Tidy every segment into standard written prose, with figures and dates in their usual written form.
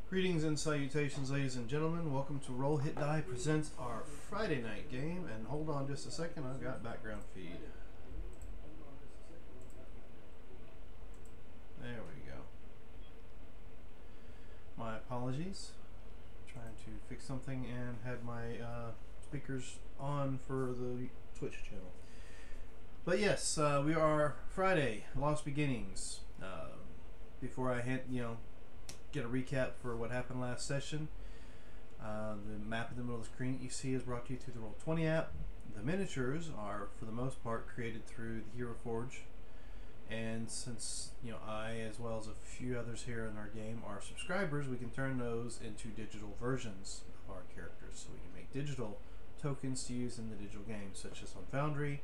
Greetings and salutations, ladies and gentlemen. Welcome to Roll Hit Die presents our Friday night game. And hold on just a second, I've got background feed. There we go. My apologies. Trying to fix something and had my speakers on for the Twitch channel. But yes, we are Friday, Lost Beginnings. Before I get a recap for what happened last session. The map in the middle of the screen that you see is brought to you through the Roll20 app. The miniatures are, for the most part, created through the Hero Forge. And since I, as well as a few others here in our game, are subscribers, we can turn those into digital versions of our characters. So we can make digital tokens to use in the digital game, such as on Foundry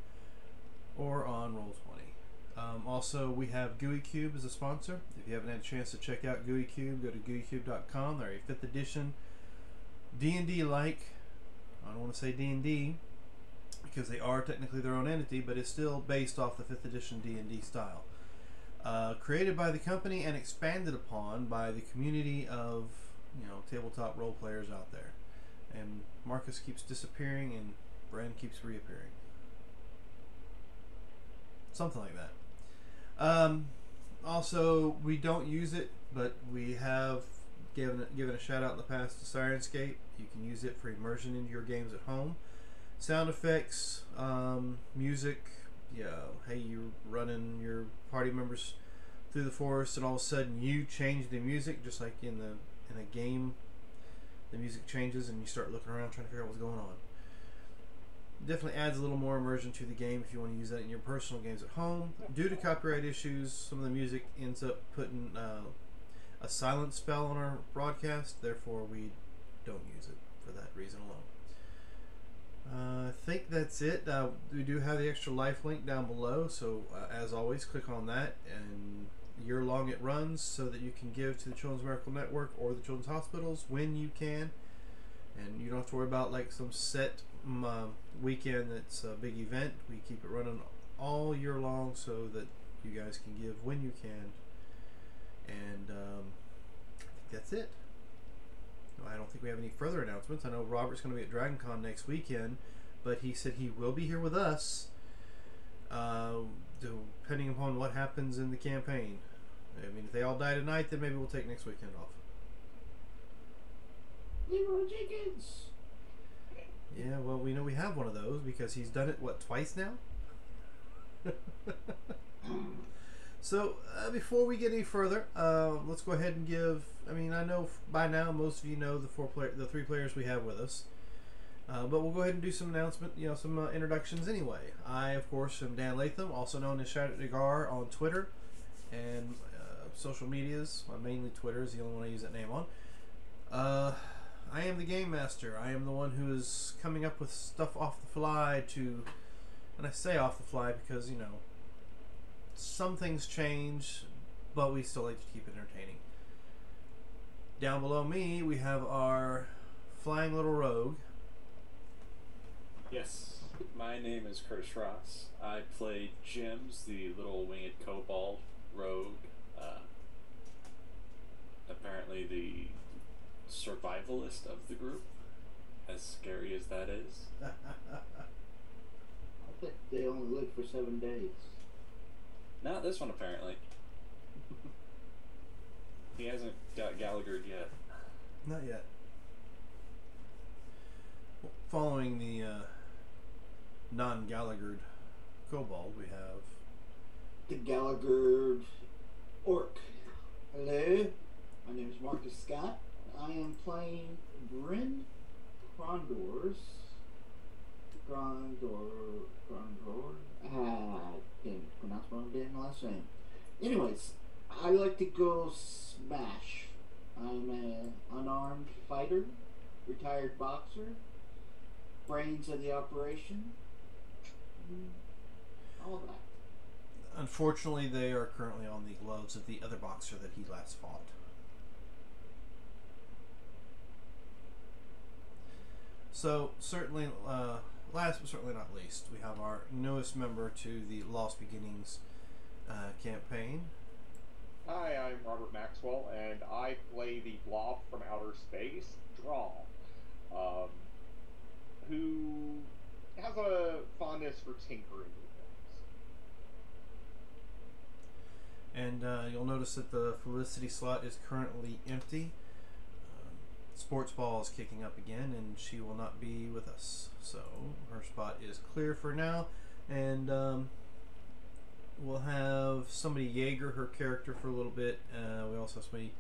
or on Roll20. Also, we have GUICube as a sponsor. If you haven't had a chance to check out GUICube, go to GUICube.com. They're a 5th edition D&D-like. I don't want to say D&D because they are technically their own entity, but it's still based off the 5th edition D&D style. Created by the company and expanded upon by the community of tabletop role players out there. And Marcus keeps disappearing and Bren keeps reappearing. Something like that. Also, we don't use it, but we have given a shout out in the past to Syrinscape. You can use it for immersion into your games at home. Sound effects, music. Hey, you're running your party members through the forest, and all of a sudden you change the music, just like in a game. The music changes, and you start looking around trying to figure out what's going on. Definitely adds a little more immersion to the game if you want to use that in your personal games at home. Due to copyright issues, some of the music ends up putting a silent spell on our broadcast. Therefore, we don't use it for that reason alone. I think that's it. We do have the extra life link down below, so as always, click on that. And year long it runs so that you can give to the Children's Miracle Network or the Children's Hospitals when you can. And you don't have to worry about like some set weekend that's a big event. We keep it running all year long so that you guys can give when you can. And I think that's it. I don't think we have any further announcements. I know Robert's going to be at Dragon Con next weekend, but he said he will be here with us depending upon what happens in the campaign. I mean, if they all die tonight, then maybe we'll take next weekend off. Leroy Jenkins. Yeah, well, we know we have one of those because he's done it, what, twice now? So, before we get any further, let's go ahead and give, I know by now most of you know the 3 players we have with us. But we'll go ahead and do some some introductions anyway. I, of course, am Dan Latham, also known as Shadow Nagar on Twitter and social medias. Mainly Twitter is the only one I use that name on. I am the Game Master. I am the one who is coming up with stuff off the fly and I say off the fly because, some things change, but we still like to keep it entertaining. Down below me, we have our flying little rogue. Yes, my name is Curtis Ross. I play Jims, the little winged kobold rogue. Apparently the survivalist of the group, as scary as that is. I bet they only live for 7 days. Not this one, apparently. He hasn't got Gallagher yet. Not yet. Following the non-Gallaghered kobold, we have The Gallagher Orc. Hello, my name is Marcus Scott. I am playing Bryn Krondors. Can't pronounce my own damn last name. Anyways, I like to go smash. I'm an unarmed fighter, retired boxer, brains of the operation, all that. Unfortunately, they are currently on the gloves of the other boxer that he last fought. So, certainly, last but certainly not least, we have our newest member to the Lost Beginnings campaign. Hi, I'm Robert Maxwell, and I play the Blob from Outer Space, Draw, um, who has a fondness for tinkering with And you'll notice that the Felicity slot is currently empty. Sports Ball is kicking up again, and she will not be with us. So her spot is clear for now, and we'll have somebody Jaeger her character for a little bit. We also have somebody.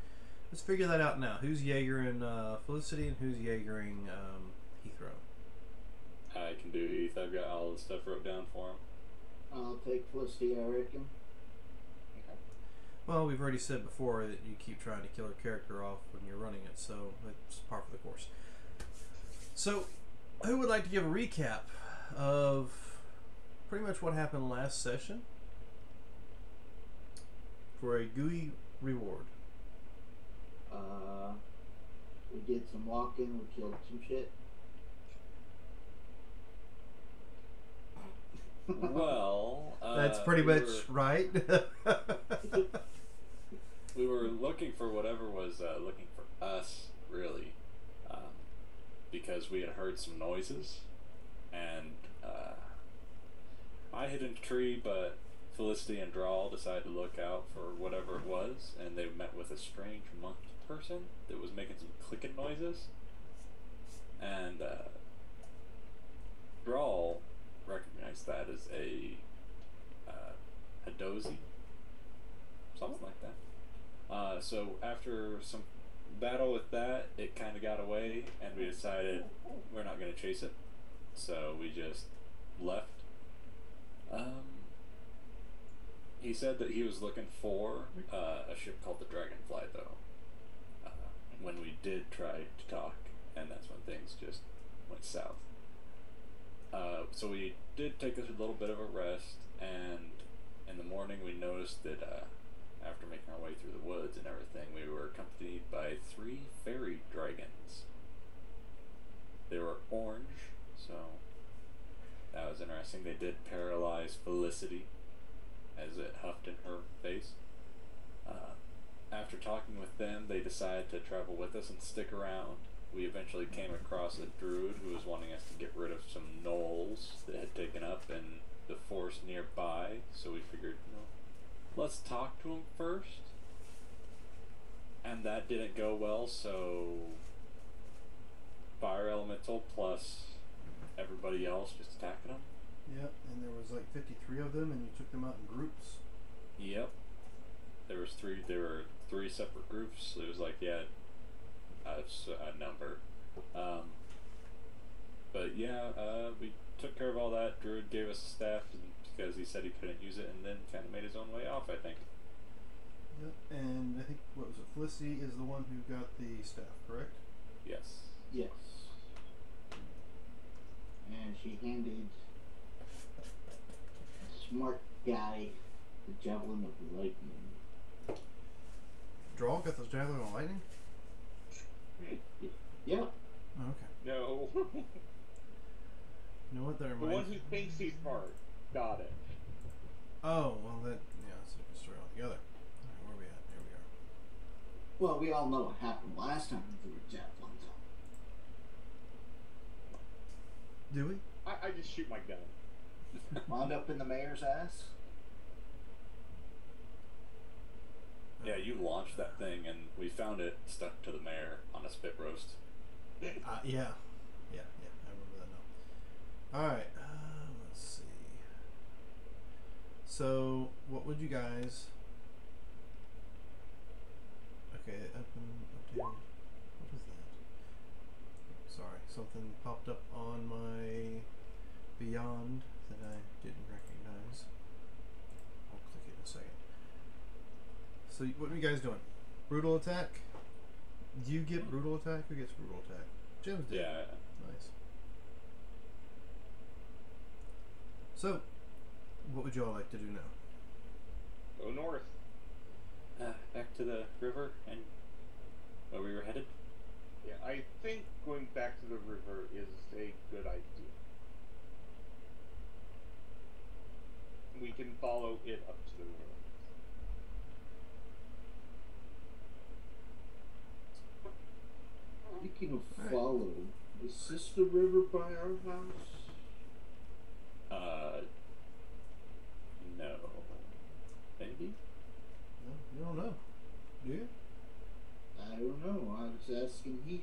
Let's figure that out now. Who's Jaegering Felicity, and who's Jaegering Heathrow? I can do Heath. I've got all the stuff wrote down for him. I'll take Felicity, I reckon. Well, we've already said before that you keep trying to kill her character off when you're running it, so it's par for the course. So, who would like to give a recap of pretty much what happened last session for a GUI reward? We did some walking, we killed some shit. Well, That's pretty much right. We were looking for whatever was looking for us, really, because we had heard some noises, and I hid in a tree, but Felicity and Drawl decided to look out for whatever it was, and they met with a strange monkey person that was making some clicking noises, and Drawl recognized that as a Hadozi, something like that. So after some battle with that, it kind of got away, and we decided we're not going to chase it. So we just left. He said that he was looking for a ship called the Dragonfly, though, when we did try to talk, and that's when things just went south. So we did take a little bit of a rest, and in the morning we noticed that after making our way through the woods and everything, we were accompanied by 3 fairy dragons. They were orange, so that was interesting. They did paralyze Felicity as it huffed in her face. After talking with them, they decided to travel with us and stick around. We eventually came across a druid who was wanting us to get rid of some gnolls that had taken up in the forest nearby, so we figured, let's talk to him first. And that didn't go well, so Fire Elemental plus everybody else just attacking them. Yep, and there was like 53 of them, and you took them out in groups. Yep. There were 3 separate groups. It was like, a number. But yeah, we took care of all that. Druid gave us a staff because he said he couldn't use it, and then kind of made his own way off, I think. Yep, and I think, what was it, Felicity is the one who got the staff, correct? Yes. Yes. And she handed a smart guy the Javelin of Lightning. Draw got the Javelin of Lightning? Yeah. Oh, okay. No. You know what that The reminds one who thinks he's smart got it. Oh, well that, yeah, that's a different story altogether. Alright, where are we at? There we are. Well, we all know what happened last time we threw javelins. Do we? I just shoot my gun. Wound up in the mayor's ass. Yeah, you launched that thing, and we found it stuck to the mayor on a spit roast. Yeah. Yeah, I remember that now. Alright, let's see. So, what would you guys... Okay, update. What is that? Sorry, something popped up on my Beyond that I didn't recognize. I'll click it in a second. So, what are you guys doing? Brutal attack? Do you get brutal attack? Who gets brutal attack? Jim's did. Yeah. Nice. So, what would y'all like to do now? Go north. Back to the river and where we were headed. Yeah, I think going back to the river is a good idea. We can follow it up to the Speaking of Alright. follow, is this the river by our house? No. Maybe? No, you don't know, do you? I don't know. I was asking Heath.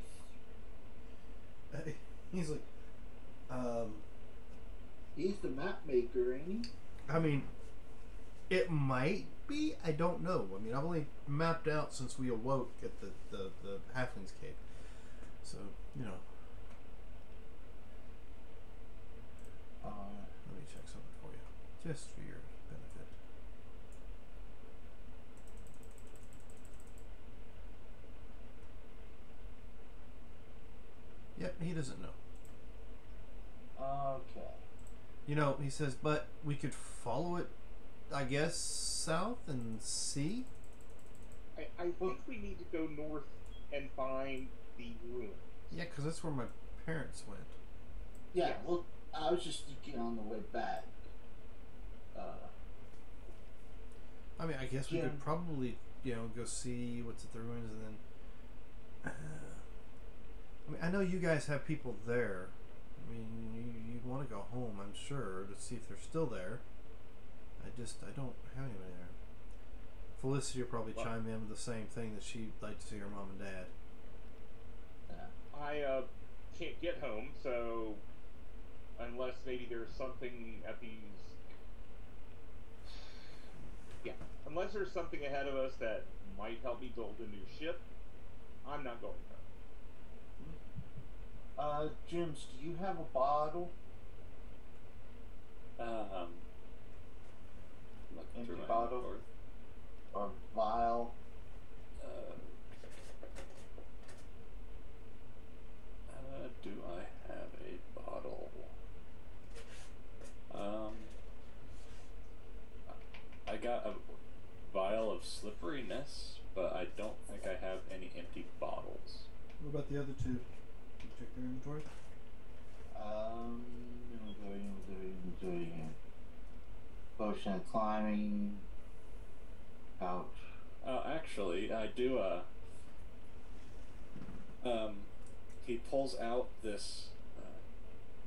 He's like, He's the map maker, ain't he? I mean, it might be. I don't know. I mean, I've only mapped out since we awoke at the Halfling's Cave. So, you know. Let me check something for you. Just for your benefit. Yep, he doesn't know. Okay. You know, he says, but we could follow it, I guess, south and see? I think we need to go north and find the ruins. Yeah, because that's where my parents went. Yeah, Yes. well, I was just thinking on the way back. I mean, I guess we Yeah. could probably, you know, go see what's at the ruins and then... I mean, I know you guys have people there. I mean, you'd want to go home, I'm sure, to see if they're still there. I don't have anybody there. Felicity will probably Well- chime in with the same thing, that she'd like to see her mom and dad. I can't get home, so unless maybe there's something at these, yeah, unless there's something ahead of us that might help me build a new ship, I'm not going home. Jims, do you have a bottle? Looking Empty through my bottle? inventory. Or vial? Do I have a bottle? I got a vial of slipperiness, but I don't think I have any empty bottles. What about the other two? Did you check their inventory? Inventory. Potion of climbing. Pouch. Actually, I do, he pulls out this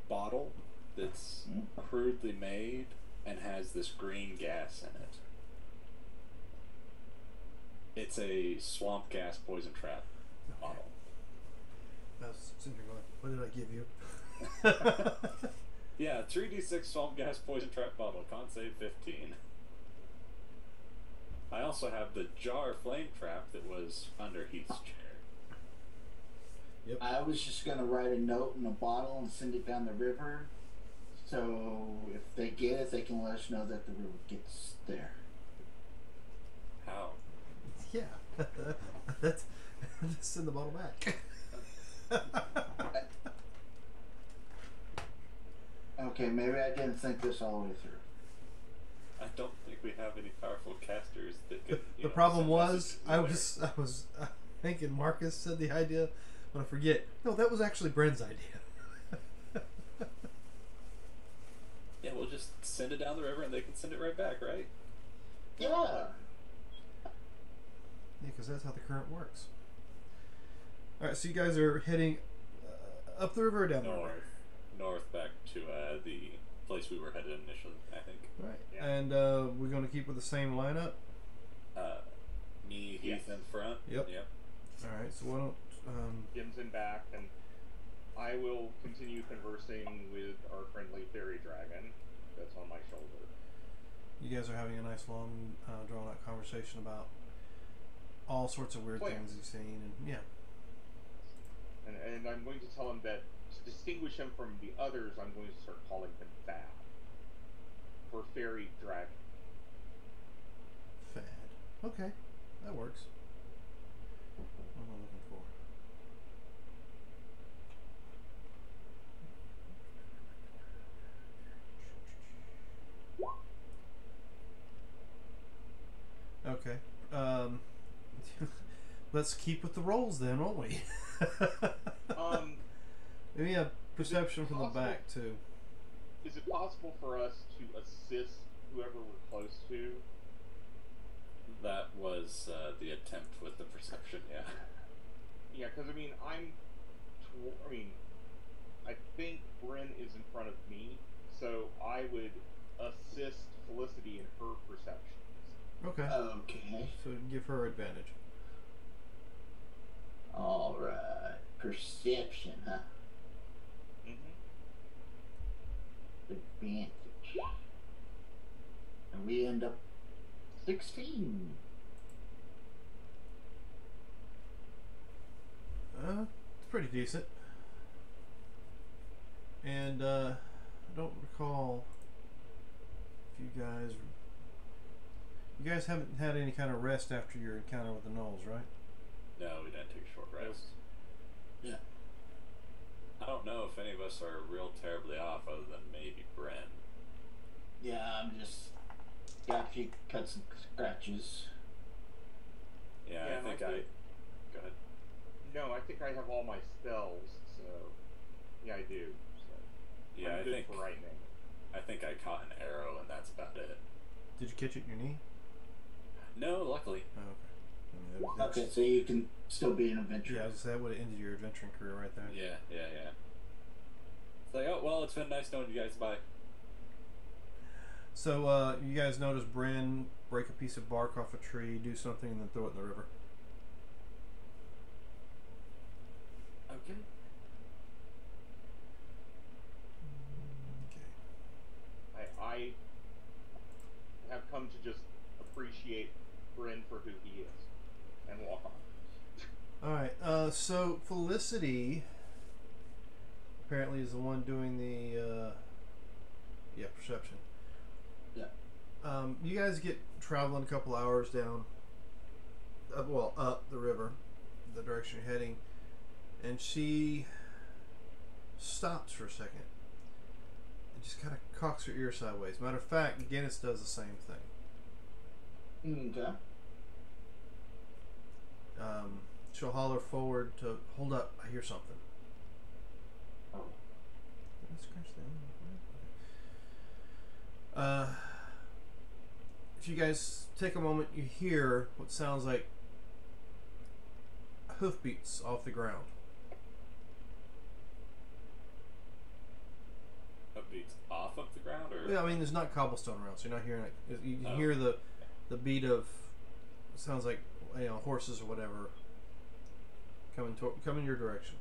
bottle that's crudely made and has this green gas in it. It's a swamp gas poison trap bottle. I was sitting here going, what did I give you? Yeah, 3d6 swamp gas poison trap bottle, con save 15. I also have the jar flame trap that was under Heath's chair. Yep. I was just gonna write a note in a bottle and send it down the river. So if they get it, they can let us know that the river gets there. How? Yeah. That's just send the bottle back. Okay, maybe I didn't think this all the way through. I don't think we have any powerful casters that could. The You know, problem send was, messages I there. was thinking Marcus said the idea, but I forget. No, that was actually Bren's idea. Yeah, we'll just send it down the river and they can send it right back, right? Yeah. Yeah, because that's how the current works. All right, so you guys are heading up the river or down the river? North back to the place we were headed initially, I think. Right. Yeah. And we're going to keep with the same lineup. Me, Heath Yes. in front. Yep. Yep. All right. So why don't Jim's in back, and I will continue conversing with our friendly fairy dragon that's on my shoulder. you guys are having a nice long, drawn out conversation about all sorts of weird Oh, yeah. things you've seen, and yeah. And I'm going to tell him that to distinguish him from the others, I'm going to start calling him Fad. For fairy dragon. Fad. Okay, that works. What am I looking for? Okay. Let's keep with the rolls then, won't we? Give me a perception from the possible- back too. Is it possible for us to assist whoever we're close to? That was the attempt with the perception, yeah. Yeah, because I mean, I mean, I think Bryn is in front of me, so I would assist Felicity in her perceptions. Okay. Okay. So give her advantage. All right. Perception, huh? Mm-hmm. Advantage. And we end up 16. It's pretty decent. And I don't recall if you guys haven't had any kind of rest after your encounter with the gnolls, right? No, we didn't take a short rest. Yeah. I don't know if any of us are real terribly off, other than maybe Bren. Yeah, I'm just got a few cuts and scratches. Yeah, Yeah, I think I I. think- Go ahead. No, I think I have all my spells, so yeah, I do. So Yeah, I'm I good think for right now. I think I caught an arrow, and that's about it. Did you catch it in your knee? No, luckily. Oh, okay. I mean, that's, Okay, so you can still be an adventurer. yeah, I was gonna say that would have ended your adventuring career right there. Yeah. It's like, oh well, it's been nice knowing you guys. Bye. So you guys notice Bryn break a piece of bark off a tree, do something, and then throw it in the river. Okay. Okay. I have come to just appreciate Bryn for who he is and walk on. All right. So Felicity apparently is the one doing the perception. Yeah. You guys get traveling a couple hours down, up the river, the direction you're heading, and she stops for a second and just kind of cocks her ear sideways. Matter of fact, Guinness does the same thing. Okay. She'll holler forward to, hold up, I hear something. Oh. Did I scratch that one? Okay. If you guys take a moment, you hear what sounds like hoofbeats off the ground. Upbeats off of the ground, or Yeah, I mean, there's not cobblestone around, so you're not hearing it. You can Oh. hear the beat of, it sounds like, horses or whatever coming your direction.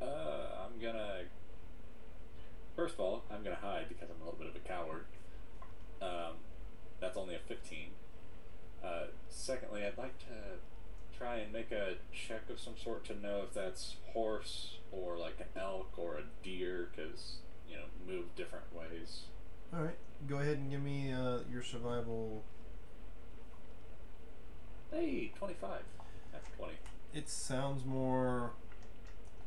I'm gonna. First of all, I'm gonna hide because I'm a little bit of a coward. That's only a 15. Secondly, I'd like to try and make a check of some sort to know if that's horse or like an elk or a deer, because move different ways. All right, go ahead and give me your survival. Hey, 25. That's 20. It sounds more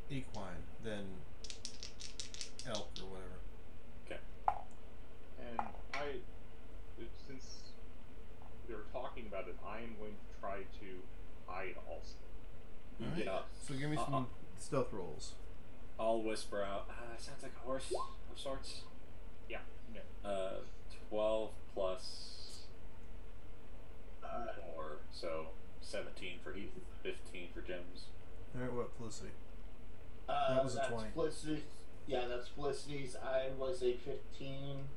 equine than elk or whatever. Okay. And since they're talking about it, I am going to try to hide also. All right. Yeah. So give me some stealth rolls. I'll whisper out. Sounds like a horse of sorts. Yeah. No. 12 plus 4, so 17 for Heath, 15 for Gems. All right, what Felicity? That was a that's 20. Felicity's. Yeah, that's Felicity's. I was a 15.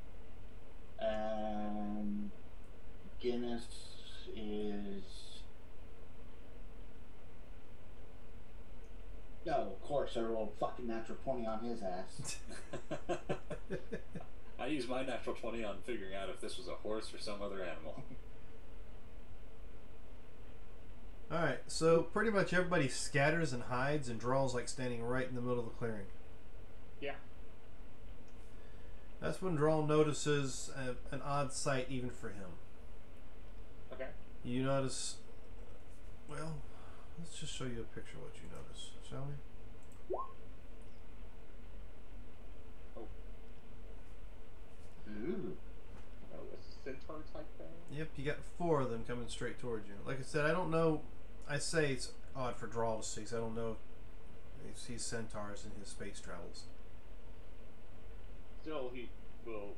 And Guinness is. No, of course, I rolled fucking natural 20 on his ass. I used my natural 20 on figuring out if this was a horse or some other animal. All right, so pretty much everybody scatters and hides, and Drawl's like standing right in the middle of the clearing. Yeah. That's when Drawl notices an odd sight even for him. Okay. You notice. Well, let's just show you a picture of what you notice, shall we? Ooh. Oh, a centaur type thing. Yep, you got 4 of them coming straight towards you. Like I said, I don't know. I say it's odd for Drawl to see, so I don't know if he sees centaurs in his space travels. Still, he will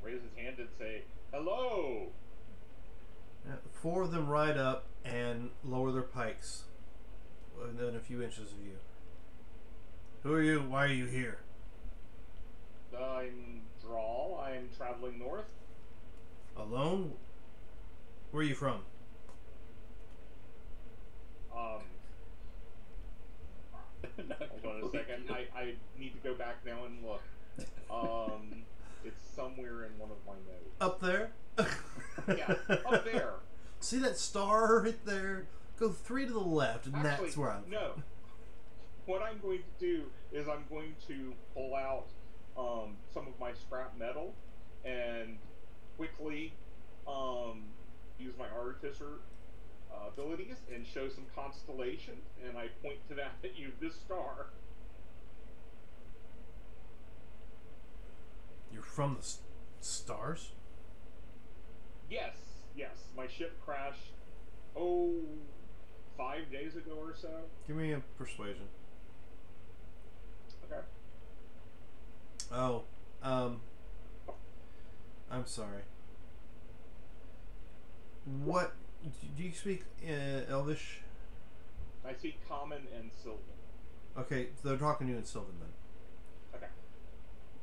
raise his hand and say, "Hello." Yeah, 4 of them ride up and lower their pikes within a few inches of you. Who are you? Why are you here? I'm Drawl. I'm traveling north. Alone? Where are you from? Um, Not hold on a second. I need to go back now and look. It's somewhere in one of my notes. Up there? Yeah, up there. See that star right there? Go 3 to the left, and Actually, that's where I'm. no. What I'm going to do is I'm going to pull out some of my scrap metal and quickly use my artificer abilities and show some constellation, and I point to that at you, this star. You're from the stars? Yes, yes. My ship crashed, 5 days ago or so. Give me a persuasion. Okay. Oh, I'm sorry. What do you speak Elvish? I speak Common and Sylvan. Okay, they're talking to you in Sylvan then. Okay.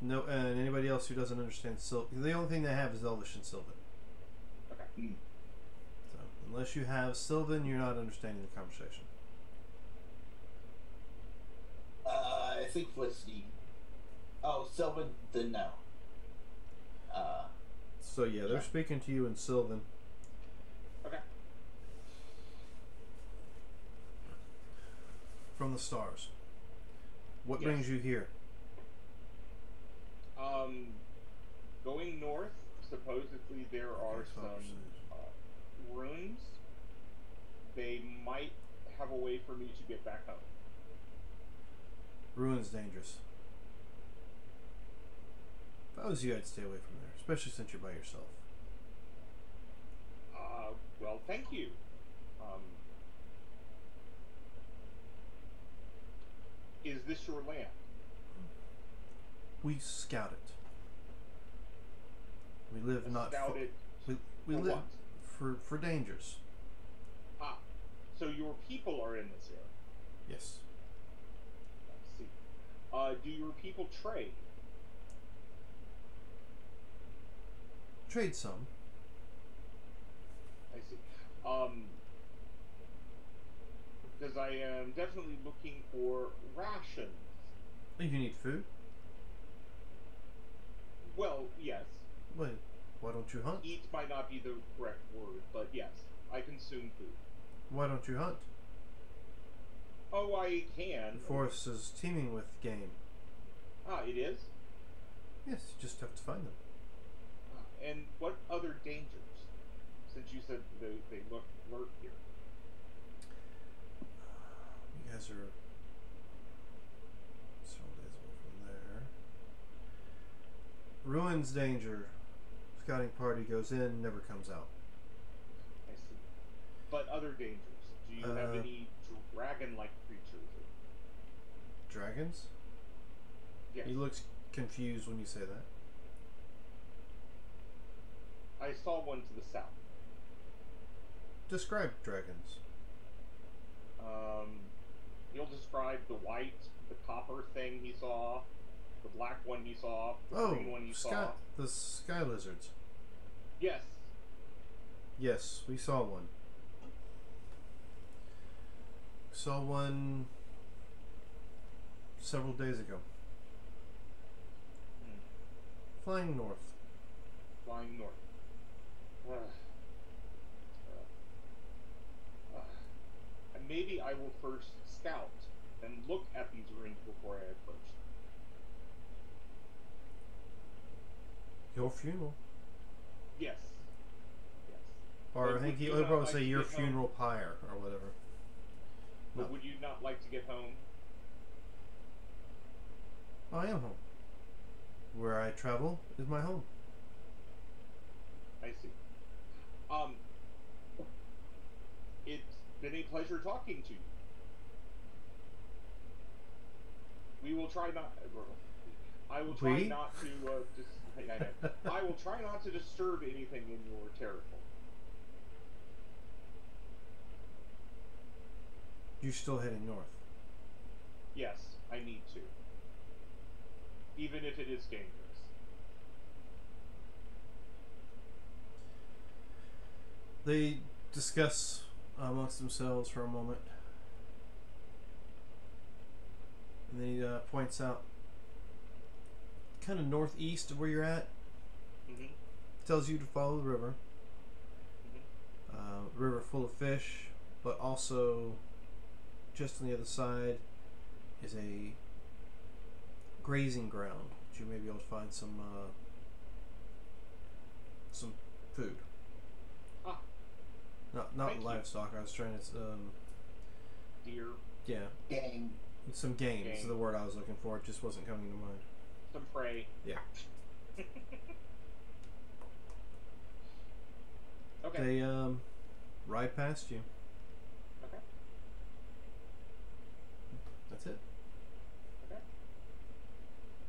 No, and anybody else who doesn't understand Sylvan, the only thing they have is Elvish and Sylvan. Okay. So unless you have Sylvan, you're not understanding the conversation. I think Felicity. Oh, Sylvan didn't know. So yeah, they're Yeah. speaking to you in Sylvan. Okay. From the stars. What Yes. brings you here? Going north, supposedly there are Okay, some ruins. They might have a way for me to get back home. Ruin's dangerous. If I was you, I'd stay away from there, especially since you're by yourself. Well, thank you. Is this your land? We scout it. We live not Scout for, it we for live what? for dangers. Ah, so your people are in this area. Yes. I see. Do your people trade? Trade some. I see. Because I am definitely looking for rations. If you need food, Well, yes. why don't you hunt? Eat might not be the correct word, but yes, I consume food. Why don't you hunt? Oh, I can. The forest is teeming with game. Ah, it is? Yes, you just have to find them. And what other dangers? Since you said they lurk here. You guys are several days away from there. Ruins danger. Scouting party goes in, never comes out. I see. But other dangers. Do you have any dragon-like creatures? Dragons? Yes. He looks confused when you say that. I saw one to the south. Describe dragons. He'll describe the white, the copper thing he saw, the black one he saw, the green one he saw. The sky lizards. Yes. Yes, we saw one. Saw one several days ago. Flying north. Flying north. Maybe I will first scout and look at these ruins before I approach. Your funeral. Yes. Yes. Or But I think would he you would not probably like say to your get home? funeral pyre or whatever. But No. would you not like to get home? I am home. Where I travel is my home. I see. It's been a pleasure talking to you. We will try not. I will try We? not to. I will try not to disturb anything in your territory. You're still heading north. Yes. I need to. Even if it is dangerous. They discuss amongst themselves for a moment. And then he points out kind of northeast of where you're at. Mm-hmm. Tells you to follow the river. Mm-hmm. River full of fish, but also just on the other side is a grazing ground that you may be able to find some food. Ah. Not Thank you. livestock. I was trying to Deer, yeah, Game. some game is Game. the word I was looking for. It just wasn't coming to mind. some prey. Yeah. Okay. They ride past you. Okay. That's it. Okay.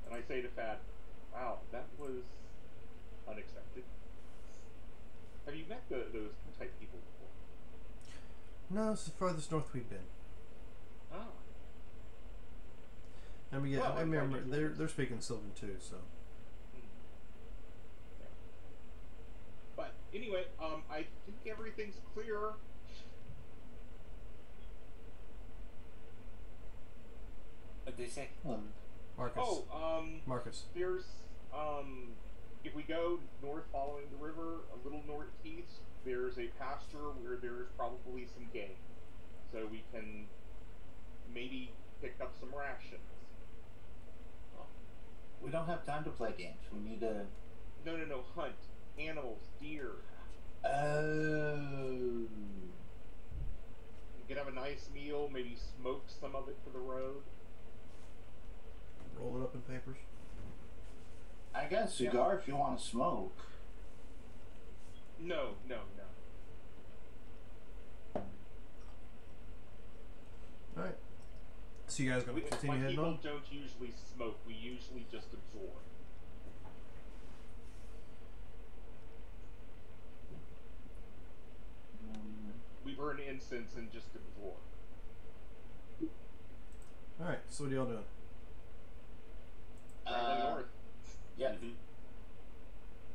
And I say to Fad, wow, that was unexpected. Have you met those type people before? No, it's the farthest north we've been. Ah. And we get, Well, I I'm glad remember you did. they're speaking Sylvan too, so. Yeah. But anyway, I think everything's clear. What'd they say? Marcus. Oh, Marcus. there's if we go north following the river, a little northeast, there's a pasture where there's probably some game, so we can maybe pick up some rations. We don't have time to play games. We need to. No, hunt animals, deer. Oh. We could have a nice meal, maybe smoke some of it for the road. Roll it up in papers. I got a cigar if you want to smoke. No. Alright. So you guys gonna continue My heading people on? don't usually smoke. We usually just absorb. We burn incense and just absorb. Alright, so what are y'all doing? Traveling north. Yeah, Mm-hmm.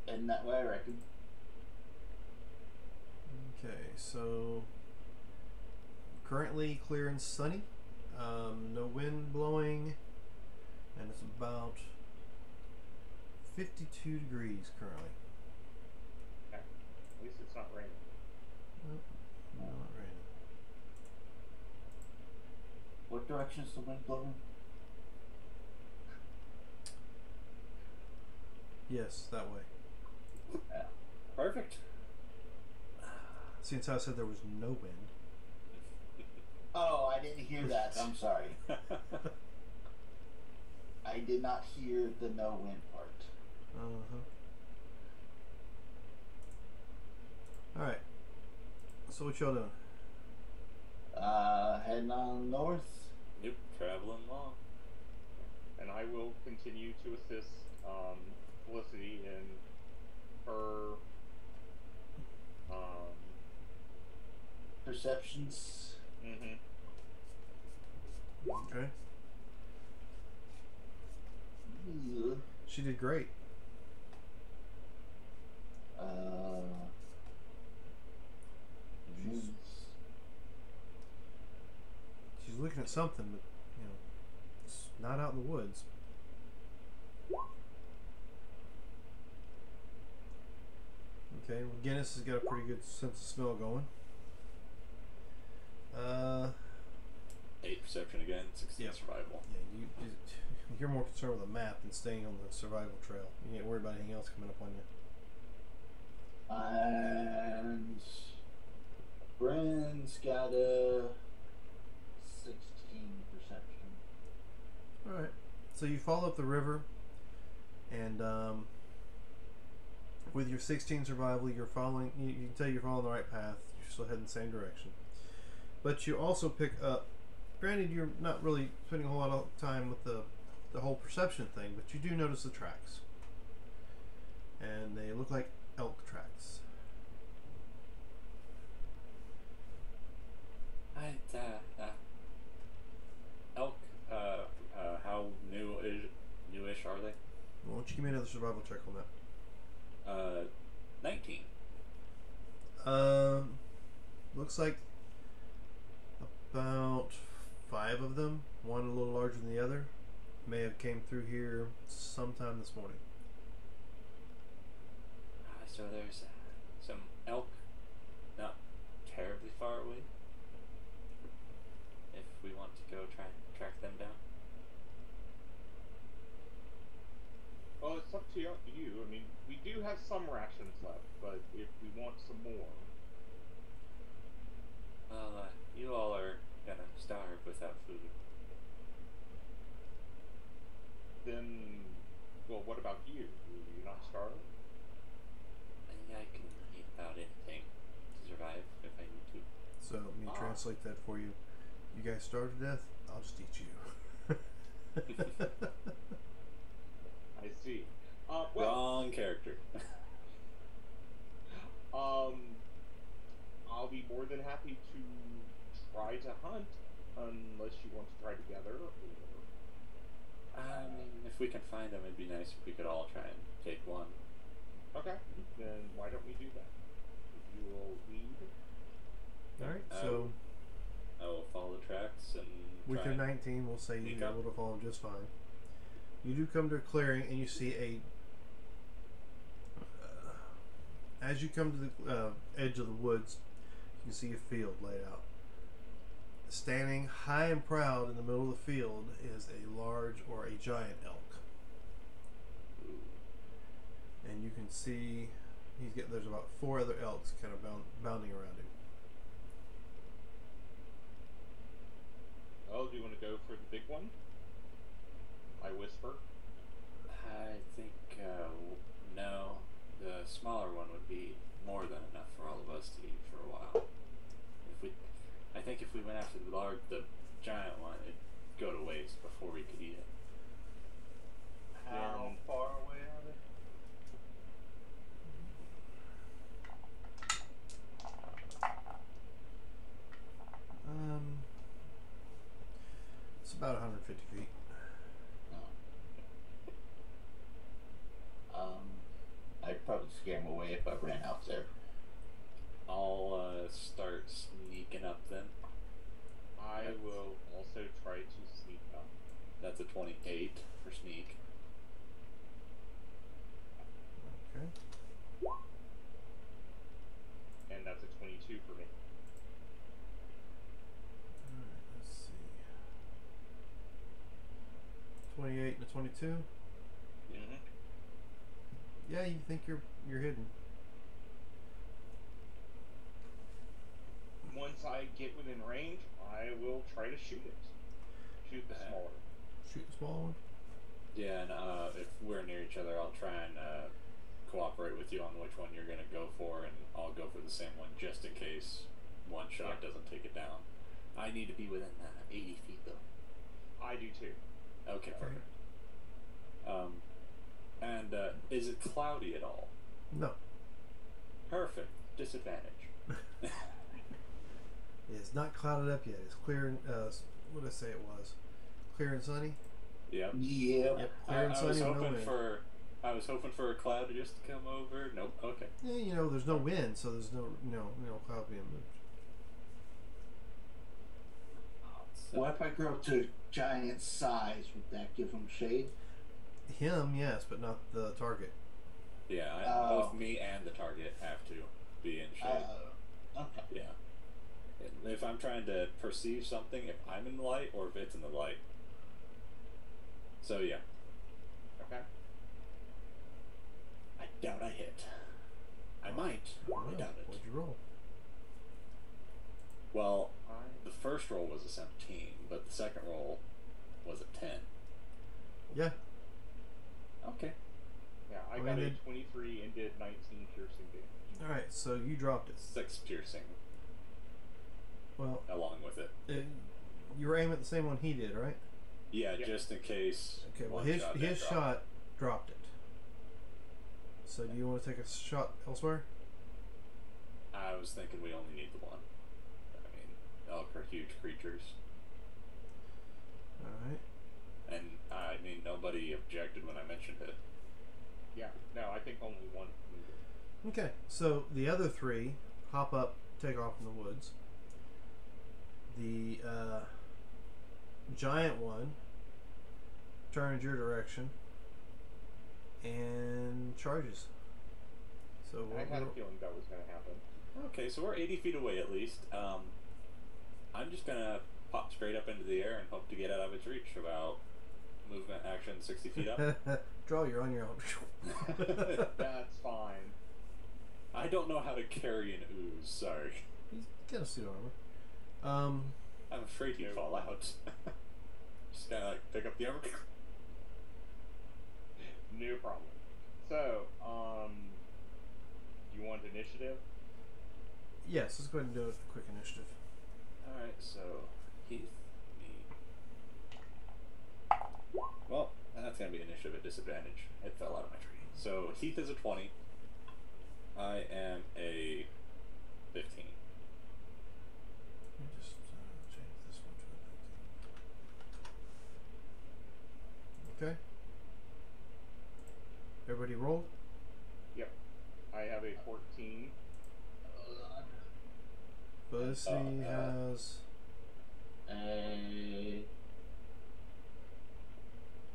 heading that way, I reckon. Okay, so currently clear and sunny. No wind blowing, and it's about 52 degrees currently. Okay. At least it's not raining. Nope, not raining. What direction is the wind blowing? Yes, that way. Perfect. Since I said there was no wind. Oh, I didn't hear that. I'm sorry. I did not hear the no wind part. Alright. So what y'all doing? Heading on north. Yep, traveling along. And I will continue to assist Felicity in her Perceptions. mhm. Okay. Ugh. She did great. Jeez. She's looking at something, but you know, it's not out in the woods. Okay, well, Guinness has got a pretty good sense of smell going. 8 perception again, 16 Yep. survival. Yeah, you're more concerned with the map than staying on the survival trail. You ain't worried about anything else coming up on you. And Bryn's got a 16 perception. Alright. So you follow up the river, and with your 16 survival, you're following, you can tell you're following the right path. You're still heading the same direction. But you also pick up, granted you're not really spending a whole lot of time with the whole perception thing, but you do notice the tracks. And they look like elk tracks. Elk survival check on that. 19. Looks like about 5 of them, one a little larger than the other, may have came through here sometime this morning. So there's some elk not terribly far away. If we want to go try and track them down. Well, it's up to you. I mean, we do have some rations left, but if we want some more, Well, you all are gonna starve without food. then, well, what about you? Are you not starved? And I can eat about anything to survive if I need to. So let me translate that for you. You guys starve to death, I'll just eat you. I see. Well, Wrong character. I'll be more than happy to try to hunt, unless you want to try together. I mean, if we can find them, it'd be nice if we could all try and take one. Okay, then why don't we do that? You will lead. Alright, so I will follow the tracks and with try your and 19, we'll say sneak you're up. able to follow just fine. You do come to a clearing and you see a. As you come to the edge of the woods, you see a field laid out. Standing high and proud in the middle of the field is a large or a giant elk. And you can see there's about 4 other elks kind of bounding around him. Oh, do you want to go for the big one? I whisper. I think no. The smaller one would be more than enough for all of us to eat for a while. I think if we went after the giant one, it'd go to waste before we could eat it. How far away are they? It's about 150 feet. I'd probably scare him away if I ran out there. I'll start sneaking up then. I will also try to sneak up. That's a 28 for sneak. Okay. And that's a 22 for me. Alright, let's see. 28 and a 22? Mm-hmm. Yeah, you think you're hidden. Once I get within range, I will try to shoot it. Shoot the smaller. Shoot the small one? Yeah, and if we're near each other, I'll try and cooperate with you on which one you're going to go for, and I'll go for the same one just in case one shot doesn't take it down. I need to be within 80 feet, though. I do too. Okay, perfect. And is it cloudy at all? No. Perfect. Disadvantage. It's not clouded up yet. It's clear and, what did I say it was? Clear and sunny? Yep. Yeah. Yep, I clear and was sunny, no hoping wind. I was hoping for a cloud to just come over. Nope. Okay. Yeah, you know, there's no wind, so there's no cloud being moved. So, What if I grow to giant size? Would that give him shade? Him, yes, but not the target. yeah, both me and the target have to be in shade. Okay. Yeah. If I'm trying to perceive something, if I'm in the light or if it's in the light. So yeah. Okay. I doubt I hit. I might. I doubt it. What'd you roll? Well, the first roll was a 17, but the second roll was a 10. Yeah. Okay. Yeah, I Well, got you a did- 23 and did 19 piercing damage. Alright, so you dropped it. 6 piercing Well, along with it. you were aiming at the same one he did, right? Yeah, Yeah. just in case. Okay, well, one his shot didn't drop. shot dropped it. So do you want to take a shot elsewhere? I was thinking we only need the one. I mean, elk are huge creatures. Alright. And I mean, nobody objected when I mentioned it. Yeah, no, I think only one can move it. Okay, so the other three hop up, take off in the woods. The giant one turns your direction and charges. So I had a feeling that was going to happen. Okay, so we're 80 feet away at least. I'm just gonna pop straight up into the air and hope to get out of its reach. About movement action 60 feet up. Draw, you're on your own. That's fine. I don't know how to carry an ooze. Sorry. He's got a suit armor. I'm afraid he'd fall out. Just gotta like pick up the armor. No problem. So, you want initiative? Yes, let's go ahead and do a quick initiative. Alright, so Heath, me. Well, that's gonna be initiative at disadvantage. It fell out of my tree. So Heath is a 20. I am a 15. Let me just change this one to a 19. Okay. Everybody roll. Yep. I have a 14. Bussy has.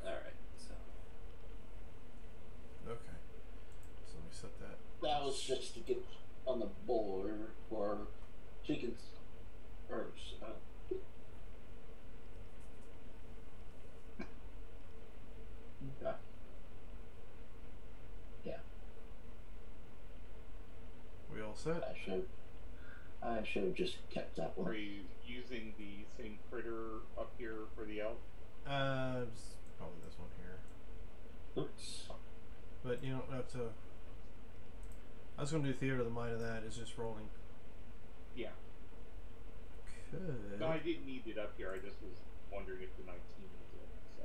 Alright, so. Okay. So let me set that. That was just to get on the board for chickens first. Okay. Yeah, We all set? I should have just kept that Are one. you using the same critter up here for the elk? It's probably this one here. Oops. But you don't have to. I was going to do theater of the mind of that. It's just rolling. Yeah. Could. No, I didn't need it up here. I just was wondering if the 19 was it. So.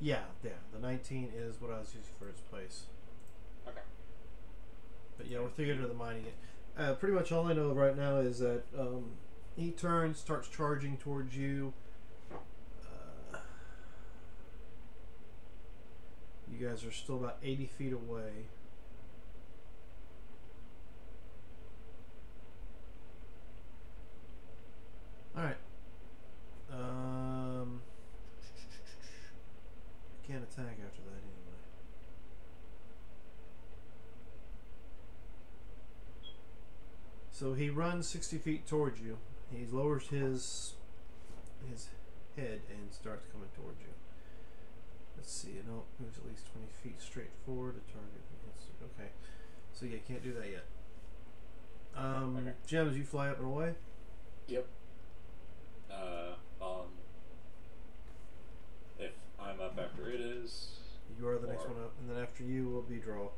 Yeah. The 19 is what I was using for its place. Okay. But yeah, we're theater of the minding it. Pretty much all I know right now is that he turns, starts charging towards you. You guys are still about 80 feet away. Alright. Can't attack after that anyway. So he runs 60 feet towards you. He lowers his head and starts coming towards you. Let's see, it moves at least 20 feet straight forward to target. Okay. So yeah, can't do that yet. Okay. Gems, you fly up and away? Yep. If I'm up after it is. You are the next one up, and then after you will be draw.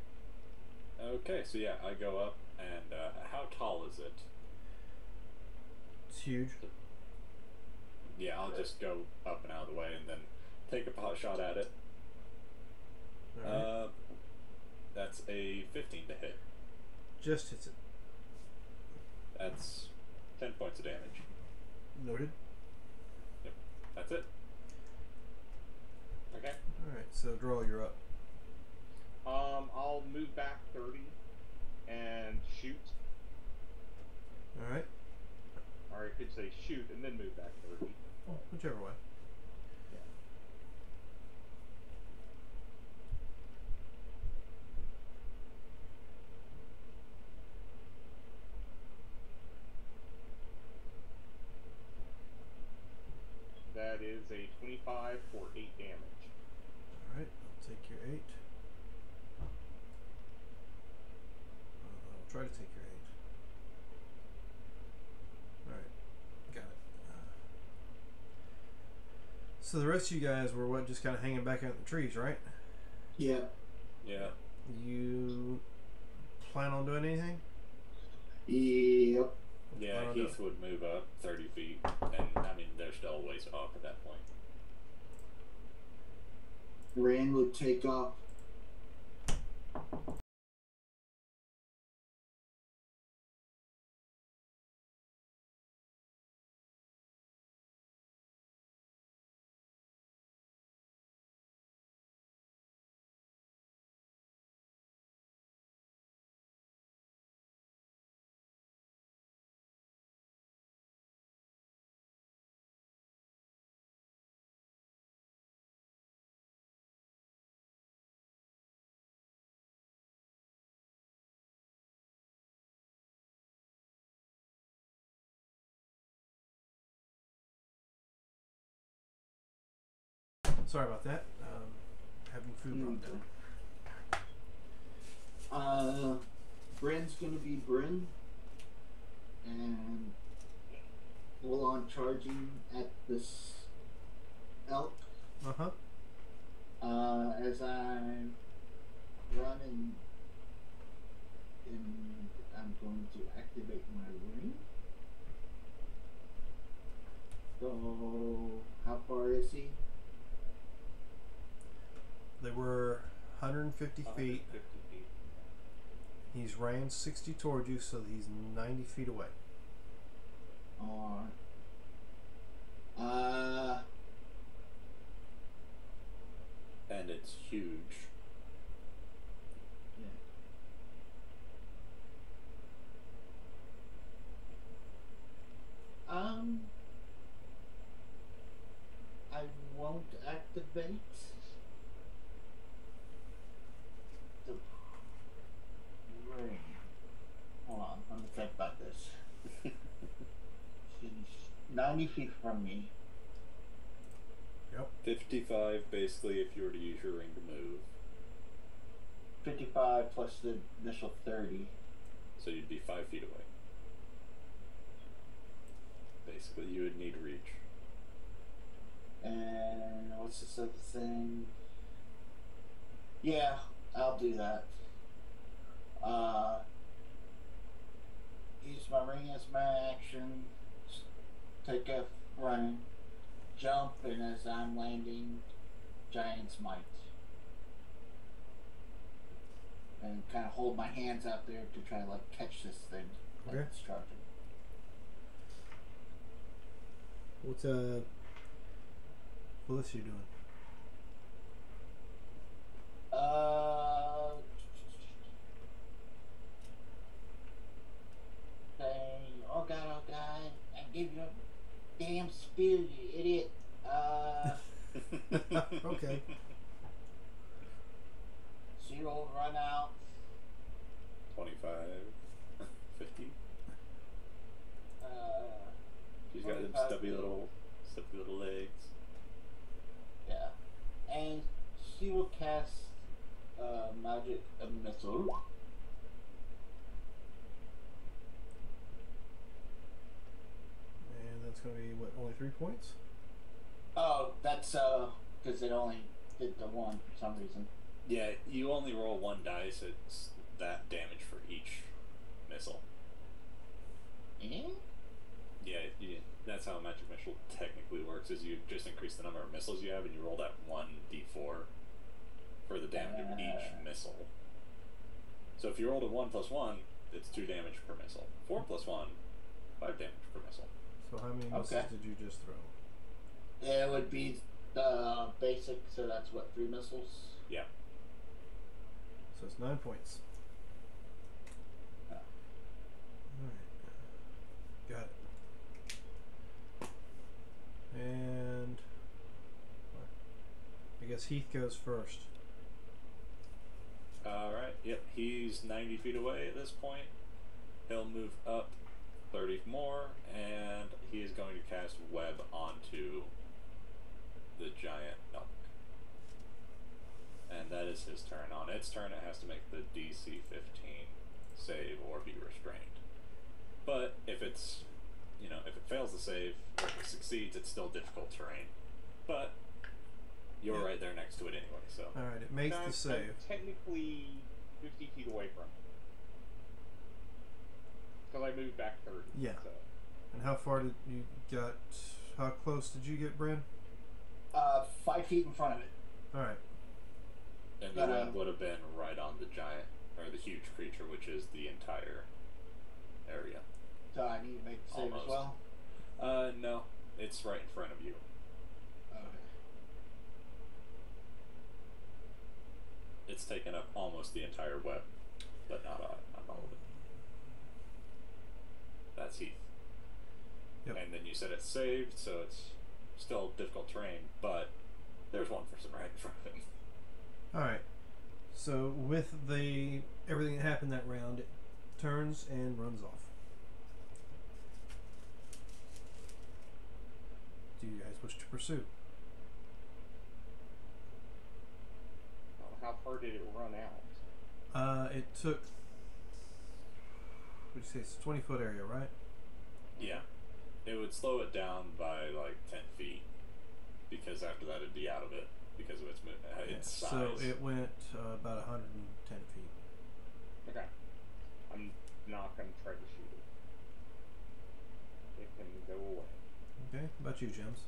Okay, so yeah, I go up, and how tall is it? It's huge. Yeah, I'll just go up and out of the way, and then take a pot shot at it. Alright. That's a 15 to hit. Just hits it. That's 10 points of damage. Noted. Yep, that's it. Okay. Alright, so draw, you're up. I'll move back 30 and shoot. Alright. Or I could say shoot and then move back 30. Whichever way. That is a 25 for 8 damage. Alright, I'll take your 8. I'll try to take your 8. Alright, got it. So the rest of you guys were what, just kind of hanging back out in the trees, right? Yeah. Yeah. You plan on doing anything? Yep. Yeah, Plan on Heath would move up 30 feet, and I mean, they're still a ways off at that point. Rand would take off Sorry about that. Having food brought down. Bryn's gonna be Bryn, and full on charging at this elk. Uh-huh. As I run and I'm going to activate my ring. So, how far is he? They were 150 feet. 150 feet. He's ran 60 towards you, so he's 90 feet away. Alright. And it's huge. Yeah. I won't activate the ring. Hold on, let me think about this. She's 90 feet from me. 55 basically if you were to use your ring to move. 55 plus the initial 30. So you'd be 5 feet away. Basically, you would need reach. And what's this other thing? Yeah, I'll do that. Use my ring as my action. Take a run. Jump, and as I'm landing, Giant's Might. And kind of hold my hands out there to try to like catch this thing like Okay. it's charging. What's Felicia doing? Saying, oh god, I give you a damn spear, you idiot. Okay. Zero run out. 25, 50. She's got them 25 stubby little legs. Yeah. And she will cast magic missile. And that's going to be, what, only 3 points? Oh, that's because it only did the one for some reason. Yeah, you only roll 1 dice. It's that damage for each missile. Eh? Yeah, that's how a magic missile technically works. Is you just increase the number of missiles you have, and you roll that 1d4 for the damage of each missile. So if you rolled a 1 plus 1, it's 2 damage per missile. 4 plus 1, 5 damage per missile. So how many missiles did you just throw? It would be the basic, so that's what, 3 missiles? Yeah. So it's 9 points. Yeah. Alright. Got it. And I guess Heath goes first. Alright, yep, he's 90 feet away at this point. He'll move up 30 more, and he is going to cast Web onto the giant elk. And that is his turn. On its turn, it has to make the DC 15 save or be restrained. But if it's, if it fails to save, or if it succeeds, it's still difficult terrain. But you're right there next to it anyway, so. Alright, it makes the save. I'm technically 50 feet away from it. Because I moved back 30. Yeah. So. And how far did you got? How close did you get, Bran? 5 feet in front of it. Alright. And the web would have been right on the giant, or the huge creature, which is the entire area. So I need to make the save Almost. as well? No. It's right in front of you. Okay. It's taken up almost the entire web, but not all of it. That's Heath. Yep. And then you said it's saved, so it's still difficult terrain, but there's one person right in front of him. Alright. So with everything that happened that round, it turns and runs off. Do you guys wish to pursue? car did it run out? It took. What do you say? It's a 20-foot area, right? Yeah. It would slow it down by like 10 feet because after that it'd be out of it because of its size. So it went about 110 feet. Okay. I'm not going to try to shoot it. It can go away. Okay. How about you, James?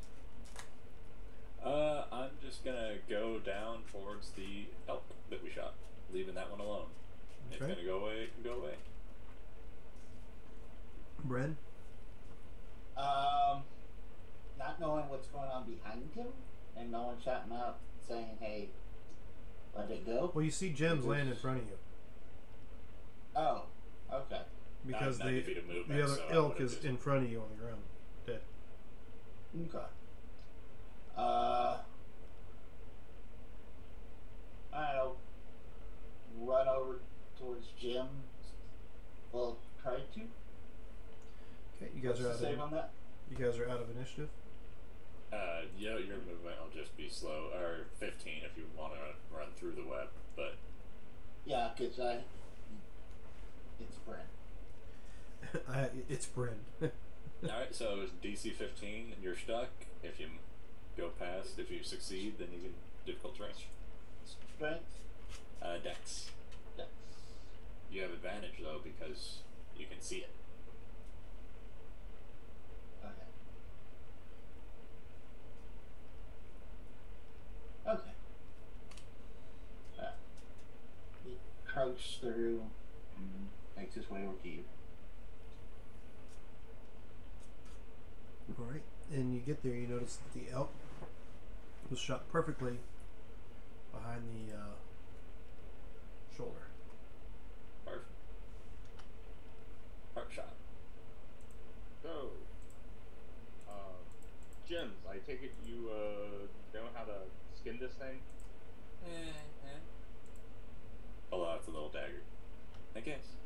I'm just gonna go down towards the elk that we shot, leaving that one alone. It's Okay. gonna go away, it can go away. Brad? Not knowing what's going on behind him, and no one shouting out saying, "Hey, let it go." Well, you see Gems land in front of you Oh, okay. because 90 feet of movement, the other so I elk would've is just- in front of you on the ground, dead. Okay. I'll run over towards Jim. Well, try to. Okay, you guys What's are the out save of on that? you guys are out of initiative. Yeah, your movement will just be slow, or 15 if you want to run through the web, but Yeah, because it's Brent. It's Bryn. alright, so it's DC 15 and you're stuck. If you go past, if you succeed, then you can difficult terrain. Strength. Dex. Dex. You have advantage though because you can see it. Okay. Okay. He crouches through and makes his way over to you. All right, and you get there, you notice that the elk was shot perfectly behind the shoulder. Perfect. Heart shot. So, Gems, I take it you know how to skin this thing? Oh, that's a little dagger. I guess.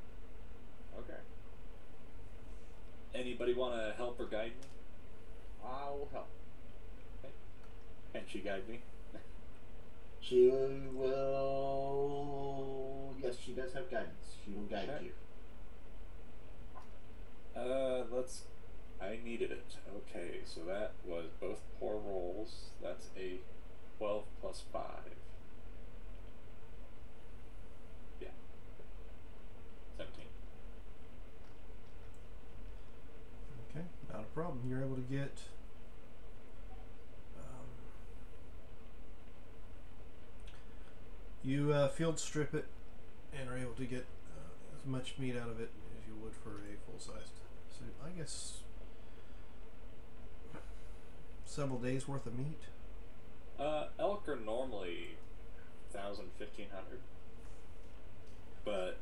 Okay. Anybody want to help or guide me? I'll help. Can she guide me? She will. Yes, she does have guidance. She will guide Okay. you. Let's. I needed it. Okay, so that was both poor rolls. That's a 12 plus 5. Yeah. 17. Okay, not a problem. You're able to get you field strip it and are able to get as much meat out of it as you would for a full-sized. So I guess several days worth of meat. Elk are normally 1,000, 1,500. But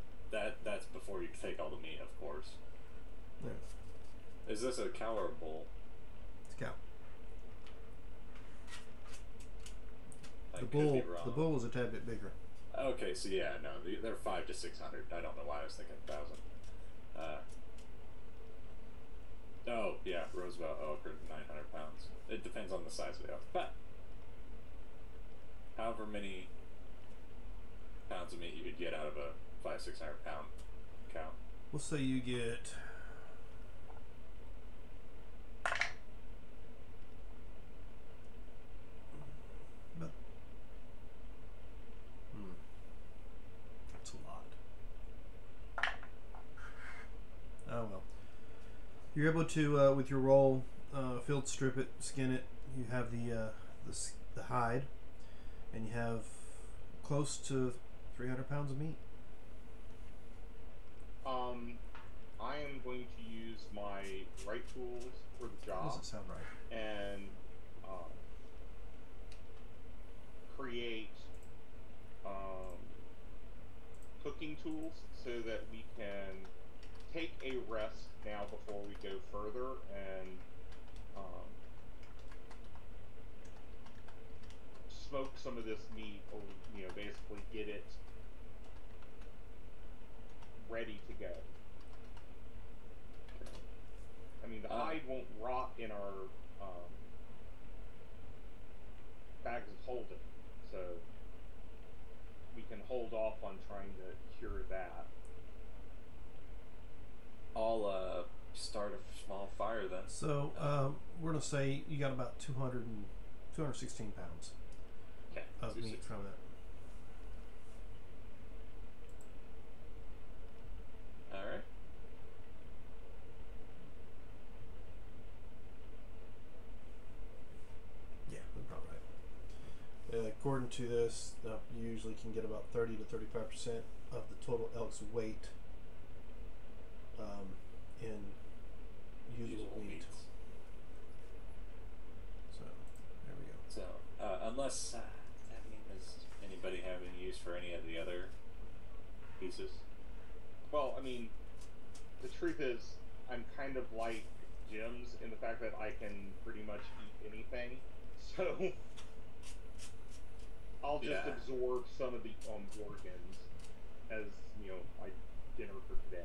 that's before you take all the meat, of course. Yeah, Is this a cow or a bull? it's a cow. I The could bull, be wrong. the bull is a tad bit bigger. Okay, so yeah, no, they're 500 to 600. I don't know why I was thinking 1,000. Oh yeah, Roosevelt elk are 900 pounds. It depends on the size of the elk, but however many pounds of meat you could get out of a 500-600 pound cow. We'll say you get about that's a lot. Oh well. You're able to with your roll field strip it, skin it. You have the hide, and you have close to 300 pounds of meat. I am going to use my right tools for the job Doesn't sound right. and create cooking tools so that we can take a rest now before we go further and smoke some of this meat, or basically get it ready to go. I mean, the hide won't rot in our bags of holding, so we off on trying to cure that. I'll start a small fire then. So we're gonna say you got about 216 pounds Okay. of meat from it. All right. Yeah, that's probably right. According to this, you usually can get about 30 to 35% of the total elk's weight in usual meat. meats. So there we go. So unless I mean, does anybody have any use for any of the other pieces? Well, I mean, the truth is, I'm kind of like Jim's in the fact that I can pretty much eat anything. So I'll just Yeah. absorb some of the organs as, like dinner for today.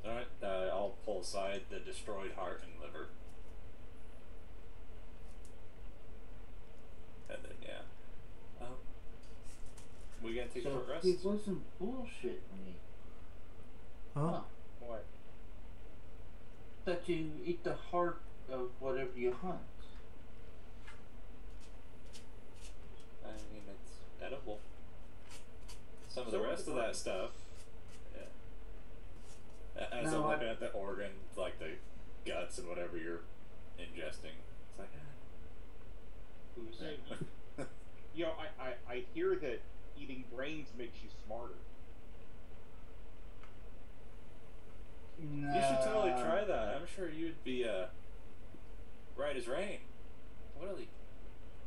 All right. I'll pull aside the destroyed heart and liver. And then we gotta take a So short rest. it wasn't bullshit me. Huh? What? That you eat the heart of whatever you hunt. I mean, it's edible. Some of So the are rest the of that organs. stuff, yeah. As No, I'm looking I- at the organ, like the guts and whatever you're ingesting, it's like, who's that? I hear that eating brains makes you smarter. You should totally try that. I'm sure you'd be right as rain. Totally.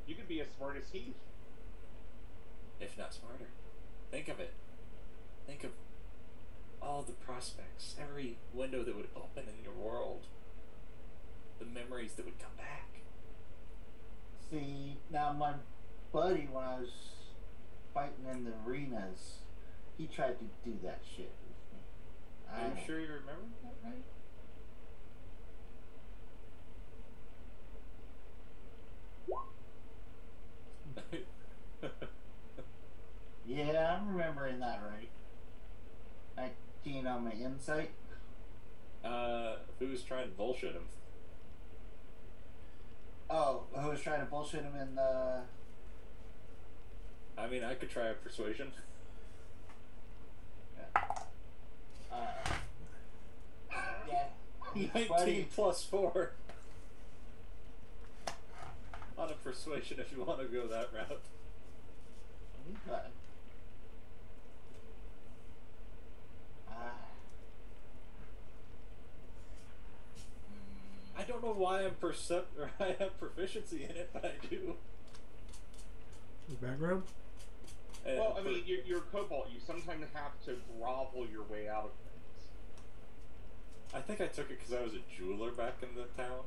You could be as smart as he. If not smarter. Think of it. Think of all the prospects, every window that would open in your world, the memories that would come back. See, now my buddy, when I was fighting in the arenas, he tried to do that shit with me. Are you sure you remember that right? Yeah, I'm remembering that right. 19 on my insight. Who's trying to bullshit him? Oh, who was trying to bullshit him in the... I mean, I could try a persuasion. Yeah. 19 Buddy. plus 4. On a persuasion if you want to go that route. Okay. I don't know why I have proficiency in it, but I do. The background? Well, I mean, you're Cobalt. You sometimes have to grovel your way out of things. I think I took it because I was a jeweler back in the town.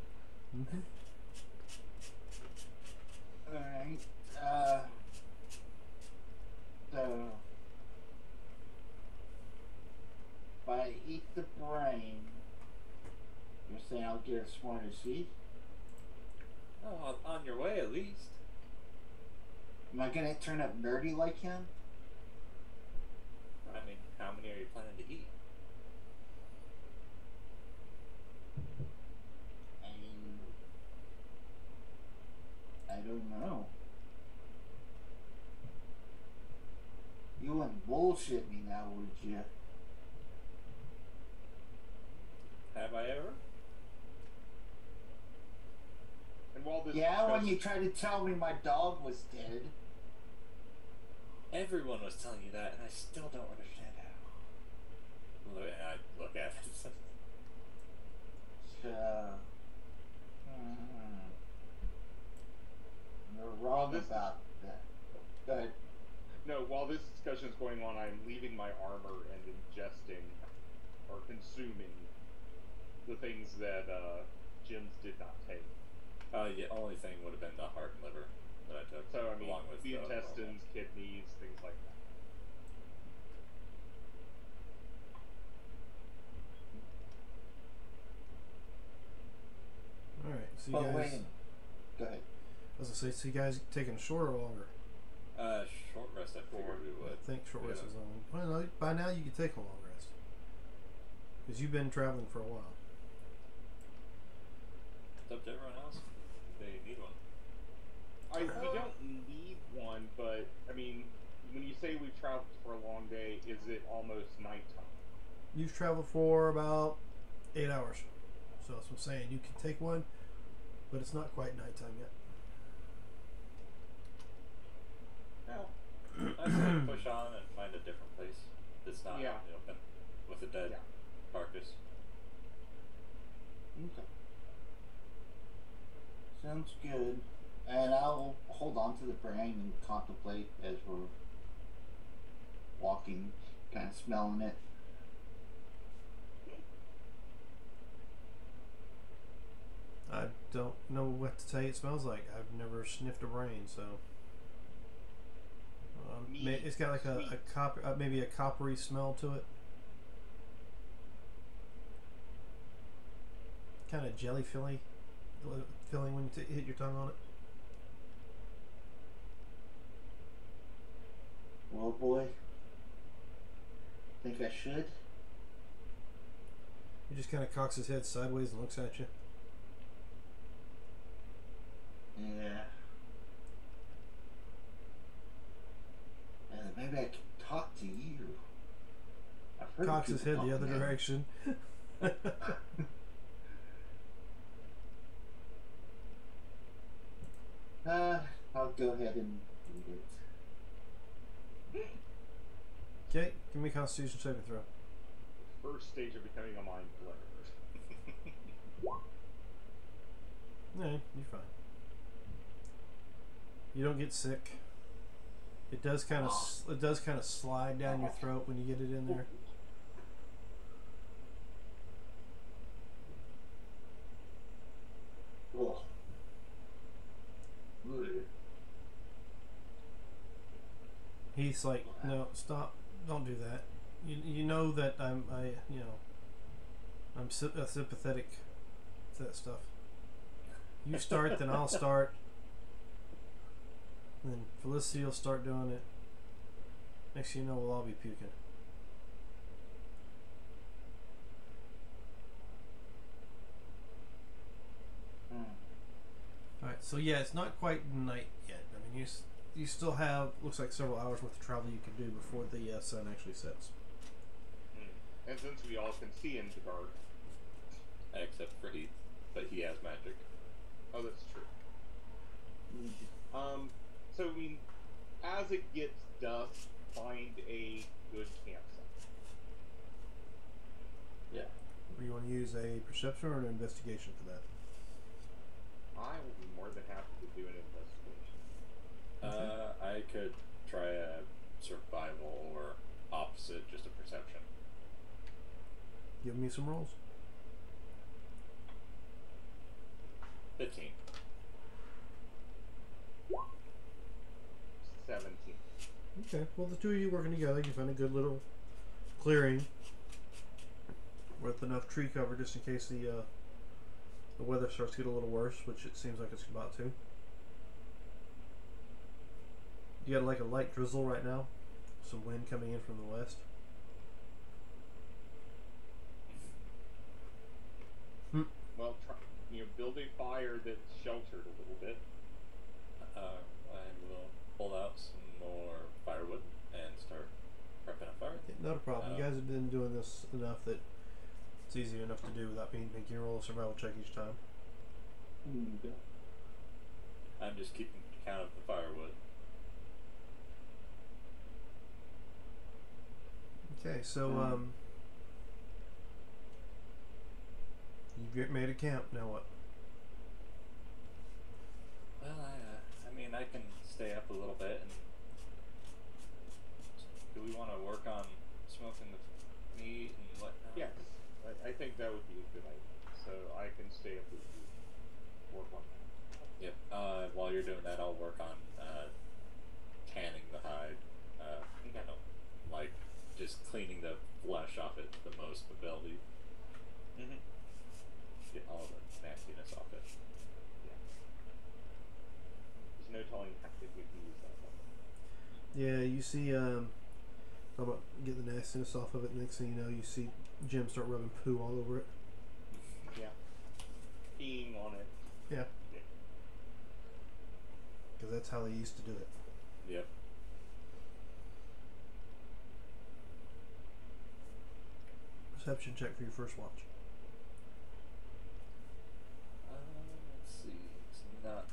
Mm-hmm. Alright. So... if I eat the brain, you're saying I'll get as smart as he? Oh, on your way at least. Am I gonna turn up nerdy like him? I mean, how many are you planning to eat? I don't know. You wouldn't bullshit me now, would you? Have I ever? And while this Yeah, when discussion- you tried to tell me my dog was dead. Everyone was telling you that, and I still don't understand how. Look, and I look at it. So... You're wrong This- about that. Go ahead. No, while this discussion is going on, I'm leaving my armor and ingesting or consuming the things that Jim's did not take. Yeah, only thing would have been the heart and liver that I took. So, I mean, along with the intestines, kidneys, things like that. Alright, so you Oh, guys... wait a minute. Go ahead. I was gonna say, so you guys taking a short or longer? Short rest, I figured we I would. think short rest Yeah. is on. Well, no, by now you can take a long rest. Because you've been traveling for a while. It's up to everyone else. They need one. We don't need one, but I mean, when you say we've traveled for a long day, is it almost nighttime? You've traveled for about 8 hours. So that's what I'm saying. You can take one, but it's not quite nighttime yet. Well, I say push on and find a different place that's not Yeah. out in the open with a dead Yeah. carcass. Okay. Sounds good. And I'll hold on to the brain and contemplate as we're walking, kind of smelling it. I don't know what to tell you it smells like. I've never sniffed a brain, so. Meat, It's got like a sweet. copper, maybe a coppery smell to it. Kind of jelly feeling when you hit your tongue on it. Well, boy, think I should? He just kind of cocks his head sideways and looks at you. Yeah. Maybe I can talk to you. I've heard Cocks his people head the talk other now. direction. I'll go ahead and eat it. Okay, give me a Constitution saving throw. First stage of becoming a mind flayer. No, you're fine. You don't get sick. It does kind of slide down your throat when you get it in there. Oh. He's like, no, stop, don't do that. You know that I'm sympathetic to that stuff. You start, then I'll start. And then Felicity will start doing it. Next thing you know, we'll all be puking. Alright, so yeah, it's not quite night yet. I mean, you still have, looks like several hours worth of travel you can do before the sun actually sets. And since we all can see in the dark, Except for Heath, but he has magic. oh, that's true. So I mean, as it gets dusk, find a good campsite. Yeah. Or you want to use a perception or an investigation for that? I will be more than happy to do an investigation. I could try a survival or opposite, just a perception. Give me some rolls. 15. 17. Okay, well, the two of you working together, you find a good little clearing with enough tree cover just in case the weather starts to get a little worse, which it seems like it's about to. You got like a light drizzle right now, some wind coming in from the west. Well, build a fire that's sheltered a little bit. I will pull out some more firewood and start prepping a fire. Yeah, not a problem. You guys have been doing this enough that it's easy enough to do without making you roll a survival check each time. I'm just keeping count of the firewood. Okay, so you've made a camp. Now what? Well, I mean, I can stay up a little bit. And do we want to work on smoking the meat and whatnot? Yes, I think that would be a good idea. So I can stay up with you, work on that. Yep. While you're doing that, I'll work on tanning the hide. Kind of like just cleaning the flesh off it the most ability. Mm-hmm. Get all the nastiness off it. Yeah. There's no telling if we can use that one. Yeah, you see, talk about get the nastiness off of it. Next thing you know, you see Jim start rubbing poo all over it. Yeah. Peeing on it. Yeah. Because that's how they used to do it. Yep. Perception check for your first watch. Let's see. It's not.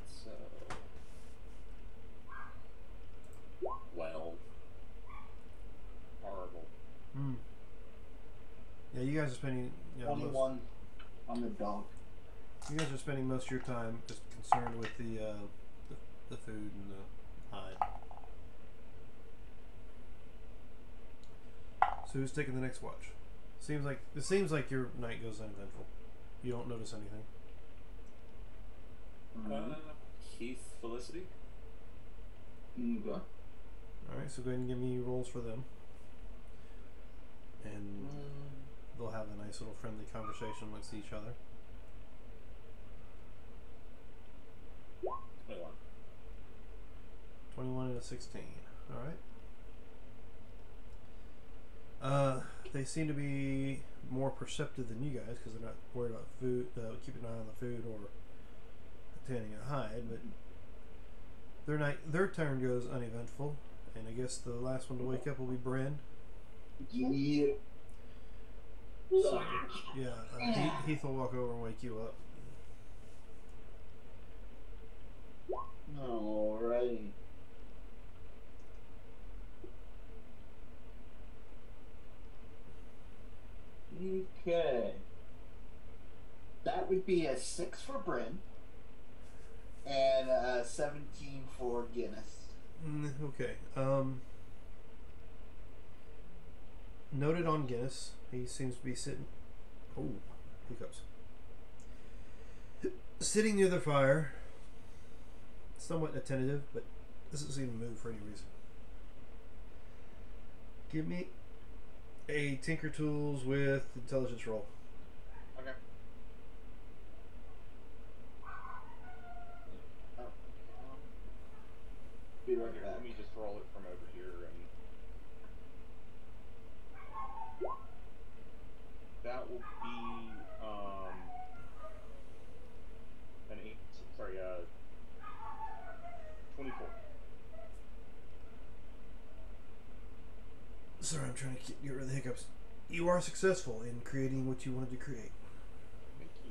So. 12. Horrible. Hmm. Yeah, you guys are spending. You On the dog. You guys are spending most of your time just concerned with the food and the hide. So who's taking the next watch? It seems like your night goes uneventful. You don't notice anything. Keith Felicity. Okay. All right, so go ahead and give me rolls for them, and they'll have a nice little friendly conversation with each other. 21. 21 and a 16. All right. They seem to be more perceptive than you guys because they're not worried about food, keeping an eye on the food or attending a hide. But their turn goes uneventful, and I guess the last one to wake up will be Bren. Yeah. So, yeah, Heath will walk over and wake you up. Alrighty. Okay. That would be a 6 for Bryn and a 17 for Guinness. Okay. Noted on Guinness. He seems to be sitting. Oh, hiccups. Sitting near the fire. Somewhat attentive, but doesn't seem to move for any reason. Give me a Tinker Tools with intelligence roll. Okay. Be right back. Let me just roll it from over here and that will be an 8. Sorry, 24. Sorry, I'm trying to get rid of the hiccups. You are successful in creating what you wanted to create. Thank you.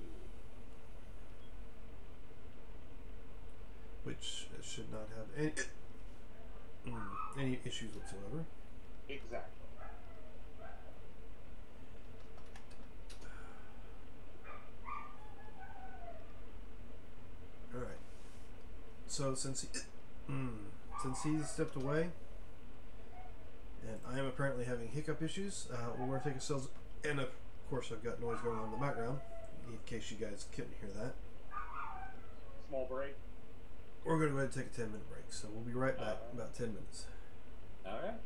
Which should not have any issues whatsoever. Exactly. Alright. So since he stepped away, and I am apparently having hiccup issues, we're going to take ourselves, and of course I've got noise going on in the background, in case you guys couldn't hear that. Small break. We're going to go ahead and take a 10-minute break, so we'll be right back in about 10 minutes. Alright.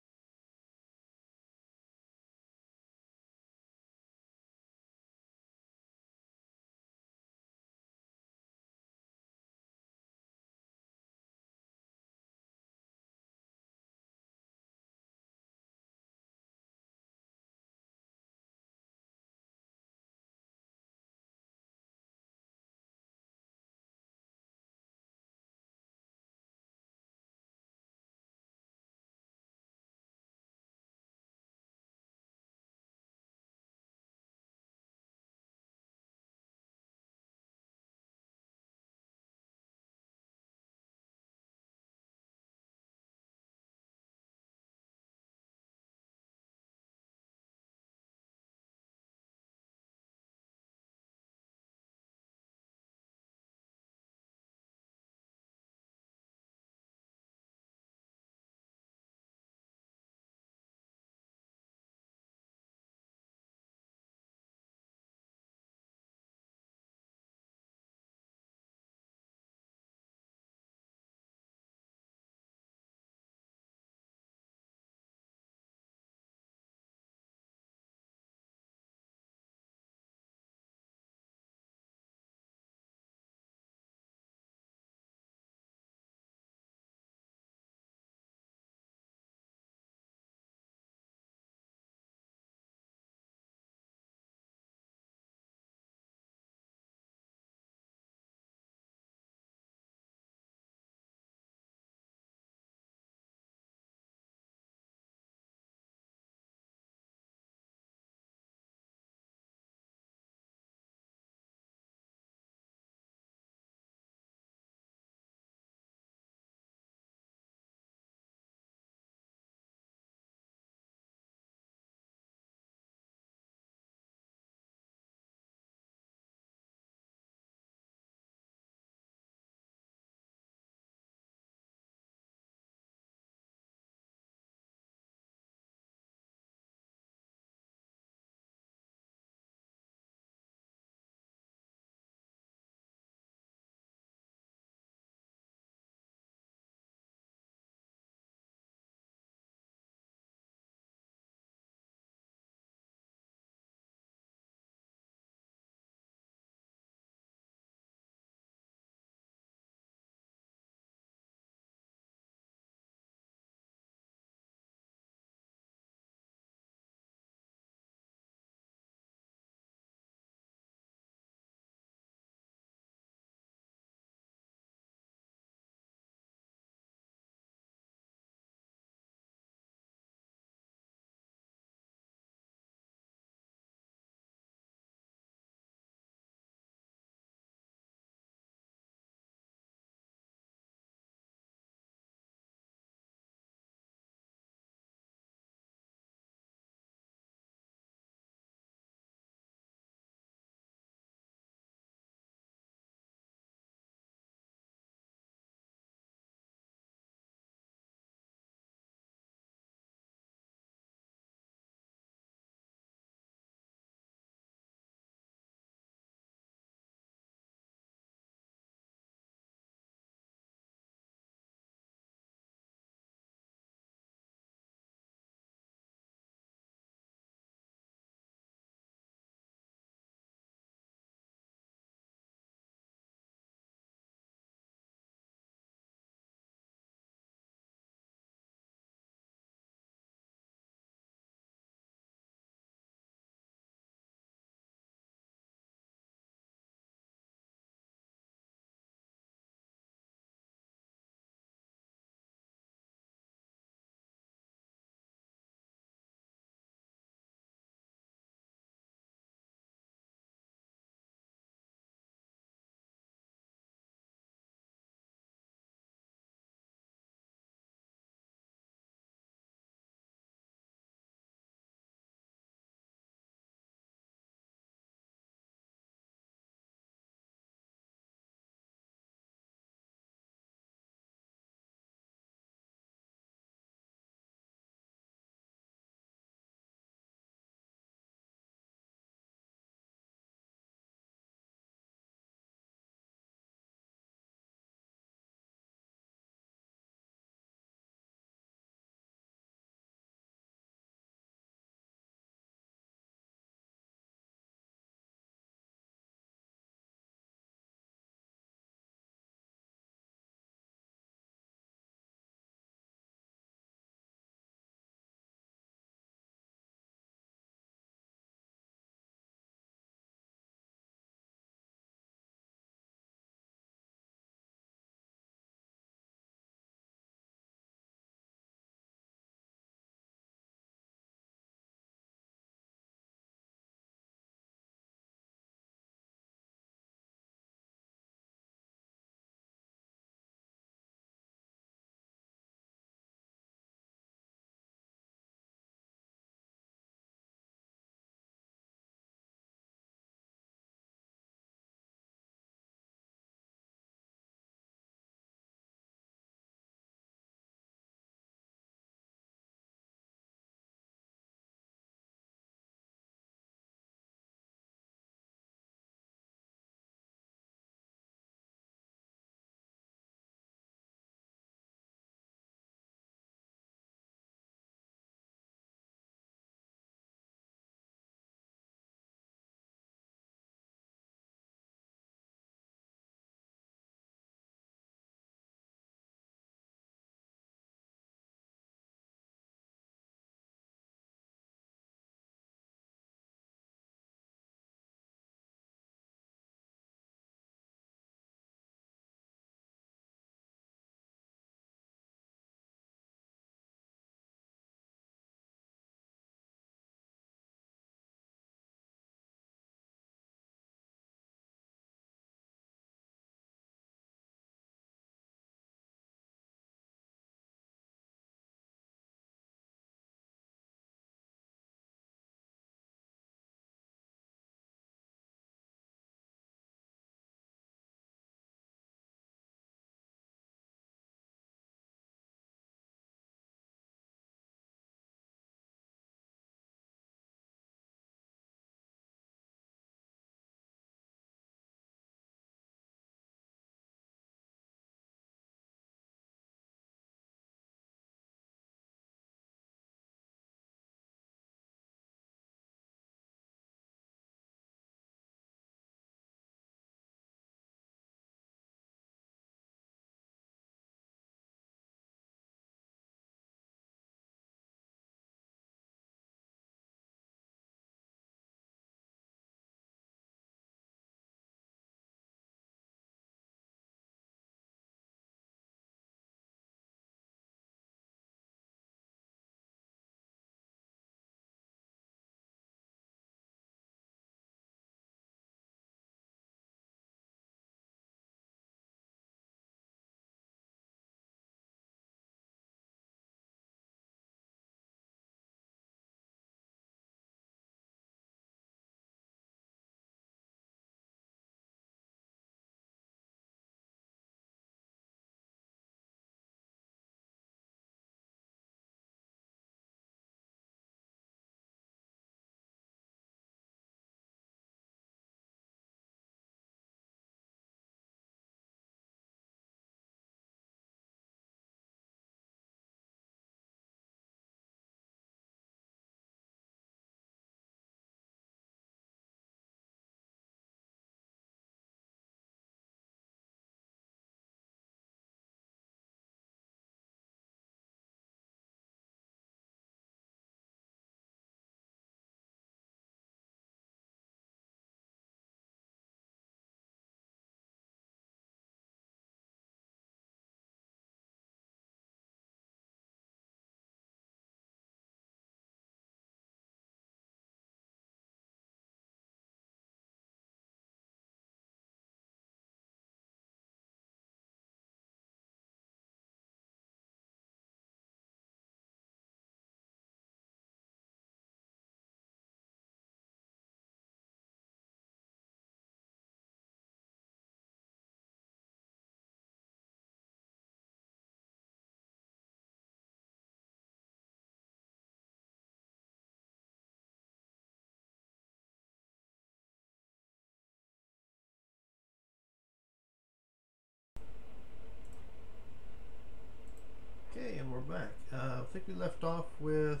back. I think we left off with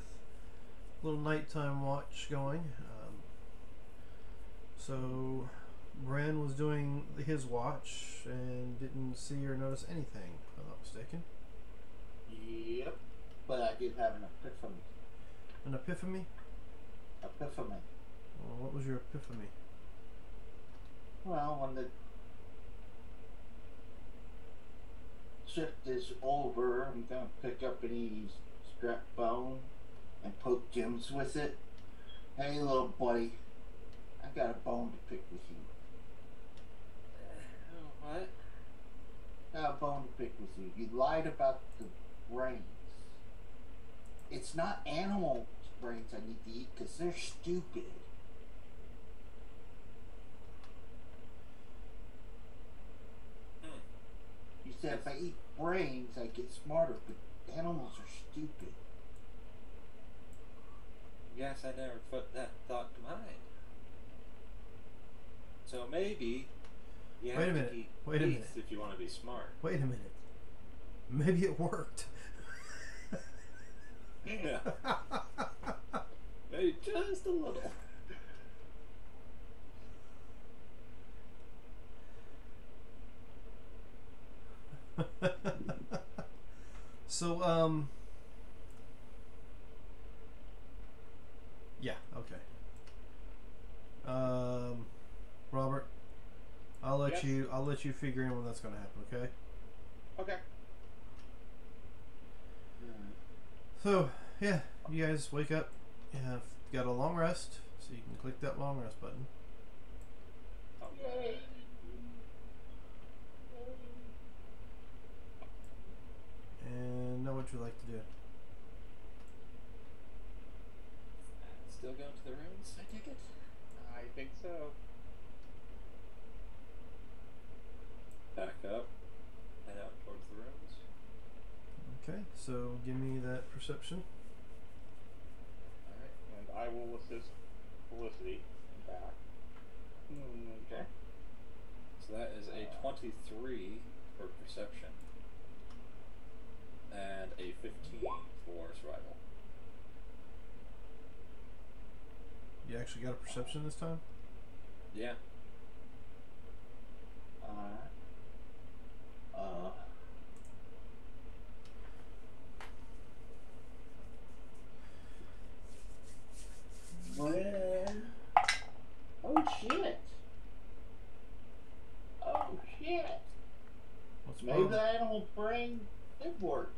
a little nighttime watch going. So Bran was doing his watch and didn't see or notice anything, if I'm not mistaken. Yep. But I did have an epiphany. An epiphany? Epiphany. Well, what was your epiphany? Well, when the shift is over, I'm gonna pick up any scrap bone and poke Gems with it. Hey, little buddy, I got a bone to pick with you. What? I got a bone to pick with you. You lied about the brains. It's not animal brains I need to eat because they're stupid. You said if I eat brains, I get smarter, but animals are stupid. Yes, I never put that thought to mind. So maybe you have Wait a to minute. eat Wait a beef minute. if you want to be smart. Wait a minute. Maybe it worked. Yeah. Maybe just a little. So, yeah, okay. Robert, I'll let Yes? I'll let you figure in when that's gonna happen, okay? Okay. So, yeah, you guys wake up, you have got a long rest, so you can click that long rest button. Okay. And know what you like to do. Still going to the ruins, I take it? I think so. Back up, head out towards the ruins. Okay, so give me that perception. Alright. And I will assist Felicity back. Okay. So that is a 23 for perception. And a 15 for survival. You actually got a perception this time? Yeah. Well, oh shit. Oh shit. What's the Maybe problem? the animal brain did work.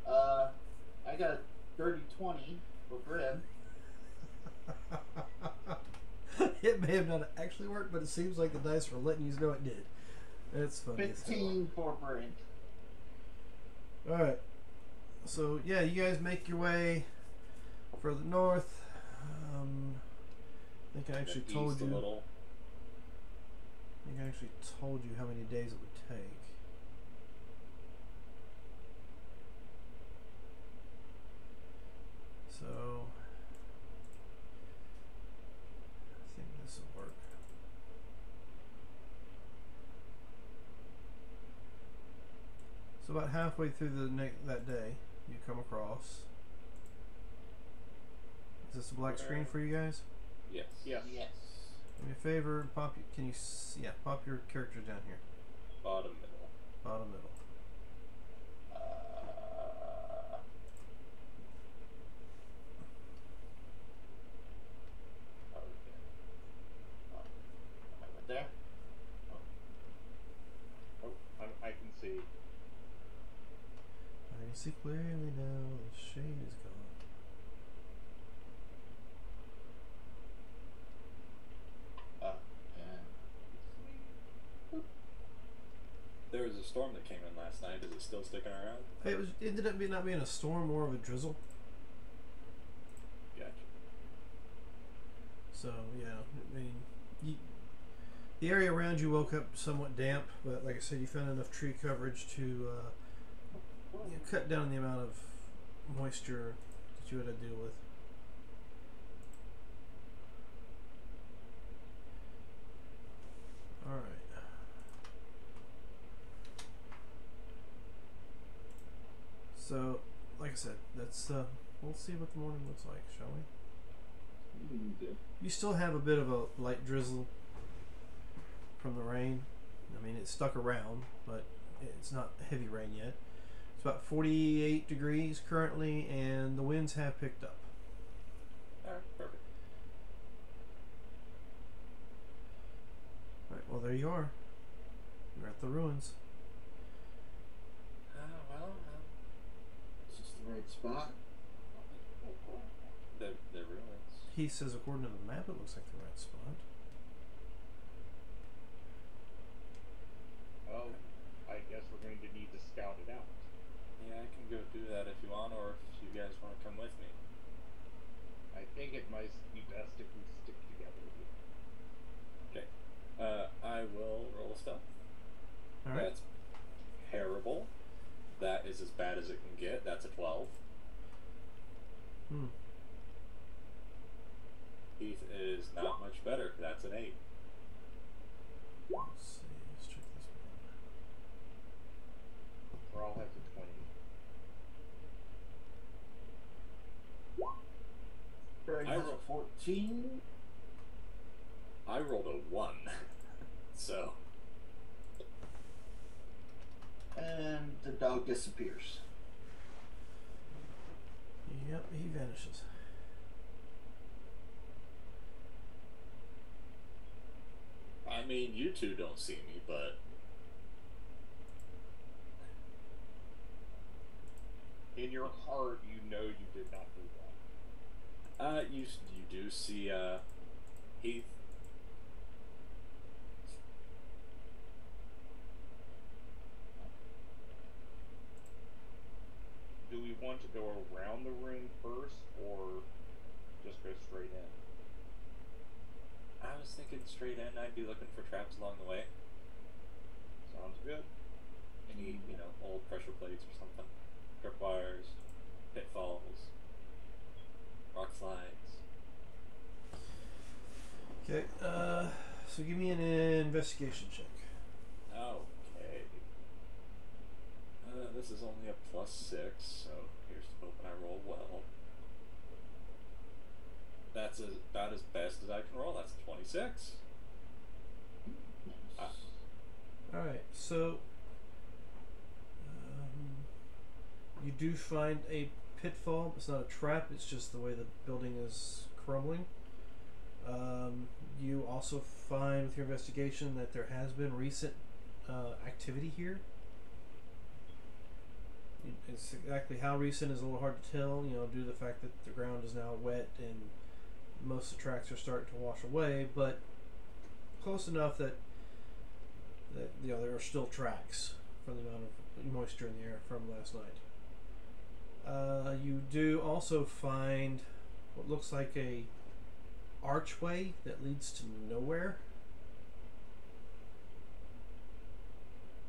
I got a 30-20 for Brent. It may have not actually worked, but it seems like the dice were letting you know it did. It's funny. as hell. 15 for Brent. Alright. So, yeah, you guys make your way further north. I think I actually East told a you. little. I think I actually told you how many days it would take. So, I think this will work. So about halfway through that day, you come across. Is this a black screen for you guys? Yes. Yes. Yes. Do me a favor, can you, pop your characters down here. Bottom middle. Bottom middle. Right there. Oh, I can see. I can see clearly now, the shade is gone. There was a storm that came in last night. Is it still sticking around? It ended up not being a storm, more of a drizzle. Gotcha. So yeah, I mean, the area around you woke up somewhat damp, but like I said, you found enough tree coverage to cut down the amount of moisture that you had to deal with. All right. So like I said, that's we'll see what the morning looks like, shall we? Good. You still have a bit of a light drizzle from the rain. I mean, it's stuck around, but it's not heavy rain yet. It's about 48 degrees currently, and the winds have picked up. Alright, perfect. Right, well, there you are. You're at the ruins. Is this the right spot? They're ruins. He says, according to the map, it looks like the right spot. Well, I guess we're going to need to scout it out. Yeah, I can go do that if you want, or if you guys want to come with me. I think it might be best if we stick together. Okay. I will roll a stealth. All right. That's terrible. That is as bad as it can get. That's a 12. Heath is not much better. That's an 8. Let's see. Let's check this We're all have to 20. I rolled 14. I rolled a 1. So. And the dog disappears. one. Yep, he vanishes. I mean, you two don't see me, but In your heart, you know you did not do that. you do see Heath. Do we want to go around the ring first, or just go straight in? I was thinking straight in. I'd be looking for traps along the way. Sounds good. Any, old pressure plates or something. Tripwires, pitfalls, rock slides. Okay, so give me an investigation check. Okay. This is only a +6, so here's hoping I roll well. That's about as best as I can roll. That's 26. Alright, so you do find a pitfall. It's not a trap, it's just the way the building is crumbling. You also find with your investigation that there has been recent activity here. It's exactly how recent is a little hard to tell, due to the fact that the ground is now wet and most of the tracks are starting to wash away, but close enough that there are still tracks from the amount of moisture in the air from last night. You do also find what looks like a archway that leads to nowhere.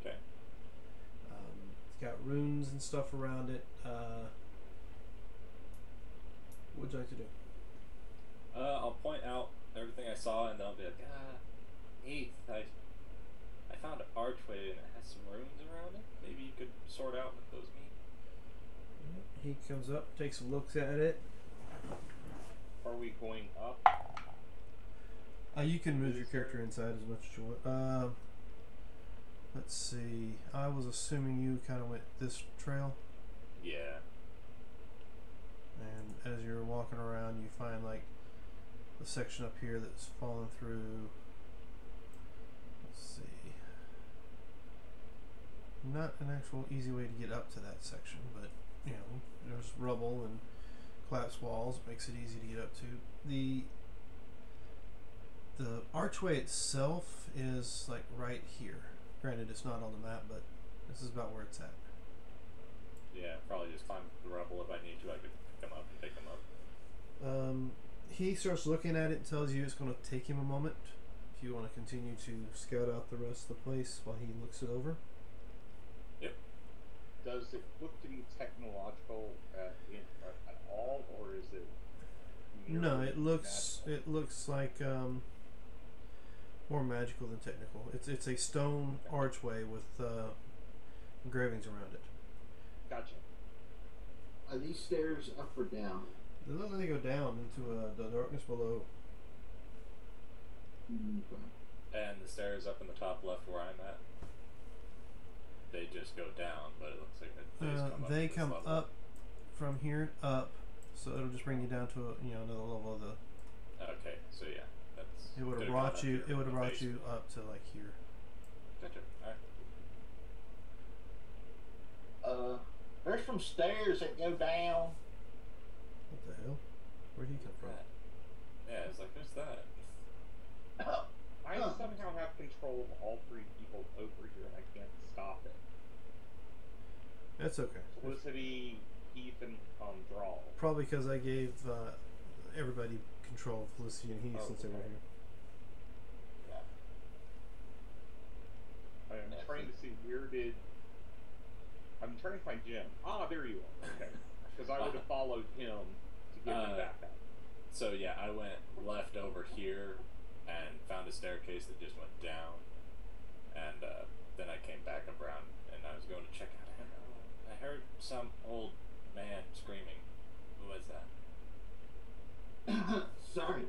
Okay. It's got runes and stuff around it. What would you like to do? I'll point out everything I saw, and then I'll be like, Heath, I found an archway and it has some runes around it. Maybe you could sort out what those mean. He comes up, takes a look at it. Are we going up? You can move your character inside as much as you want. Let's see. I was assuming you kind of went this trail, Yeah. and as you're walking around, you find like the section up here that's fallen through. Let's see. Not an actual easy way to get up to that section, but there's rubble and collapsed walls. It makes it easy to get up to. The archway itself is like right here. Granted, it's not on the map, but this is about where it's at. Yeah, probably just climb the rubble if I need to. I could pick them up and pick them up. He starts looking at it and tells you it's going to take him a moment if you want to continue to scout out the rest of the place while he looks it over. Yep. Does it look to be technological at all, or is it? No, merely it looks magical? like more magical than technical. It's a stone archway with engravings around it. Gotcha. Are these stairs up or down? They look like they go down into the darkness below. Okay. And the stairs up in the top left where I'm at, they just go down, but it looks like They this come level. up from here up, so it'll just bring you down to another level of the. Okay, so yeah, that's. It would have could've brought gone up you. here It would from have the brought you basement. up to like here. Gotcha. Alright. There's some stairs that go down. What the hell? Where'd he come from? Yeah, it's like, who's that? I somehow have control of all three people over here, and I can't stop it. That's okay. Felicity, Heath, and Drawl. Probably because I gave everybody control of Felicity and Heath Oh, since they were okay. here. I'm trying to see where did. I'm trying to find Jim. Ah, there you are. Okay. Because I would have followed him to get him back up. So yeah, I went left over here and found a staircase that just went down, and then I came back around and I was going to check out. I heard some old man screaming. Who was that? Sorry.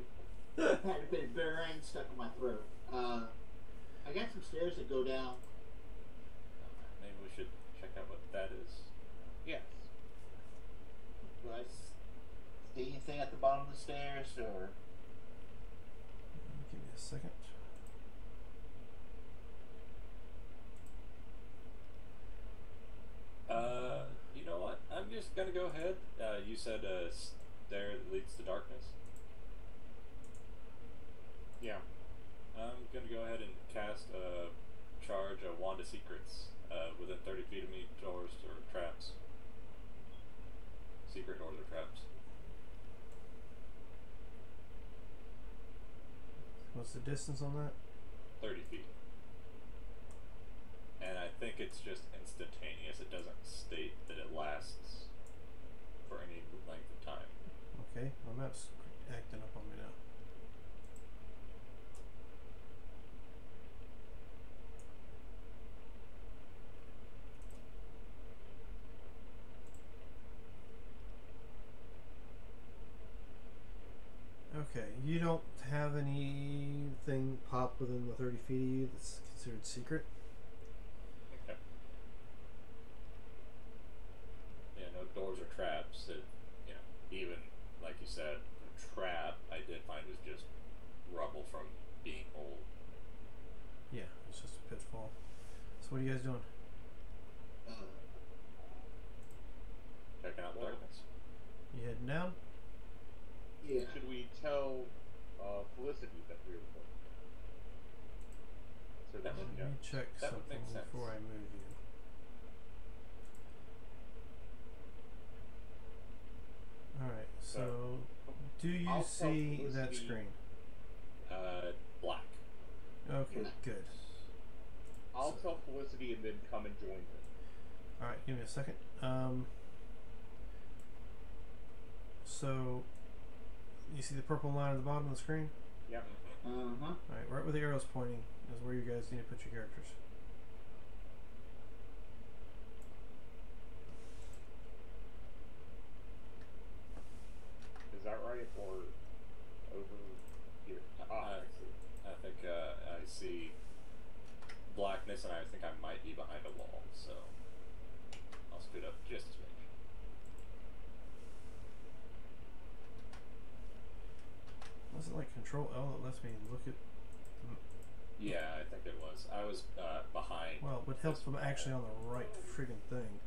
I had a bit of bitter rain stuck in my throat. I got some stairs that go down. Maybe we should check out what that is. Yes. Do I see anything at the bottom of the stairs, or? Give me a second. You know what? I'm just gonna go ahead. You said a stair that leads to darkness. Yeah. I'm gonna go ahead and cast a charge of Wand of Secrets within 30 feet of me, doors or traps. Secret doors or traps. What's the distance on that? 30 feet. And I think it's just instantaneous. It doesn't state that it lasts for any length of time. Okay, my map's acting up on me now. Okay, you don't have anything pop within the 30 feet of you that's considered secret? Okay. Yeah, no doors or traps. It, even like you said, a trap I did find was just rubble from being old. Yeah, it's just a pitfall. So what are you guys doing? Checking out darkness. You heading down? Yeah. Should we tell Felicity that we were going? So that That she Let me knows. check That would something make sense. before I move you. Alright, so do you I'll tell see that Felicity- screen? Black. Okay, Yeah. good. I'll tell Felicity and then come and join her. Alright, give me a second. So you see the purple line at the bottom of the screen? Yep. Uh-huh. Alright, right where the arrow's pointing is where you guys need to put your characters. Is that right? Or over here? Ah, I see. I think I see blackness, and I think I might be behind a wall, so I'll scoot up just a smidge. Was it like Control L that lets me look at? Yeah, I think it was. I was behind. Well, it would help this them wall. actually on the right friggin' thing.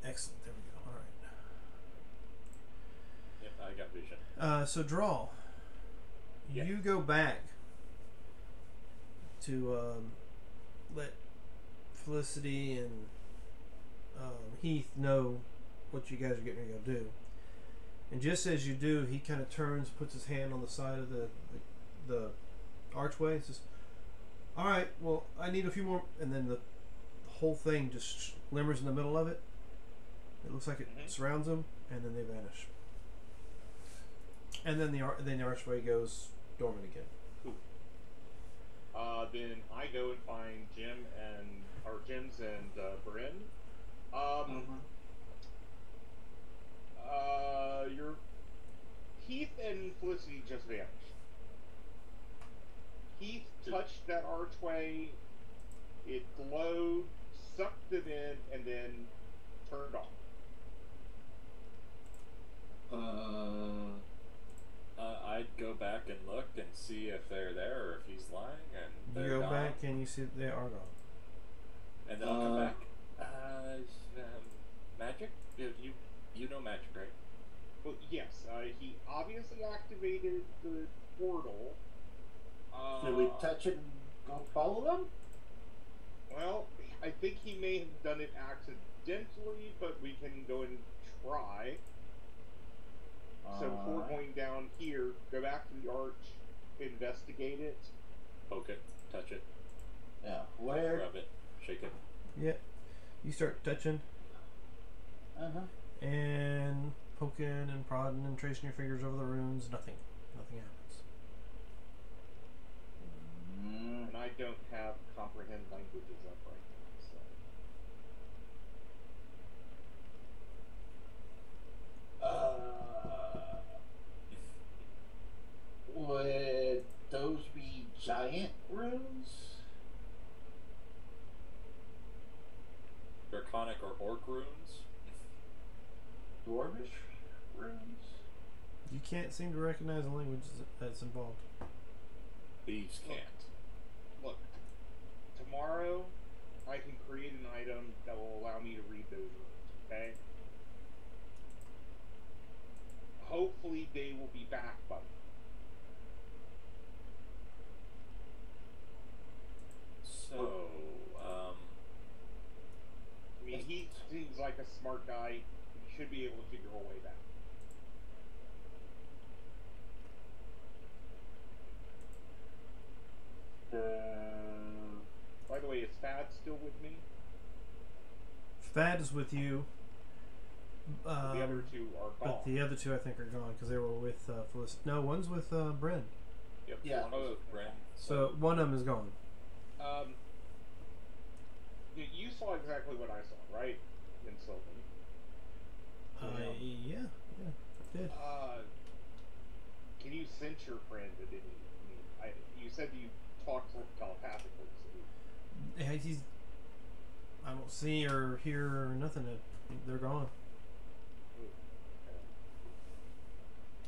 Excellent. There we go. All right. Yep, I got vision. So draw. Yeah. You go back to let Felicity and Heath know what you guys are getting ready to go do. And just as you do, he kind of turns, puts his hand on the side of the archway, and says, "All right, well, I need a few more." And then the whole thing just glimmers in the middle of it. It looks like it surrounds them, and then they vanish. And then the archway goes dormant again. Then I go and find Jim's and Bryn. Uh-huh. Your Heath and Felicity just vanished. Heath touched that archway, it glowed, sucked it in, and then turned off. I'd go back and look and see if they're there or if he's lying, and You they're go gone. back and you see that they are gone. And then I'll come back. Magic? You know magic, right? Well, yes, he obviously activated the portal. Should we touch it and go follow them? Well, I think he may have done it accidentally, but we can go and try. So before going down here, go back to the arch, investigate it. Poke it, touch it, Yeah. Where? rub it, shake it. Yeah. You start touching and poking and prodding and tracing your fingers over the runes. Nothing happens. And I don't have comprehend languages up right now, so. Would those be giant runes? Draconic or orc runes? Dwarvish runes? You can't seem to recognize the language that's involved. Thieves can't. Look, tomorrow I can create an item that will allow me to read those runes, okay? Hopefully they will be back by then. So, I mean, he seems like a smart guy. He should be able to figure a way back. By the way, is Fad still with me? Thad is with you. The other two are gone. But the other two, I think, are gone because they were with Felicity. No, one's with Bryn. yep. Yeah. One was Brent. So one of them is gone. You saw exactly what I saw, right? In Sylvan. Yeah, I did. Can you sense your friend at any? You said you talked telepathically. So Yeah, I don't see or hear or nothing. They're gone.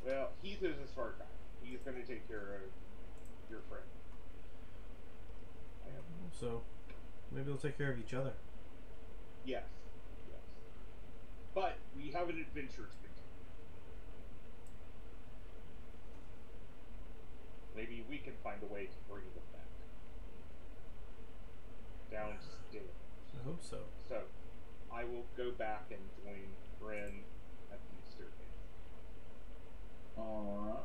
well, Heath is a smart guy. He's going to take care of your friend. So maybe they'll take care of each other. Yes. Yes. But we have an adventure to continue. Maybe we can find a way to bring them back. Downstairs. I hope so. So, I will go back and join Bryn at the staircase. Alright.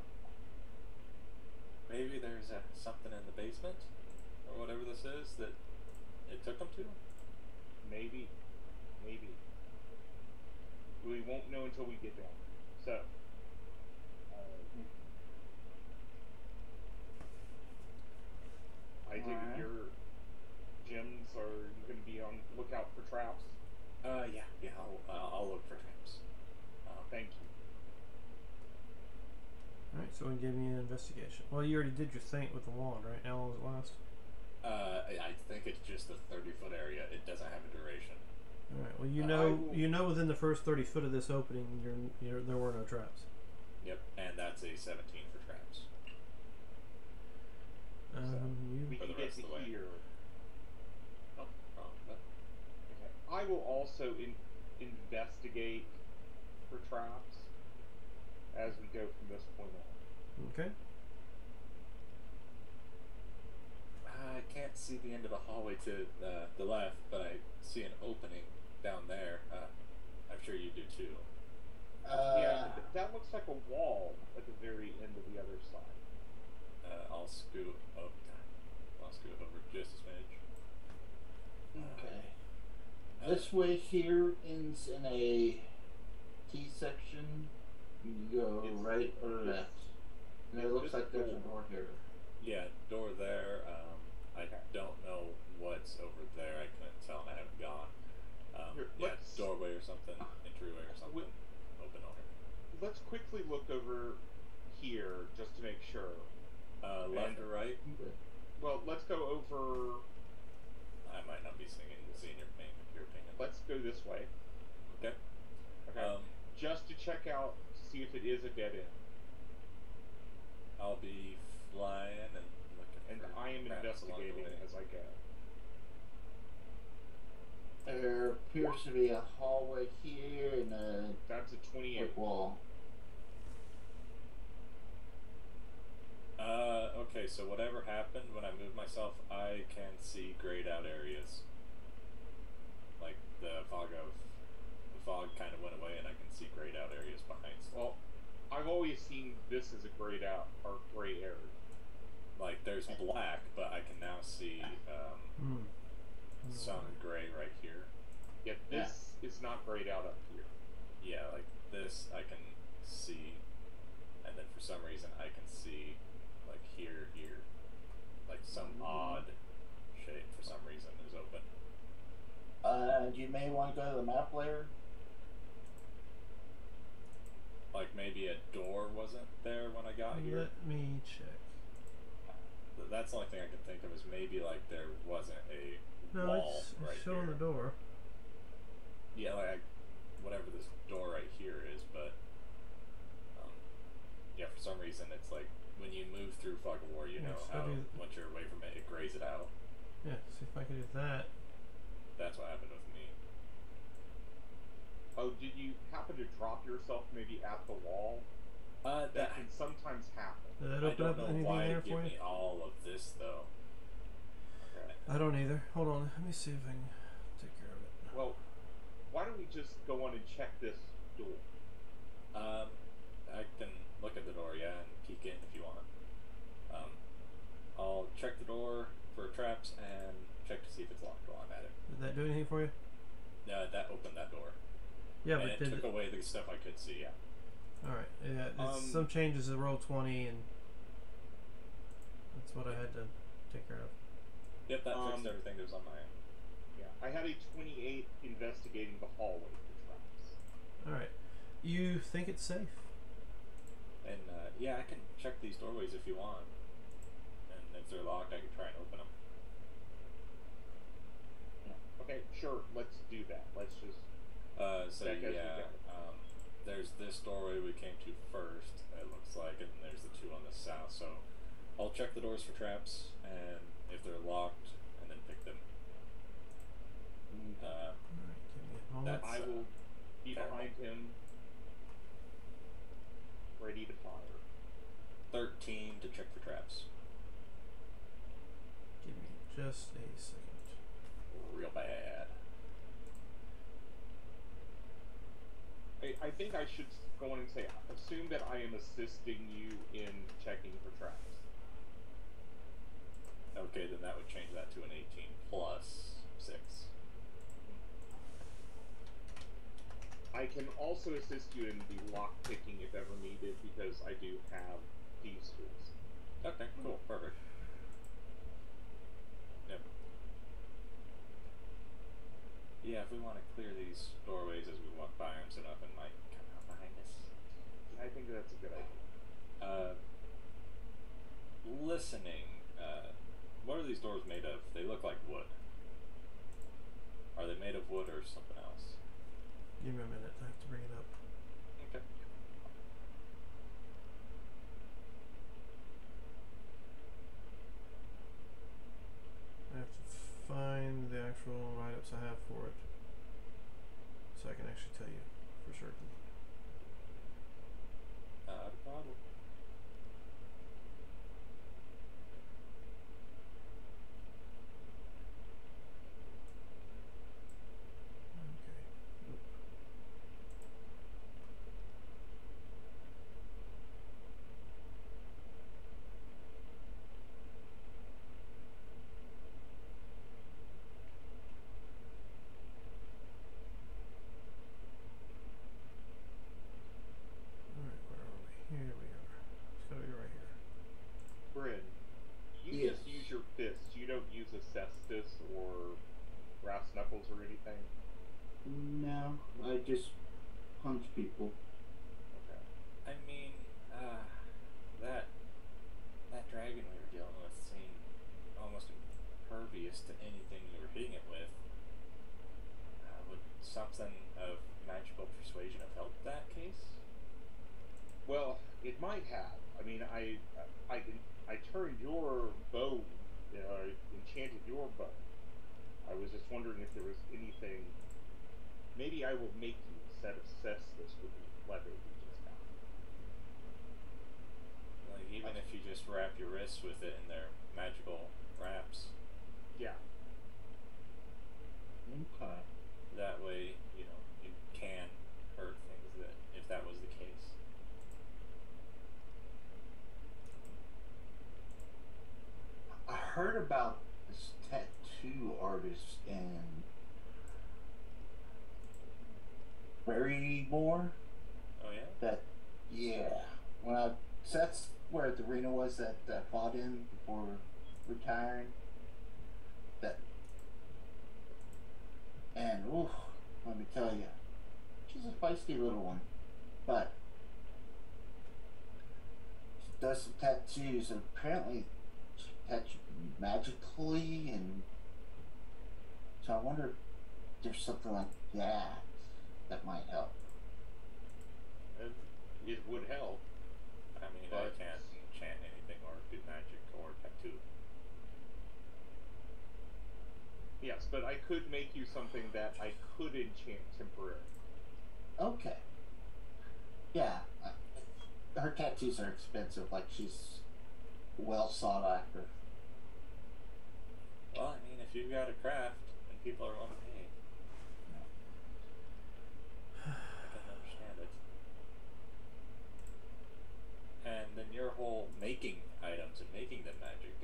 Maybe there's something in the basement, or whatever this is, that it took them to? Maybe. Maybe. We won't know until we get down. So, I take it Alright. your gems are you going to be on lookout for traps? Yeah, I'll look for traps. Thank you. Alright, so we give you an investigation. Well, you already did your thing with the wand, right? How long does it last? I think it's just a 30-foot area. It doesn't have a duration. Alright, well, you I know within the first 30 foot of this opening, there were no traps. Yep, and that's a 17 for traps. We For can the get rest to of the way. here. Oh, wrong. But Okay. I will also investigate for traps as we go from this point on. Okay. I can't see the end of the hallway to the left, but I see an opening down there. I'm sure you do too. Yeah, that looks like a wall at the very end of the other side. I'll scoot up. I'll scoot over just a smidge. Okay. This way here ends in a T section. You go It's- right or left. And it looks This like there's a door. door here. Yeah, door there. I don't know what's over there. I couldn't tell, and I haven't gone. Here, Yeah, let's- doorway or something, entryway or something. Open over. let's quickly look over here just to make sure. Left or right? Well, let's go over. I might not be seeing your opinion. Let's go this way. Okay. Okay. Just to check out, to see if it is a dead end. I'll be flying and looking. And for I am traps along the investigating way. as I go. There appears to be a hallway here and a That's a 28. brick wall. Okay, so whatever happened when I moved myself, I can see grayed out areas. Like the fog kind of went away and I can see grayed out areas behind stuff. Well, I've always seen this as a grayed out or gray area. Like there's black, but I can now see some gray right here. Yet this is not grayed out up here. Yeah, like this I can see, and then for some reason I can see like here, like some odd shape for some reason is open. You may want to go to the map layer. Like maybe a door wasn't there when I got here. Let me check. That's the only thing I can think of is maybe like there wasn't a No, wall it's right showing here. the door. Yeah, like whatever this door right here is, but yeah, for some reason it's like when you move through Fog of War, you Yeah, know so how do- once you're away from it, it grays it out. Yeah, see if I can do that. That's what happened with me. Oh, did you happen to drop yourself maybe at the wall? That That can sometimes happen. Did that I open don't up know anything why there it for gave you? me all of this though. Okay. I don't either. Hold on. Let me see if I can take care of it. Well, why don't we just go on and check this door? I can look at the door, yeah, and peek in if you want. I'll check the door for traps and check to see if it's locked while I'm at it. Did that do anything for you? That opened that door. Yeah, and but it did took away the stuff I could see, yeah. Alright, yeah, it's some changes to roll 20 and that's what I had to take care of. Yep, that fixed everything that was on my end. Yeah, I had a 28 investigating the hallway for traps. Alright. You think it's safe? And yeah, I can check these doorways if you want. And if they're locked, I can try and open them. Okay, sure, let's do that. Let's just. So Check as we yeah, go. there's this doorway we came to first, it looks like, and there's the two on the south. So I'll check the doors for traps, and if they're locked, and then pick them. Alright, give me a moment. That's- I will be terrible. behind him, ready to fire. 13 to check for traps. Give me just a second. Real bad. I think I should go on and say, assume that I am assisting you in checking for traps. Okay, then that would change that to an 18 plus 6. I can also assist you in the lock picking if ever needed because I do have these tools. Okay, cool, perfect. Yep. Yeah, if we want to clear these doorways as we walk by them so nothing might come out behind us. I think that's a good idea. Listening, what are these doors made of? They look like wood. Are they made of wood or something else? Give me a minute, I have to bring it up. Okay. I have to find the actual write-ups I have for it. So I can actually tell you for certain. Not a problem. Okay. Oop. Alright, where are we? Here we are. It's gotta be right here. Bryn, you Yes. just use your fists. You don't use a cestus or brass knuckles or anything. No, I just punch people. Okay. might have. I mean, I turned your bow, enchanted your bow. I was just wondering if there was anything. Maybe I will make you assess this with the leather we just got. Like, even if you just wrap your wrists with it in their magical wraps. Yeah. Okay. That way, you can hurt things that if that was the case. I heard about this tattoo artist in Barrymore. Oh yeah? So that's where the arena was that I fought in before retiring. And ooh, let me tell you, she's a feisty little one, but she does some tattoos, and apparently she tattoos magically, and so I wonder if there's something like that might help. And it would help. I mean, I can't enchant anything or do magic or tattoo. Yes, but I could make you something that I could enchant temporarily. Okay. Yeah, her tattoos are expensive. Like, she's well sought after. Well, I mean, if you've got a craft and people are willing to pay, I can understand it. And then your whole making items and making them magic,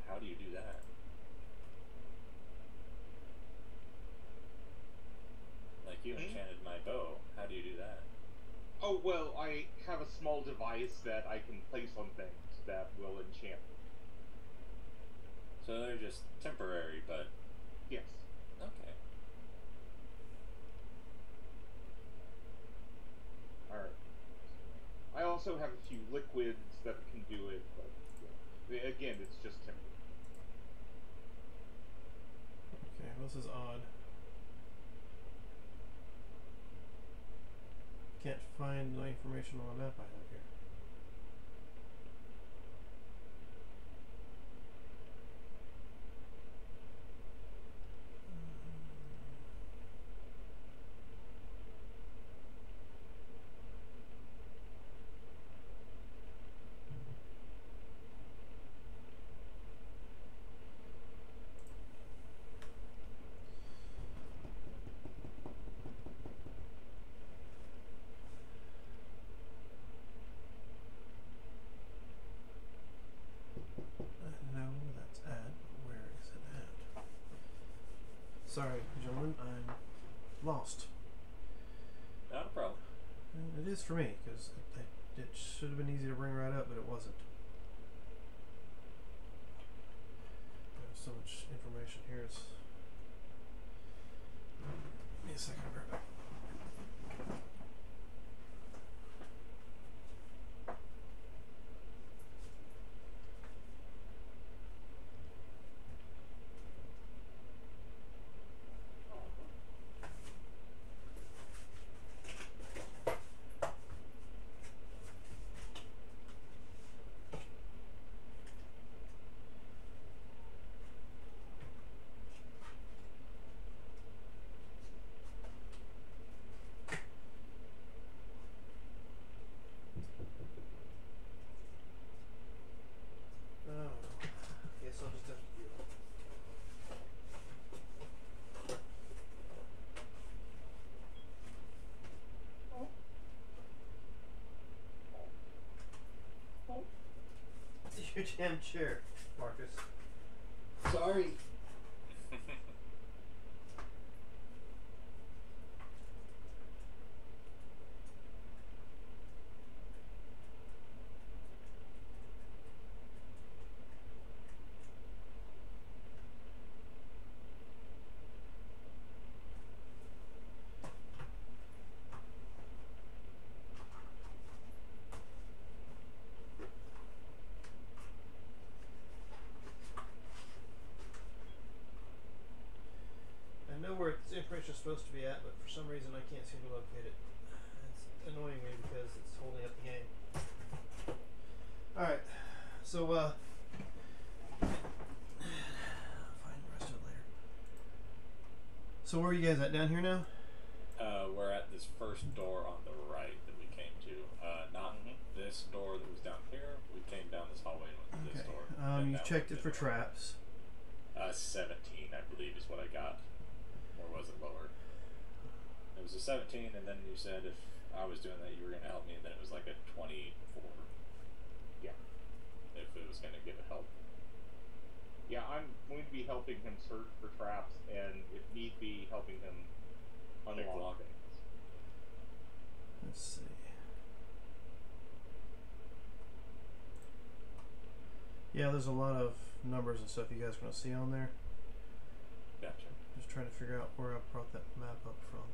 how do you do that? Like, you enchanted my bow. How do you do that? Oh, well, I have a small device that I can place on things that will enchant them. So they're just temporary, but Yes. okay. Alright. I also have a few liquids that can do it, but yeah. Again, it's just temporary. Okay, well, this is odd. Can't find no information on the map I have here. No, that's at. Where is it at? Sorry, gentlemen, I'm lost. Not a problem. And it is for me, because it should have been easy to bring right up, but it wasn't. There's so much information here. It's. Give me a second, I'll grab it. Oh, guess I'll just have to do it. Your damn chair, Marcus. Sorry. I know where this information is supposed to be at, but for some reason I can't seem to locate it. It's annoying me because it's holding up the game. So find the rest of it later. So where are you guys at? Down here now? We're at this first door on the right that we came to. Not this door that was down here. We came down this hallway and went to this door. And You that checked one it for didn't work. traps. 17, I believe, is what I got. Or was it lower? It was a 17, and then you said if I was doing that, you were going to help me, and then it was like a 24. Yeah. If it was going to give it help. Yeah, I'm going to be helping him search for traps, and if need be, helping him unlock Lock. things. Let's see. Yeah, there's a lot of numbers and stuff you guys are going to see on there. Gotcha. Just trying to figure out where I brought that map up from.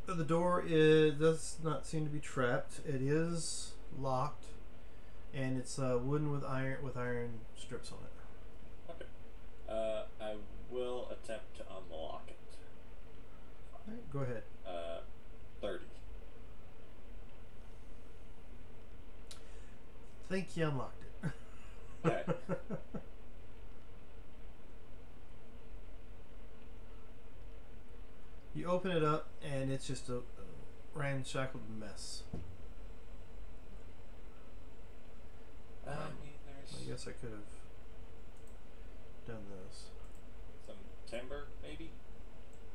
But the door does not seem to be trapped. It is locked, and it's wooden with iron strips on it. Okay. I will attempt to unlock it. All right, go ahead. 30. Think you unlocked it. Okay. You open it up, and it's just a ramshackled mess. I mean, there's I guess I could have done this. some timber, maybe,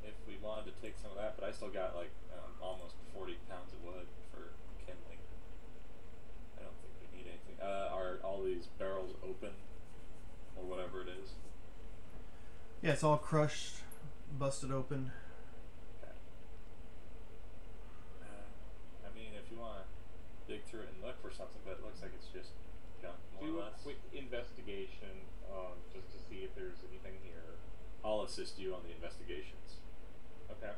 if we wanted to take some of that, but I still got like almost 40 pounds of wood for kindling. I don't think we need anything. Are all these barrels open, or whatever it is? Yeah, it's all crushed, busted open. Okay. I mean, if you want to dig through it and look for something, but it looks like it's just junk, more Do or a less. quick investigation, just to see if there's anything here. I'll assist you on the investigations. Okay.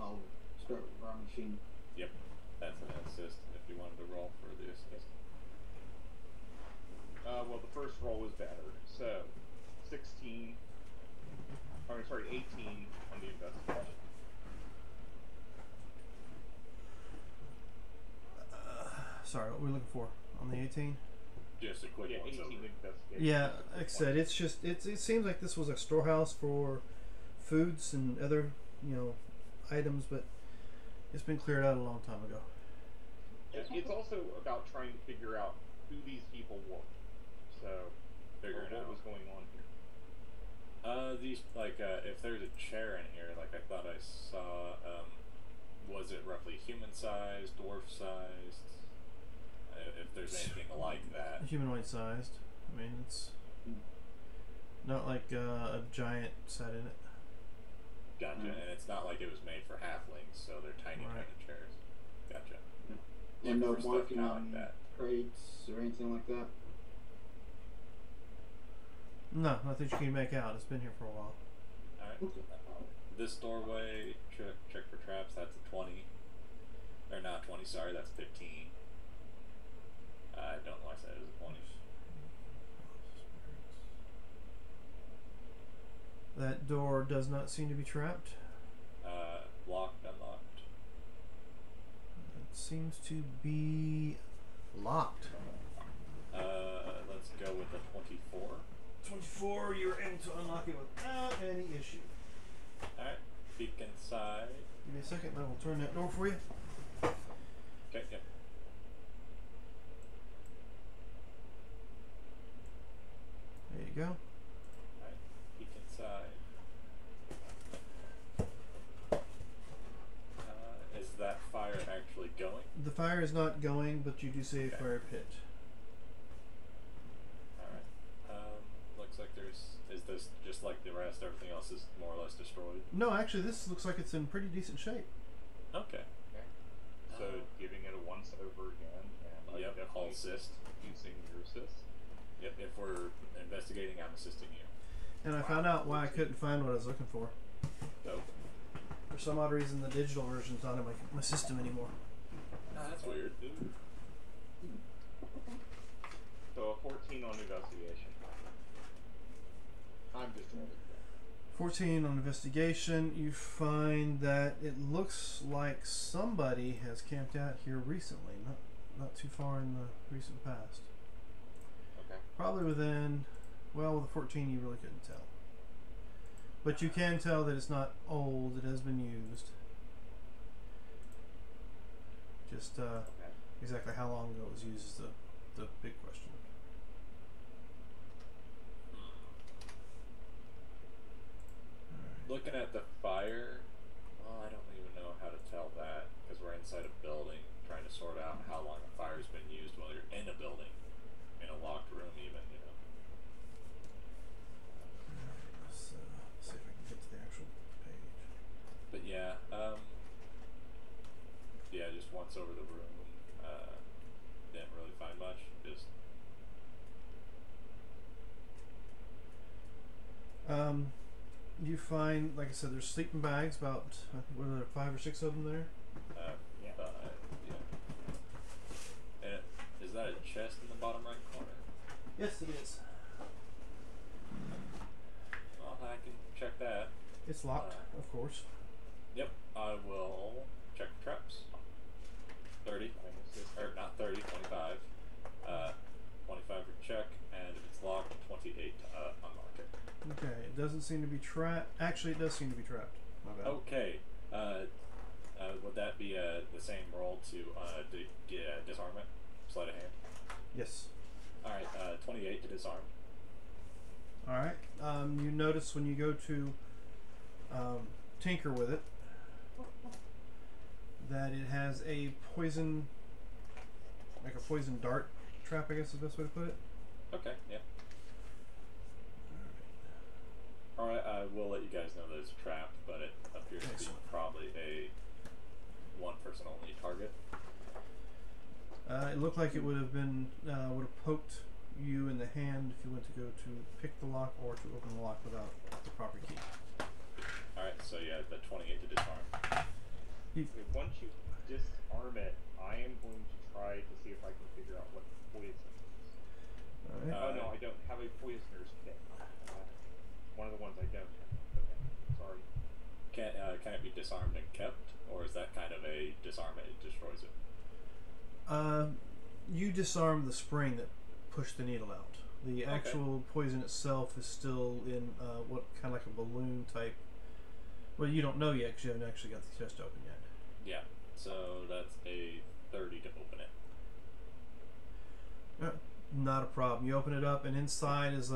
I'll start with our machine. Yep, that's an assist. If you wanted to roll for the assist. Well, the first roll was better, so 16. Or sorry, 18 on the investigation. Sorry, what were we looking for? On the 18? Just a quick Yeah, once 18 over. investigation. Yeah, like I said, it's just it seems like this was a storehouse for foods and other, items, but it's been cleared out a long time ago. It's also about trying to figure out who these people were. So, Figuring what out. was going on here. These, if there's a chair in here, like I thought I saw, was it roughly human sized, dwarf sized? If there's anything like that. Humanoid sized. I mean, it's not like a giant sat in it. Gotcha. And it's not like it was made for halflings, so they're tiny, Right. tiny chairs. Gotcha. And no Look for stuff marking kinda on like that. crates or anything like that. No, not that you can make out. It's been here for a while. Alright. Okay. This doorway, check for traps, that's a 20. Or not 20, sorry, that's 15. I don't know why I said it was a 20. That door does not seem to be trapped. Locked, unlocked. It seems to be locked. Let's go with a 24. 24, you're able to unlock it without any issue. Alright, peek inside. Give me a second, and I will turn that door for you. Okay, yep. There you go. Alright, peek inside. Is that fire actually going? The fire is not going, but you do see a Okay. fire pit. Alright. Looks like is this just like the rest, everything else is more or less destroyed? No, actually, this looks like it's in pretty decent shape. Okay. So, giving it a once over again, and I Yep, definitely I'll assist. using your assist. Yep, if we're investigating, I'm assisting you. And I found out why I couldn't find what I was looking for. So, For some odd reason, the digital version's not in my system anymore. that's weird. So a 14 on investigation. I'm just rolling. 14 on investigation. You find that it looks like somebody has camped out here recently, not too far in the recent past. Okay. Probably within, well, with a 14 you really couldn't tell. But you can tell that it's not old, it has been used. Just Okay. exactly how long ago it was used is the big question. Looking at the fire, well, I don't even know how to tell that because we're inside a building trying to sort out how long a fire's been used while you're in a building, in a locked room even, you know. Let's see if I can get to the actual page. But yeah, just once over the room, didn't really find much, just You find, like I said, there's sleeping bags, about, I think, what are there, 5 or 6 of them there? Yeah. And is that a chest in the bottom right corner? Yes, it is. Well, I can check that. It's locked, of course. Yep, I will check the traps. 30, or not 30, 25. 25 for check, and if it's locked, 28 unlock it. Okay, it doesn't seem to be trapped. Actually, it does seem to be trapped. My bad. Okay, would that be the same roll to disarm it? Sleight of hand? Yes. Alright, 28 to disarm. Alright. You notice when you go to tinker with it that it has a poison, like a poison dart trap, I guess is the best way to put it. Okay, yeah. Alright, I will let you guys know that it's trapped, but it appears to be Excellent. probably a one-person only target. It looked like it would have been, would have poked you in the hand if you went to go to pick the lock or to open the lock without the proper key. Alright, so yeah, the 28 to disarm. Okay, once you disarm it, I am going to try to see if I can figure out what poison is. Alright. Oh no, I don't have a poisoner's kit. One of the ones I don't have. Okay, sorry. Can it be disarmed and kept, or is that kind of a disarm it destroys it? You disarm the spring that pushed the needle out. The actual poison itself is still in what kind of like a balloon type. Well, you don't know yet because you haven't actually got the chest open yet. Yeah, so that's a 30 to open it. Not a problem. You open it up, and inside is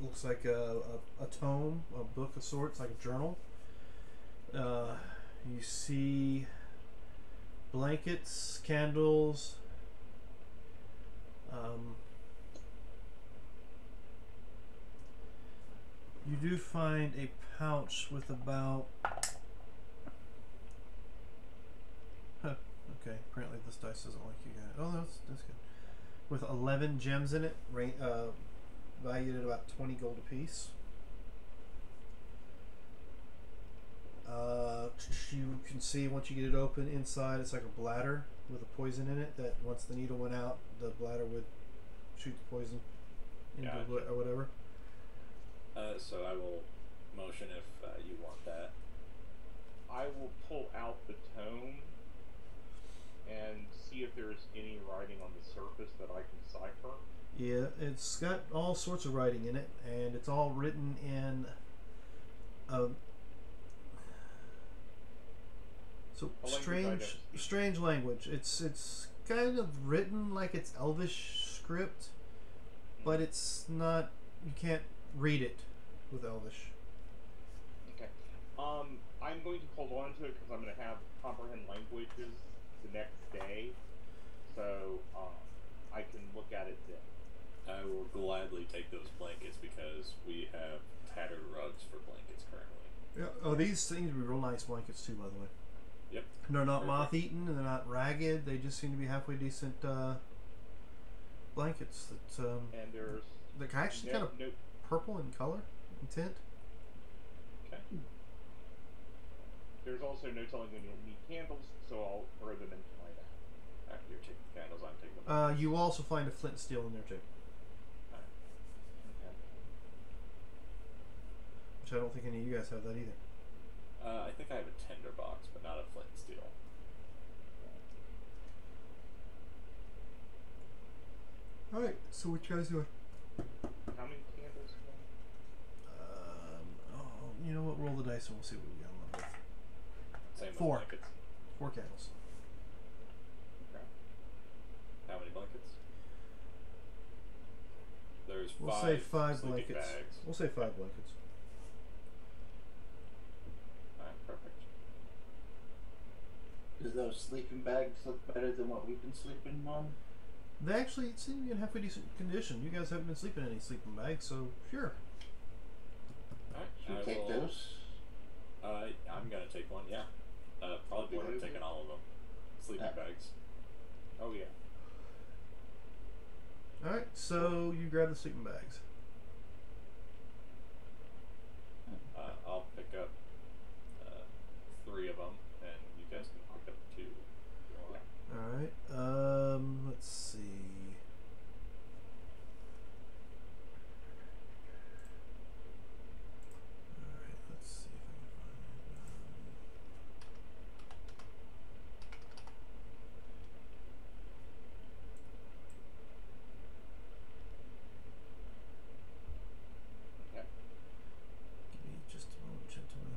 looks like a tome, a book of sorts, like a journal. You see blankets, candles. You do find a pouch with about. Okay, apparently this dice doesn't like you guys. Oh, that's good. With 11 gems in it, valued at about 20 gold apiece. You can see once you get it open inside, it's like a bladder with a poison in it. That once the needle went out, the bladder would shoot the poison into or whatever. So I will motion if you want that. I will pull out the tome and see if there's any writing on the surface that I can cipher. Yeah, it's got all sorts of writing in it, and it's all written in strange language. It's kind of written like it's Elvish script, but it's not. You can't read it with Elvish. Okay. I'm going to hold on to it because I'm going to have comprehend languages the next day, so I can look at it then. I will gladly take those blankets because we have tattered rugs for blankets currently. Yeah. Oh, these seem to be real nice blankets too, by the way. Yep. They're not moth-eaten and they're not ragged. They just seem to be halfway decent blankets that and there's they're actually kind of purple in color and tint. Okay. There's also no telling when you'll need candles, so I'll throw them into my bag. After you're taking the candles, I'm taking them. You also find a flint and steel in there too. Okay. which I don't think any of you guys have that either. I think I have a tinderbox, but not a flint and steel. All right. So what you guys doing? How many candles? Oh, you know what? Roll the dice and we'll see what we got on with. Same Four. with blankets. 4 candles. Okay. How many blankets? There's We'll five say 5 sleeping blankets. bags. We'll say 5 blankets. Alright, perfect. Does those sleeping bags look better than what we've been sleeping on? They actually seem to be in halfway decent condition. You guys haven't been sleeping in any sleeping bags, so sure. Alright, Should we I take will, those? I'm gonna take one, yeah. Probably What be is taking it? all of them. Sleeping bags. Oh yeah. Alright, so you grab the sleeping bags. I'll pick up 3 of them, and you guys can pick up 2 if you want. Alright, let's see. Alright, let's see if I can Okay. Give me just a moment, gentlemen.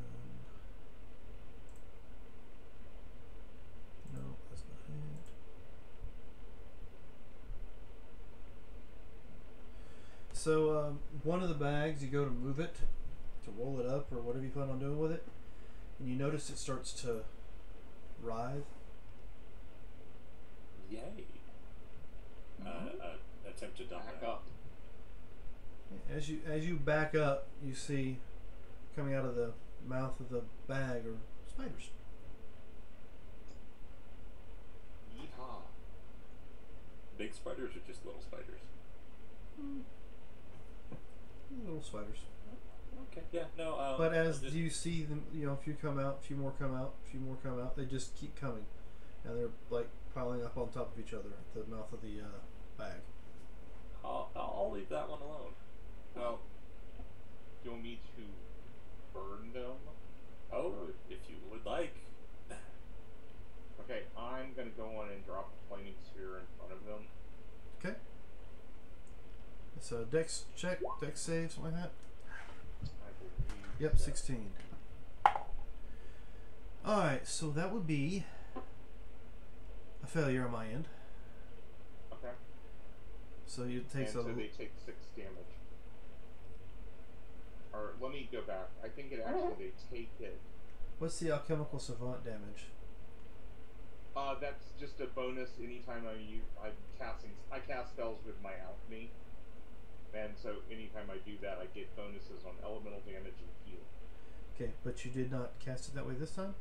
No, that's not it. So, one of the bags, you go to move it, to roll it up, or whatever you plan on doing with it, and you notice it starts to writhe. Yay. Attempt to dump Back that. up. As you back up, you see coming out of the mouth of the bag are spiders. Yeehaw. Big spiders or just little spiders? Little spiders. Okay. Yeah. No. But as just, you see them, a few come out, a few more come out, a few more come out. They just keep coming, and they're like piling up on top of each other at the mouth of the bag. I'll leave that one alone. Well, do you want me to burn them? Oh, if you would like. Okay, I'm gonna go on and drop a flaming sphere in front of them. Okay. It's a dex check, dex save, something like that. I believe. Yep, 16. Alright, so that would be a failure on my end. Okay. So it takes And so they take 6 damage. Or let me go back. I think it actually they take it. What's the alchemical savant damage? That's just a bonus anytime I cast spells with my alchemy. And so anytime I do that, I get bonuses on elemental damage and healing. Okay, but you did not cast it that way this time?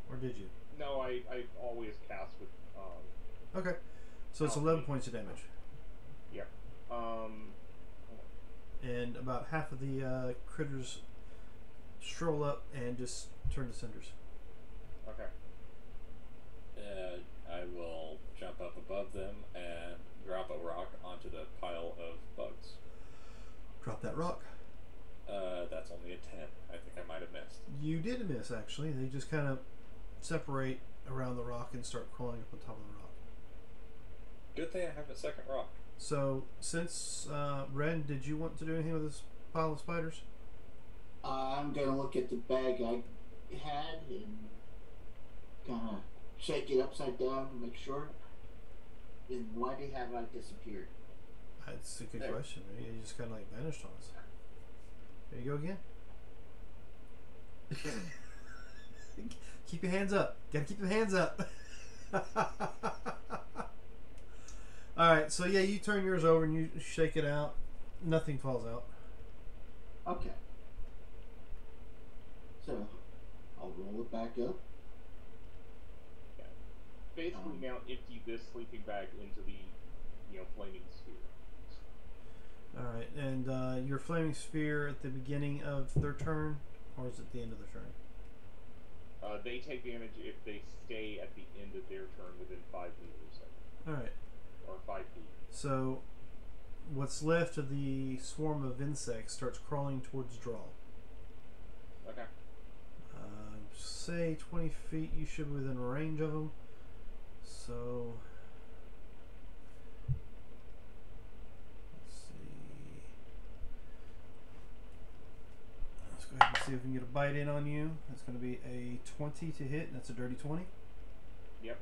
Or did you? No, I always cast with Okay. So it's Alchemy. 11 points of damage. Yep. And about half of the critters stroll up and just turn to cinders. Okay. I will jump up above them and drop a rock onto the pile of bugs. Drop that rock. That's only a 10. I think I might have missed. You did miss, actually. They just kind of separate around the rock and start crawling up on top of the rock. Good thing I have a second rock. So, since Ren, did you want to do anything with this pile of spiders? I'm gonna look at the bag I had and kind of shake it upside down to make sure. And why have I disappeared? That's a good There. question. Maybe you just kind of like vanished on us. There you go again. Keep your hands up. Gotta keep your hands up. Alright, so yeah, you turn yours over and you shake it out. Nothing falls out. Okay. So I'll roll it back up. Basically now empty this sleeping bag into the flaming sphere. Alright, and your flaming sphere at the beginning of their turn, or is it at the end of their turn? They take damage if they stay at the end of their turn within 5 meters Alright, or 5 feet. so what's left of the swarm of insects starts crawling towards Draw. Okay. Say 20 feet, you should be within range of them. So, let's see. Let's go ahead and see if we can get a bite in on you. That's going to be a 20 to hit, and that's a dirty 20. Yep.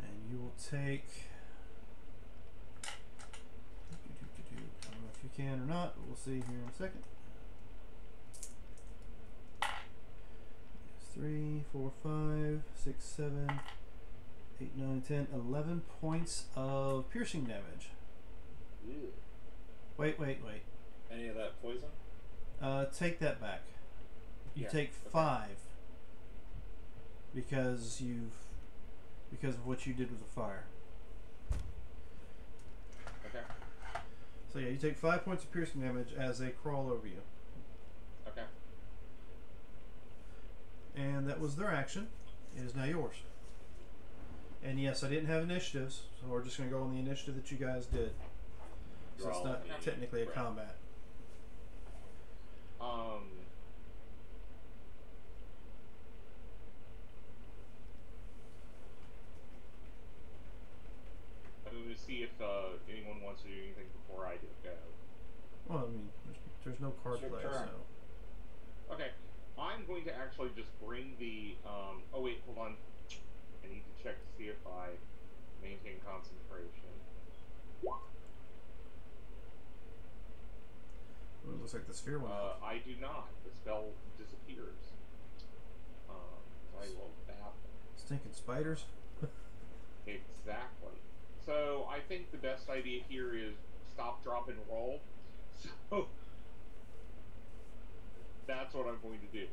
And you will take. I don't know if you can or not, but we'll see here in a second. 3, 4, 5, 6, 7, 8, 9, 10, 11 points of piercing damage. Ew. Wait. Any of that poison? Take that back. You Yeah, take okay. 5 because of what you did with the fire. Okay. So yeah, you take 5 points of piercing damage as they crawl over you. Okay. And that was their action. It is now yours. And yes, I didn't have initiatives, so we're just going to go on the initiative that you guys did. So You're it's all not in technically a right. combat. I'm going to see if anyone wants to do anything before I do go. Well, I mean, there's no card It's your play, turn. so. Okay. I'm going to actually just bring the. Oh wait, hold on. I need to check to see if I maintain concentration. Well, it looks like the sphere one. I do not. The spell disappears. So I will babble. Stinking spiders. Exactly. So I think the best idea here is stop, drop, and roll. So that's what I'm going to do.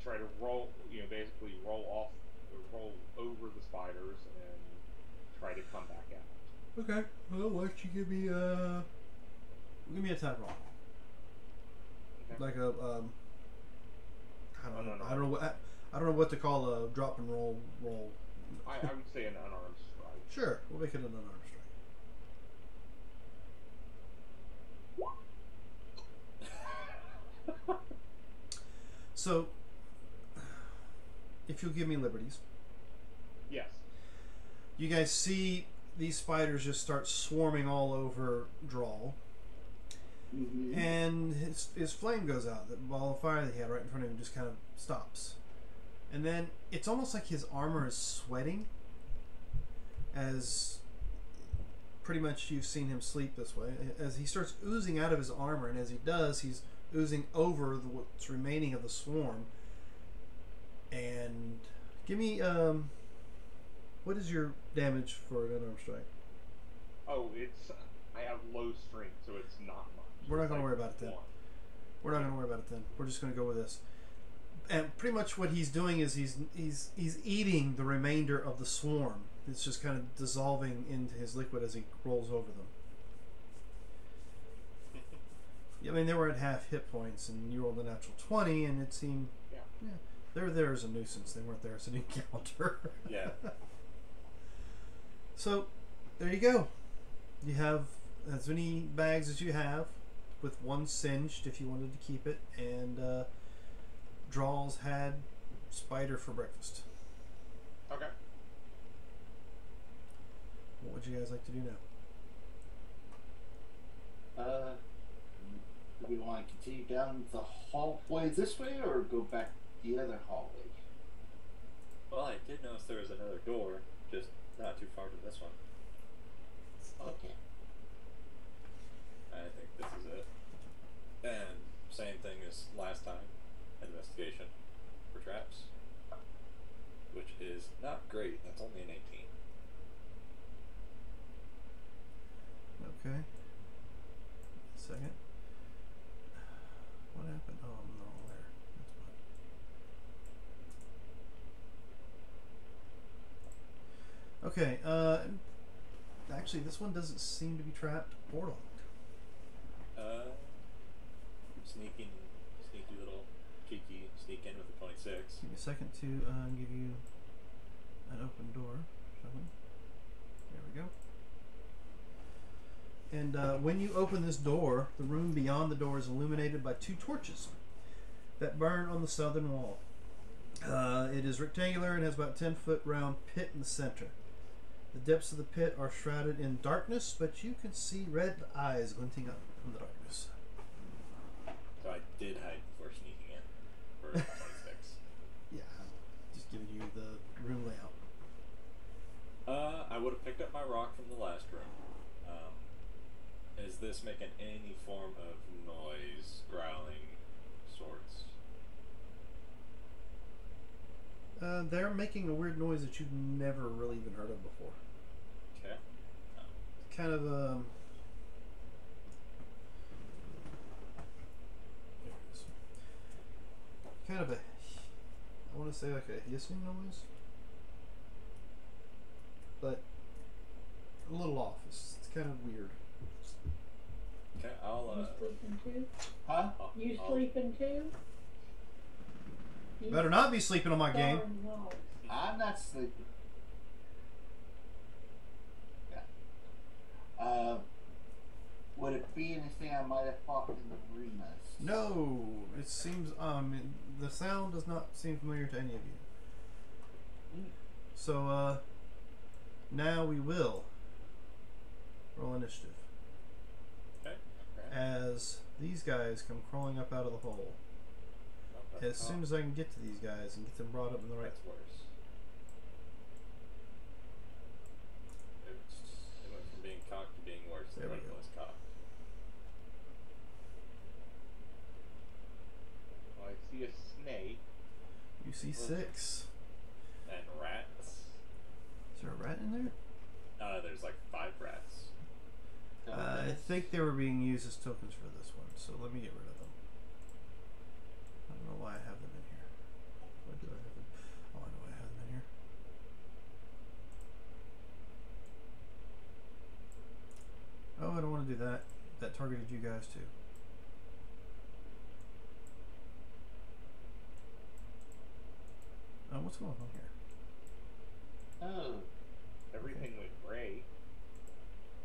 Try to roll, basically roll over the spiders and try to come back out. Okay. Well, why don't you give me a attack roll? Okay. Like a I don't know. No. I don't know what to call a drop and roll. I would say an unarmed strike. Sure, we'll make it an unarmed strike. So, if you'll give me liberties, Yes. you guys see these spiders just start swarming all over Drawl, Mm-hmm. and his flame goes out. The ball of fire that he had right in front of him just kind of stops, and then it's almost like his armor is sweating. As pretty much you've seen him sleep this way, as he starts oozing out of his armor, and as he does, he's oozing over what's remaining of the swarm. And give me what is your damage for an unarmed strike? Oh, I have low strength, so it's not much. We're not It's going to like worry about it then. 1. We're not going to worry about it then. We're just going to go with this. And pretty much what he's doing is he's eating the remainder of the swarm. It's just kind of dissolving into his liquid as he rolls over them. I mean, they were at half hit points, and you rolled a natural 20, and it seemed, Yeah. they were there as a nuisance. They weren't there as an encounter. Yeah. So, there you go. You have as many bags as you have, with one singed if you wanted to keep it, and Drawls had spider for breakfast. Okay. What would you guys like to do now? Do we want to continue down the hallway this way, or go back the other hallway? Well, I did notice there was another door, just not too far from this one. Okay. I think this is it. And same thing as last time. Investigation for traps. Which is not great. That's only an 18. Okay. Second. What happened? Oh, I'm not there. That's fine. Okay. Actually, this one doesn't seem to be trapped or locked. Sneaky little cheeky sneak in with the 26. Give me a second to give you an open door, shall we? There we go. And when you open this door, the room beyond the door is illuminated by 2 torches that burn on the southern wall. It is rectangular and has about 10-foot round pit in the center. The depths of the pit are shrouded in darkness, but you can see red eyes glinting up from the darkness. So I did hide before sneaking in for 26. Yeah, just giving you the room layout. I would have picked up my rock from the last room. Is this making any form of noise, growling, sorts? They're making a weird noise that you've never really even heard of before. Okay. Kind of there it is. Kind of I want to say like a hissing noise, but a little off. It's kind of weird. Okay, I'll You sleeping too? Huh? You I'll- sleeping too? You Better not be sleeping on my game. darn no. I'm not sleeping. Yeah. Would it be anything I might have fought in the arenas? No, it seems the sound does not seem familiar to any of you. So now we will roll initiative Okay. as these guys come crawling up out of the hole. As soon as I can get to these guys and get them brought up in the right. That's worse. It went from being cocked to being worse There than we when it go. was cocked. I see a snake. You see 6. And rats. Is there a rat in there? There's like 5 rats. I think they were being used as tokens for this one, so let me get rid of them. I don't know why I have them in here. Why do I have them? Oh, I know why I have them in here. Oh, I don't want to do that. That targeted you guys too. What's going on here? Oh. Everything went gray.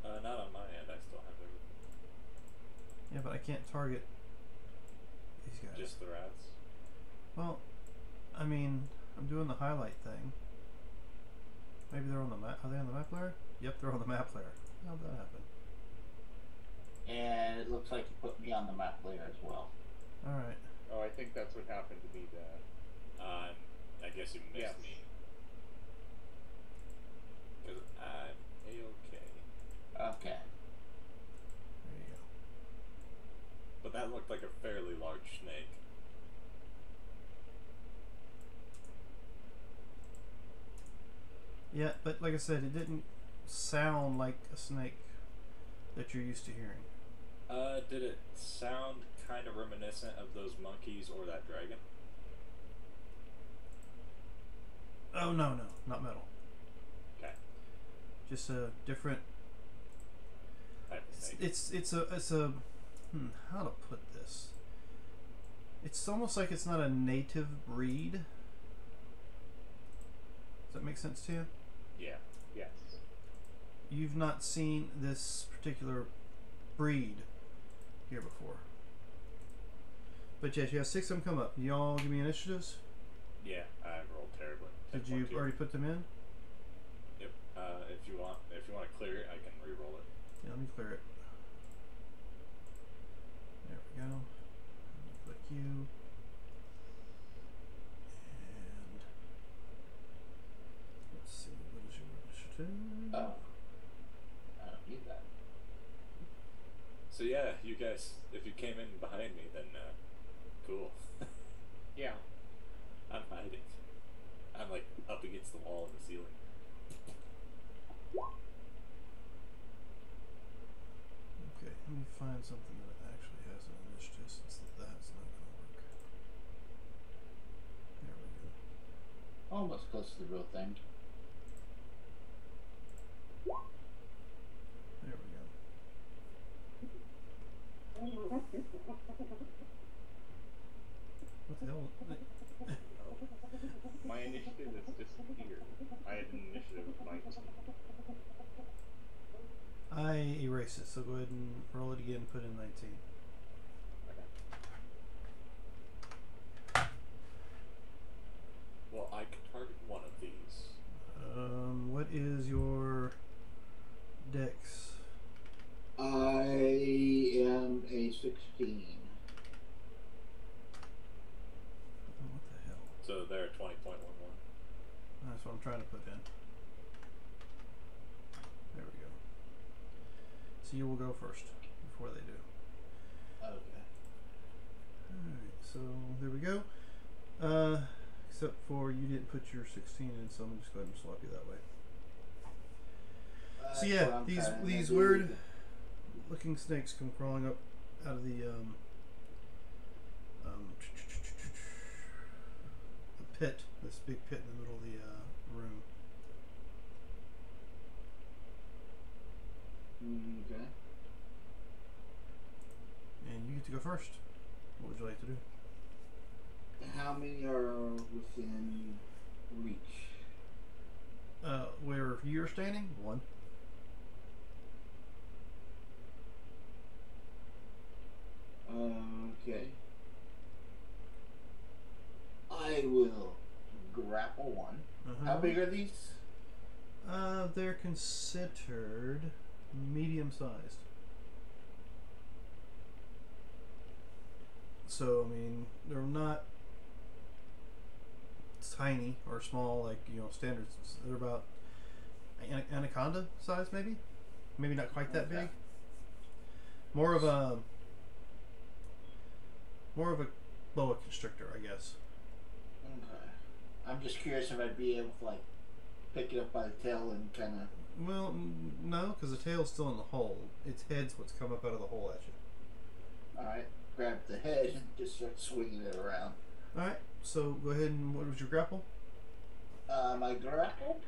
Not on my end. I still have everything. Yeah, but I can't target these guys. Just the rats. Well, I mean, I'm doing the highlight thing. Maybe they're on the map. Are they on the map layer? Yep, they're on the map layer. How'd that happen? And it looks like you put me on the map layer as well. Alright. Oh, I think that's what happened to me, Dad. I guess you missed Yes. me. Because I'm A-okay. Okay. There you go. But that looked like a fairly large snake. Yeah, but like I said, it didn't sound like a snake that you're used to hearing. Did it sound kind of reminiscent of those monkeys or that dragon? Oh, no, not metal. Okay. Just a different... Type of snake. It's a how to put this? It's almost like it's not a native breed. Does that make sense to you? Yeah. Yes. You've not seen this particular breed here before. But yes, you have 6 of them come up. Y'all give me initiatives. Yeah, I rolled terribly. Did you 10.2. already put them in? Yep. If you want to clear it, I can re-roll it. Yeah, let me clear it. There we go. Let me click you. And let's see, what is your initiative? Oh. I don't need that. So yeah, you guys, if you came in behind me, then cool. Yeah. I'm hiding. I'm like up against the wall in the ceiling. Okay, let me find something that actually has an initiative since that's not going to work. There we go. Almost close to the real thing. There we go. What the hell? My initiative has disappeared. I had an initiative of 19. I erase it, so go ahead and roll it again and put in 19. Well, I can target one of these. What is your dex? I am a 16. What the hell? So they're 20.11. That's what I'm trying to put in. There we go. So you will go first before they do. Okay. Alright, so there we go. Except for you didn't put your 16 in, so I'm gonna just go ahead and swap you that way. So That's yeah, what I'm trying to these do. weird looking snakes come crawling up out of the pit, this big pit in the middle of the room. Okay. And you get to go first. What would you like to do? How many are within reach? Where you're standing? One. Okay. I will grapple one. How big are these? They're considered medium sized. So, I mean, they're not tiny or small like, standards. They're about anaconda size, maybe? Maybe not quite that Okay. big. More of a boa constrictor, I guess. Okay. I'm just curious if I'd be able to, like, pick it up by the tail and kind of... Well, no, because the tail's still in the hole. Its head's what's come up out of the hole at you. Alright, grab the head and just start swinging it around. Alright, so go ahead and what was your grapple? My grapple?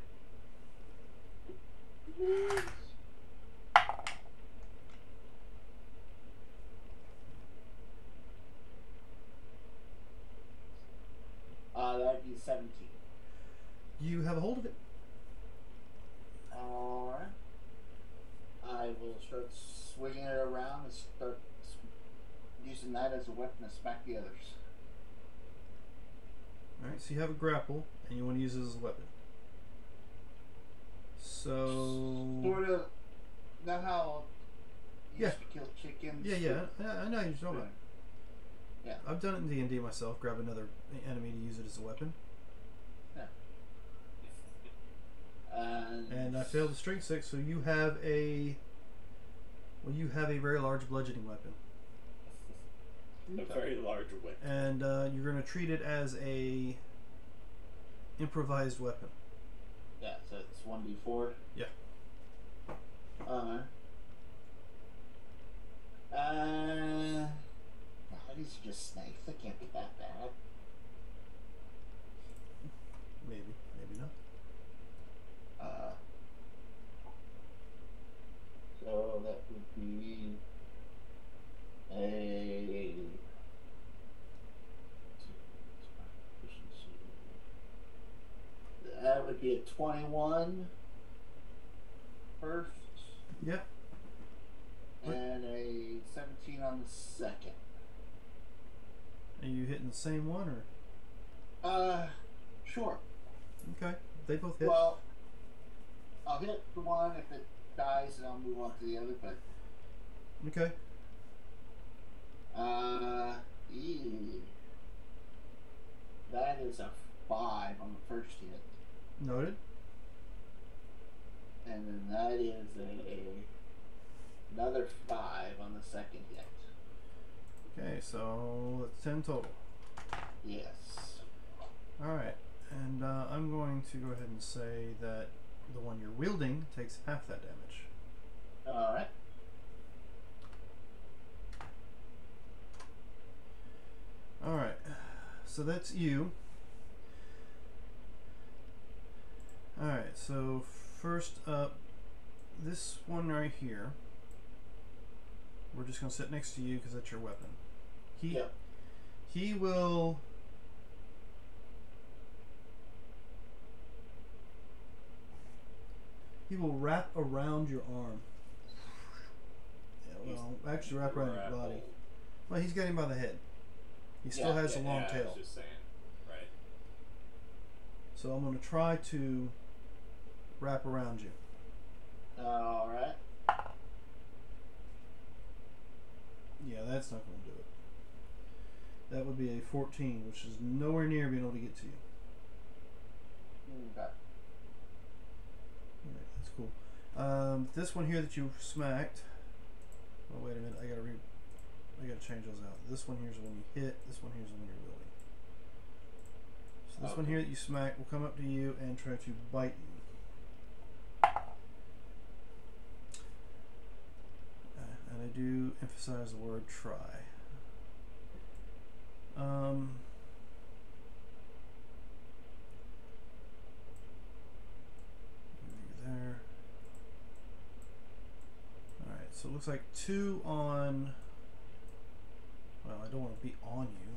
That'd be 17. You have a hold of it. Alright. I will start swinging it around and start using that as a weapon to smack the others. Alright, so you have a grapple, and you want to use it as a weapon. So... Sort of, know how you Yeah. used to kill chickens? Yeah, I know you're talking about. Yeah. I've done it in D&D myself, grab another enemy to use it as a weapon. And I failed the strength 6, so you have a... Well, you have a very large bludgeoning weapon. A very large whip. And you're going to treat it as a improvised weapon. Yeah, so it's 1d4. Yeah. These are just snakes. They can't be that bad. Maybe not. So that would be a that would be a 21 first. Yeah. And a 17 on the second. Are you hitting the same one, or? Sure. Okay. They both hit. Well, I'll hit the one. If it dies, then I'll move on to the other. But Okay. that is a 5 on the first hit, Noted. and then that is another 5 on the second hit. Okay, so that's 10 total. Yes. Alright, and I'm going to go ahead and say that the one you're wielding takes half that damage. All right. Alright, so that's you. Alright, so first up, this one right here, we're just going to sit next to you because that's your weapon. Yep. He will... He will wrap around your arm Well, actually, wrap around your body. grappled. Well, he's got him by the head. He still Yeah, has a long I tail. was just saying. Right. So I'm going to try to wrap around you. All right. Yeah, that's not going to do it. That would be a 14, which is nowhere near being able to get to you. Okay. Alright, that's cool. This one here that you smacked. Oh, wait a minute. I gotta change those out. This one here is the one you hit. This one here is the one you're wielding. So this one here that you smacked will come up to you and try to bite you. And I do emphasize the word try. There. Alright, so it looks like 2 on. Well, I don't want to be on you.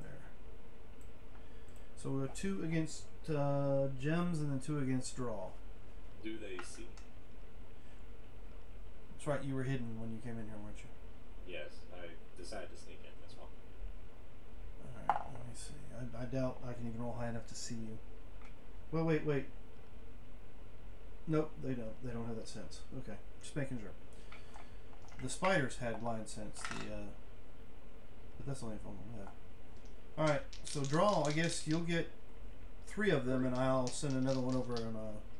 There. So we're 2 against Gems and then 2 against Draw. Do they see? That's right, you were hidden when you came in here, weren't you? Yes, I decided to sneak in this one. Alright, let me see. I doubt I can even roll high enough to see you. Well, wait. Nope, they don't. They don't have that sense. Okay, just making sure. The spiders had blind sense. But that's only if I'm on that. All right, so draw. I guess you'll get 3 of them, and I'll send another one over on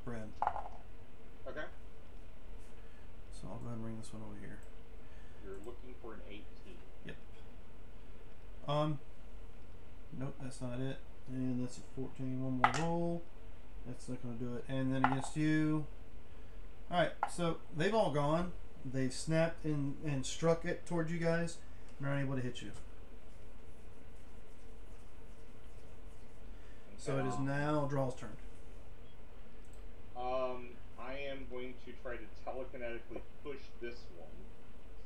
Bren. Okay. So I'll go ahead and bring this one over here. You're looking for an 18. Yep. Nope, that's not it. And that's a 14. One more roll. That's not going to do it. And then against you. Alright, so they've all gone. They've snapped and struck it towards you guys and are unable to hit you. So it is now Draw's turn. I am going to try to telekinetically push this one.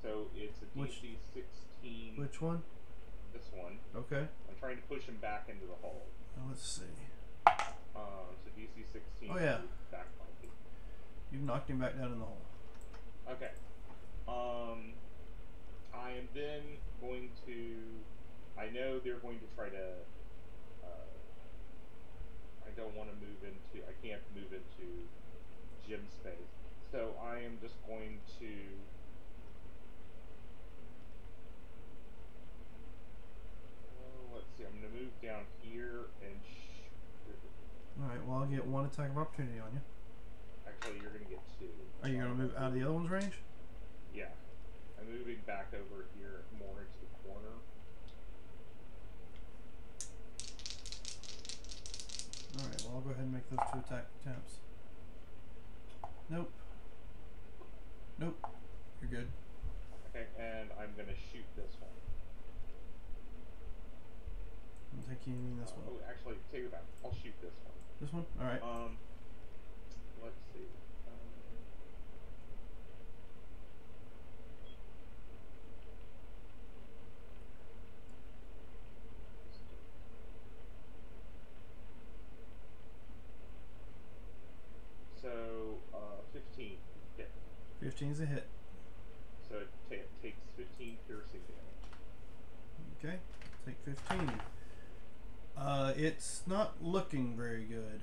So it's a DC 16. Which one? This one. Okay. I'm trying to push him back into the hole. Let's see. So DC 16. Oh, yeah. Back fighting. You've knocked him back down in the hole. Okay. I am then going to. I know they're going to try to. I don't want to move into. I can't move into gym space. So I am just going to. Let's see. I'm going to move down here and. Alright, well, I'll get 1 attack of opportunity on you. Actually, you're going to get 2. Are you going to move out of the other one's range? Yeah. I'm moving back over here more into the corner. Alright, well, I'll go ahead and make those 2 attack attempts. Nope. Nope. You're good. Okay, and I'm going to shoot this one. I'm taking this one. Oh, actually, take it back. I'll shoot this one. This one? Alright. Let's see. So, 15 hit. 15's a hit. So it takes 15 piercing damage. Okay. Take 15. It's not looking very good.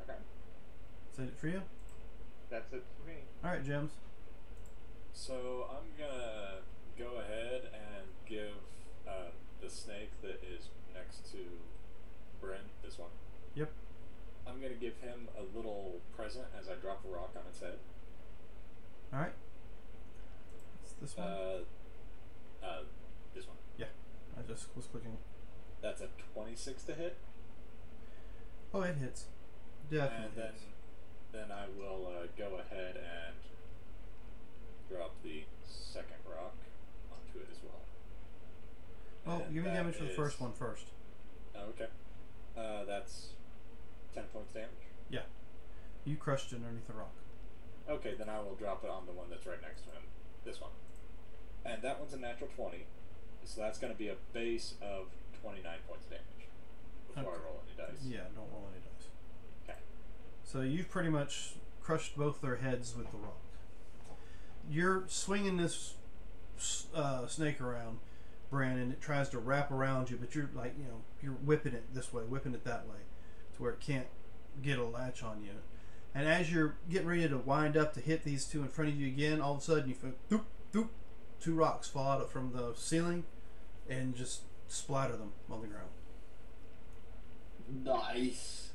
Okay. Is that it for you? That's it for me. Alright, Gems. So I'm gonna go ahead and give the snake that is next to Bryn, this one. Yep. I'm gonna give him a little present as I drop a rock on its head. Alright. It's this one. This one. Yeah. I just was clicking. That's a 26 to hit. Oh, it hits. Definitely And hits. then I will go ahead and drop the second rock onto it as well. Oh, And give me that damage for the is- first one first. Oh, okay. That's 10 points damage. Yeah. You crushed it underneath the rock. Okay, then I will drop it on the one that's right next to him. This one. And that one's a natural 20. So that's going to be a base of 29 points damage before Okay. I roll any dice. Yeah, don't roll any dice. Okay. So you've pretty much crushed both their heads with the rock. You're swinging this snake around, Bran, and it tries to wrap around you, but you're like, you're whipping it this way, whipping it that way, to where it can't get a latch on you. And as you're getting ready to wind up to hit these two in front of you again, all of a sudden you feel doop, doop, two rocks fall out from the ceiling and just splatter them on the ground. Nice.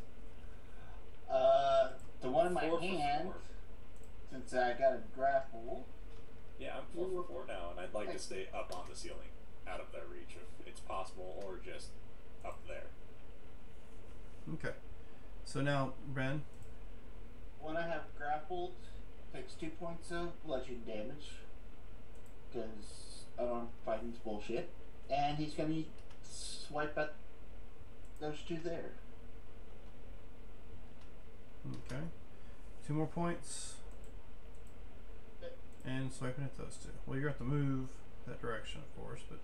The one in my Four for hand, four. since I got a grapple. Yeah, I'm 4 for 4 now, and I'd like to stay up on the ceiling, out of their reach if it's possible, or just up there. Okay. So now, Bran. When I have grappled, takes 2 points of bludgeoning damage. Because unarmed fighting's bullshit. And he's gonna swipe at those two there. Okay. 2 more points. And swiping at those two. Well, you're going to have to move that direction, of course, but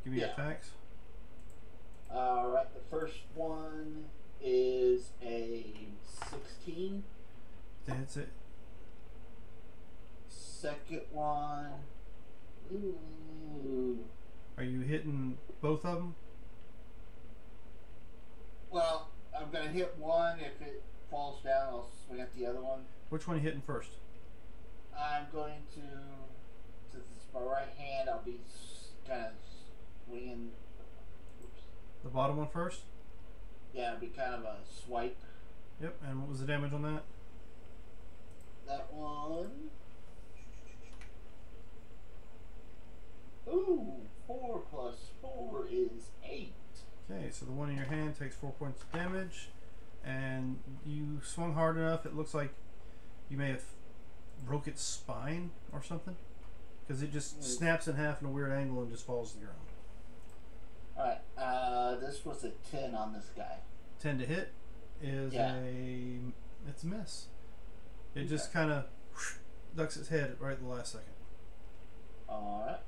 give me your attacks. Alright, the first one is a 16. That hits it. Second one. Ooh. Are you hitting both of them? Well, I'm gonna hit one. If it falls down, I'll swing at the other one. Which one are you hitting first? I'm going to, since it's my right hand, I'll be kind of swinging. Oops. The bottom one first? Yeah, it'll be kind of a swipe. Yep, and what was the damage on that? That one. Ooh, 4 plus 4 is 8. Okay, so the one in your hand takes 4 points of damage, and you swung hard enough, it looks like you may have broke its spine or something, because it just snaps in half in a weird angle and just falls to the ground. Alright, this was a 10 on this guy. 10 to hit is it's a miss. It just kind of ducks its head right at the last second. Alright.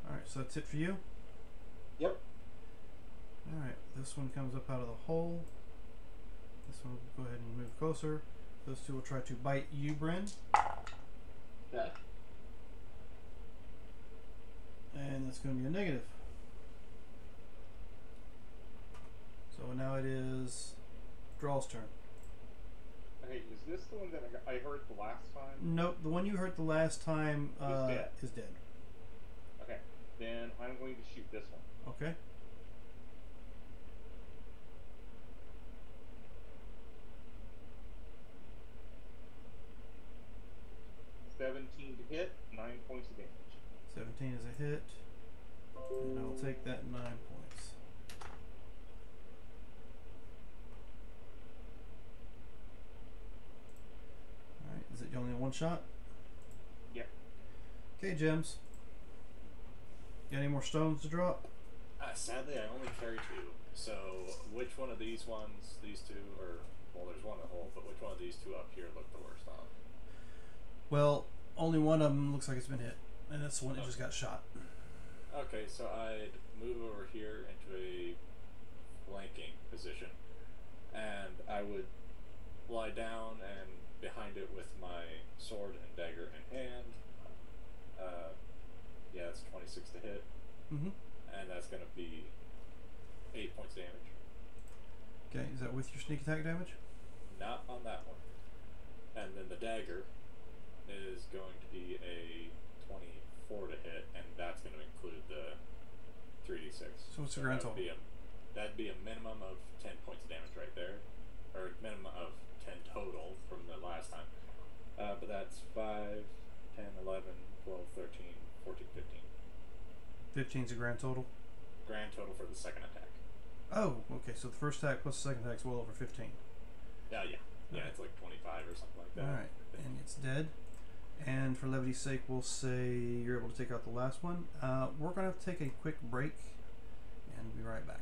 Alright, so that's it for you? Yep. Alright, this one comes up out of the hole. This one will go ahead and move closer. Those two will try to bite you, Bren. Okay. And that's going to be a negative. So now it is Draw's turn. Okay, is this the one that I heard the last time? Nope, the one you heard the last time is dead. Okay, then I'm going to shoot this one. Okay. $17 to hit, 9 points of damage. 17 is a hit. And I'll take that 9 points. Alright, is it only one shot? Yep. Okay, Gems. Got any more stones to drop? Sadly, I only carry 2. So, which one of these ones, these two, or, well, there's one in the hole, but which one of these two up here look the worst on? Well, only one of them looks like it's been hit, and that's the one that just got shot. Okay, so I'd move over here into a flanking position, and I would lie down and behind it with my sword and dagger in hand. Yeah, it's 26 to hit, Mm-hmm. and that's going to be 8 points damage. Okay, is that with your sneak attack damage? Not on that one. And then the dagger is going to be a 24 to hit, and that's going to include the 3d6. So what's the grand total? That'd be a minimum of 10 points of damage right there, or minimum of 10 total from the last time. But that's 5, 10, 11, 12, 13, 14, 15. 15 is a grand total? Grand total for the second attack. Oh, okay, so the first attack plus the second attack is well over 15. Yeah, it's like 25 or something like that. Alright, and it's dead. And for levity's sake, we'll say you're able to take out the last one. We're going to have to take a quick break, and we'll be right back.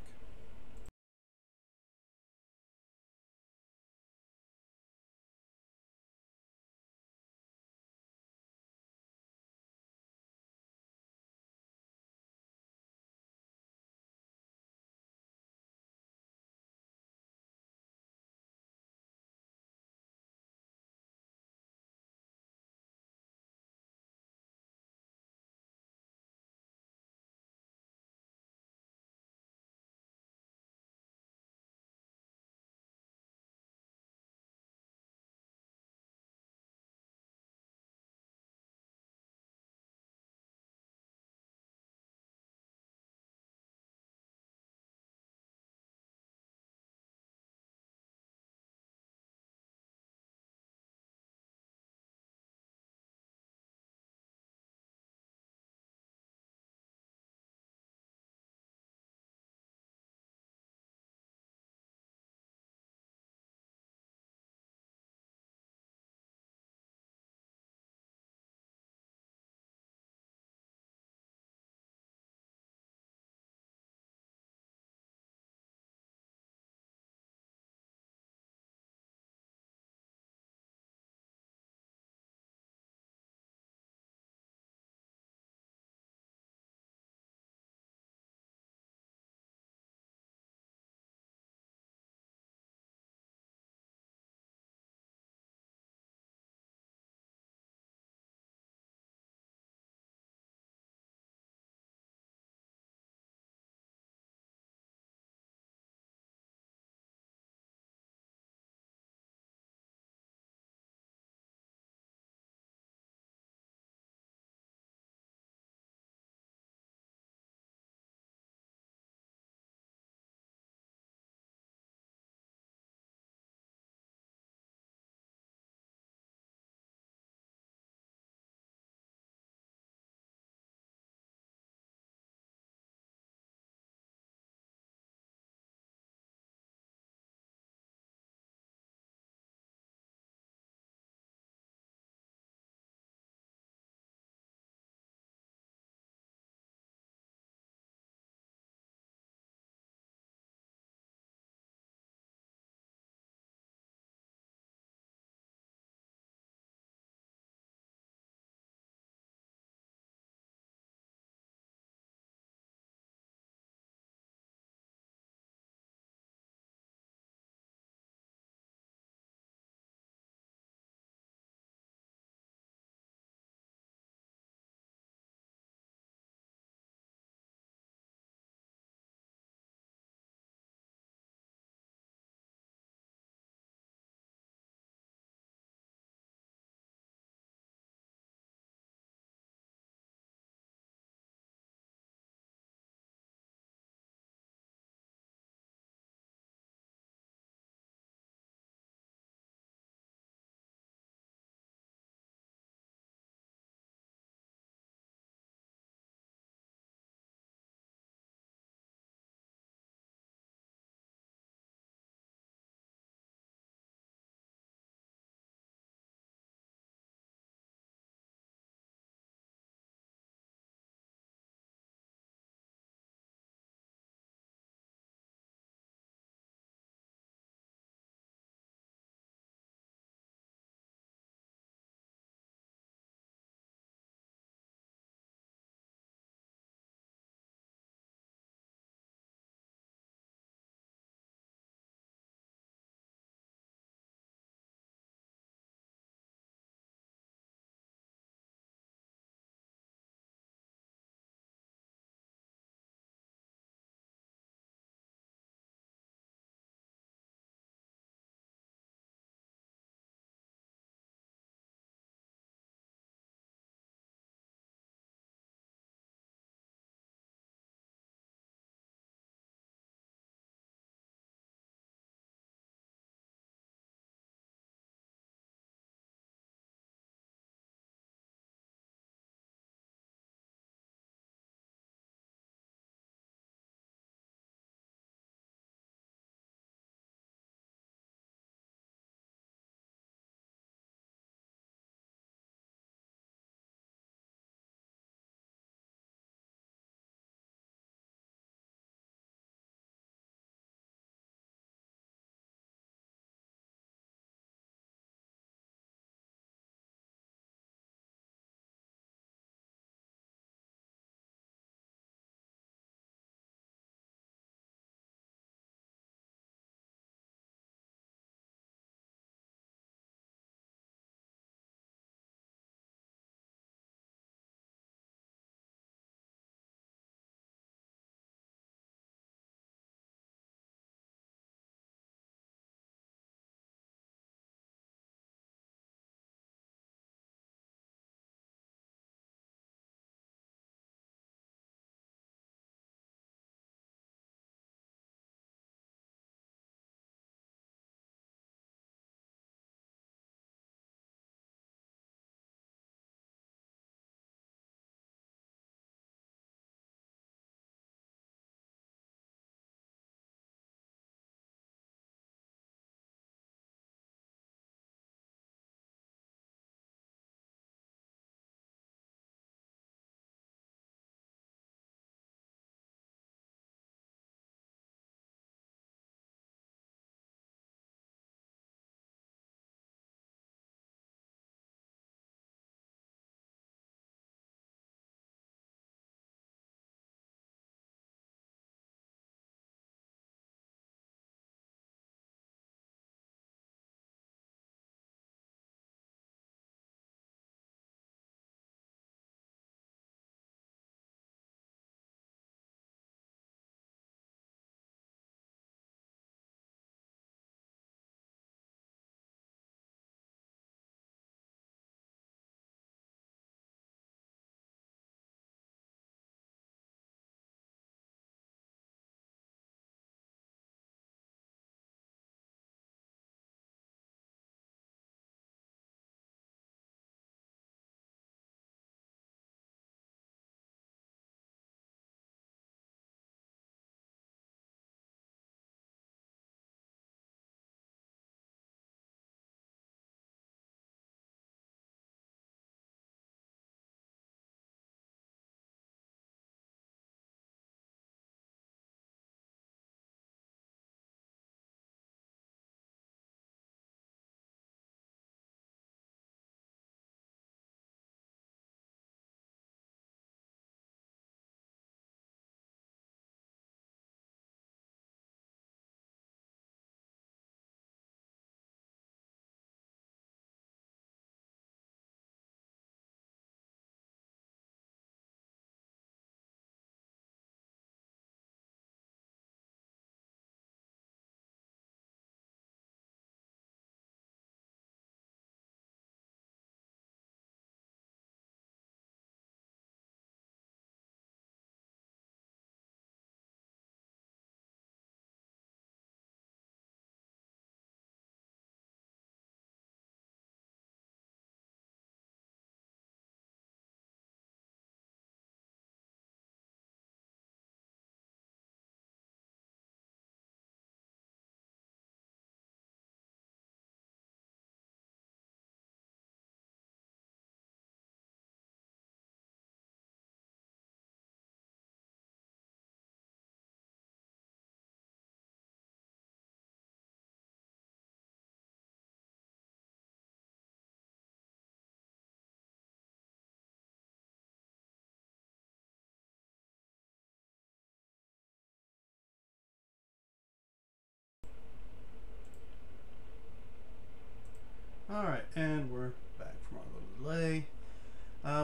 Alright, and we're back from our little delay.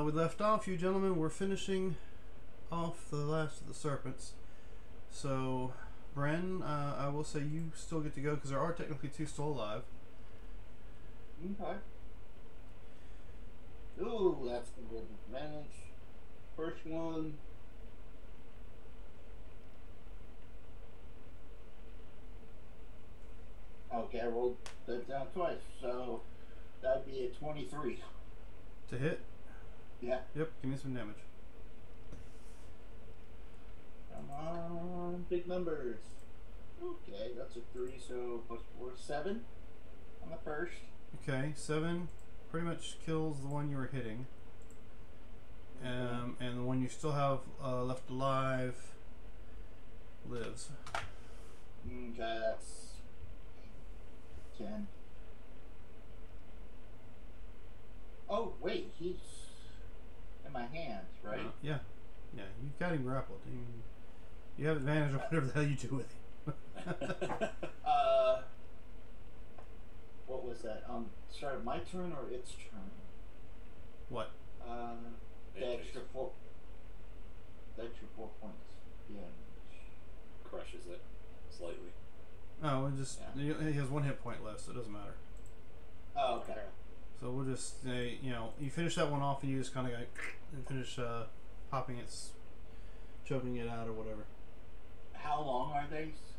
We left off, you gentlemen were finishing off the last of the serpents. So, Bren, I will say you still get to go because there are technically 2 still alive. Okay. Ooh, that's a good advantage. First one. Okay, I rolled that down twice, so that'd be a 23. To hit? Yeah. Yep, give me some damage. Come on, big numbers. Okay, that's a 3, so plus 4, 7 on the first. Okay, 7 pretty much kills the one you were hitting. And the one you still have left alive lives. Okay, that's 10. Oh, wait, he's in my hands, right? Yeah. Yeah, you've got him grappled. You have advantage on whatever the hell you do with him. What was that? Sorry, my turn or its turn? What? The extra 4. The extra 4 points. Yeah. Crushes it slightly. Oh, it just he has 1 hit point left, so it doesn't matter. Oh, okay. So we'll just say, you know, you finish that one off and you just kind of go and finish popping its, choking it out or whatever. How long are these?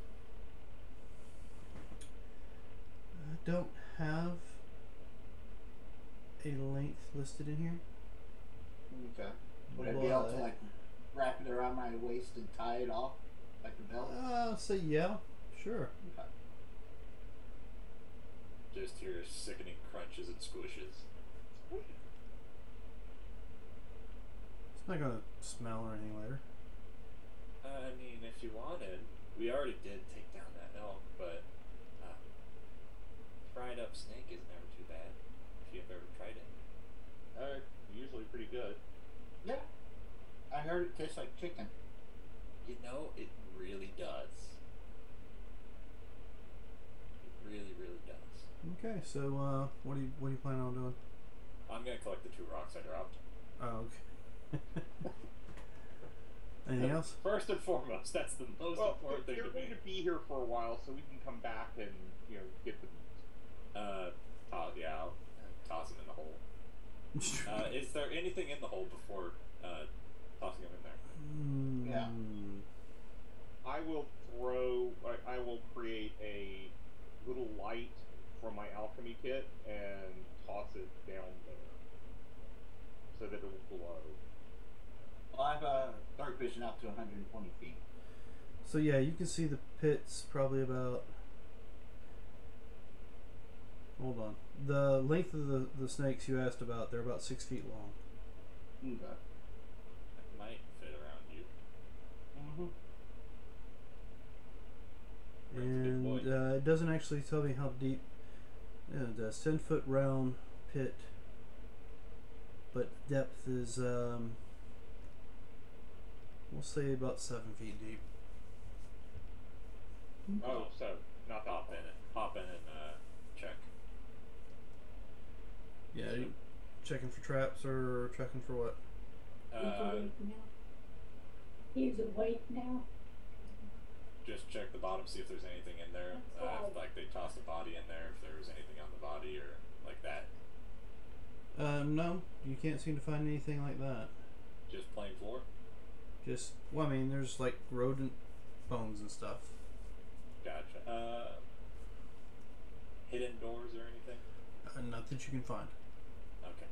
I don't have a length listed in here. Okay. Would I be able to like wrap it around my waist and tie it off like a belt? Say yeah, sure. Okay. Just hear sickening crunches and squishes. It's not gonna smell or anything later. I mean, if you wanted, we already did take down that elk, but fried up snake is never too bad if you've ever tried it. Usually pretty good. Yeah. I heard it tastes like chicken. You know, it really does. It really, really does. Okay, so what do you plan on doing? I'm gonna collect the 2 rocks I dropped. Oh, okay. Anything else? First and foremost, that's the most important thing You're to going me. to be here for a while, so we can come back and get the meat. Yeah, I'll toss them in the hole. Is there anything in the hole before tossing them in there? Yeah. I will create a little light from my alchemy kit and toss it down there so that it will glow. Well, I have dark vision out to 120 feet. So yeah, you can see the pits probably about. Hold on. The length of the snakes you asked about, they're about 6 feet long. Okay. That might fit around you. Mm-hmm. Brent's a good boy. And it doesn't actually tell me how deep. Yeah, it does. 10-foot round pit, but depth is we'll say about 7 feet deep. Oh, so not hop in it. Hop in and check. Yeah, are you checking for traps or checking for what? He's awake now. Just check the bottom, see if there's anything in there. If, like they tossed a body in there, if there was anything on the body or like that. No, you can't seem to find anything like that. Just plain floor. Just, well, I mean, there's like rodent bones and stuff. Gotcha. Hidden doors or anything? Not that you can find. Okay.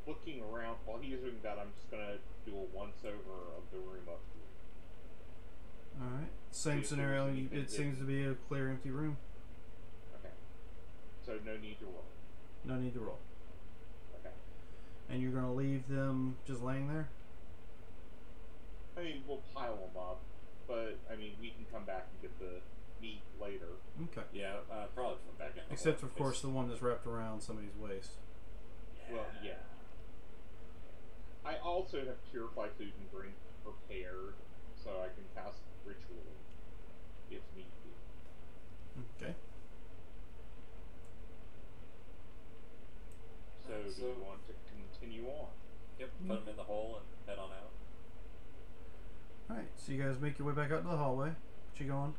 Looking around, while he's doing that, I'm just going to do a once-over of the room up here. Alright. Same See if scenario, there's anything it seems to be a clear, empty room. Okay. So no need to roll. No need to roll. Okay. And you're going to leave them just laying there? I mean, we'll pile them up, but, I mean, we can come back and get the meat later. Okay. Yeah, probably from back in the Except, hole, of course, the one that's wrapped around somebody's waist. Well, yeah. I also have Purify Food and Drink prepared, so I can cast Ritual if need be. Okay. continue on. Yep, put them in the hole and head on out. Alright, so you guys make your way back out to the hallway. What you going?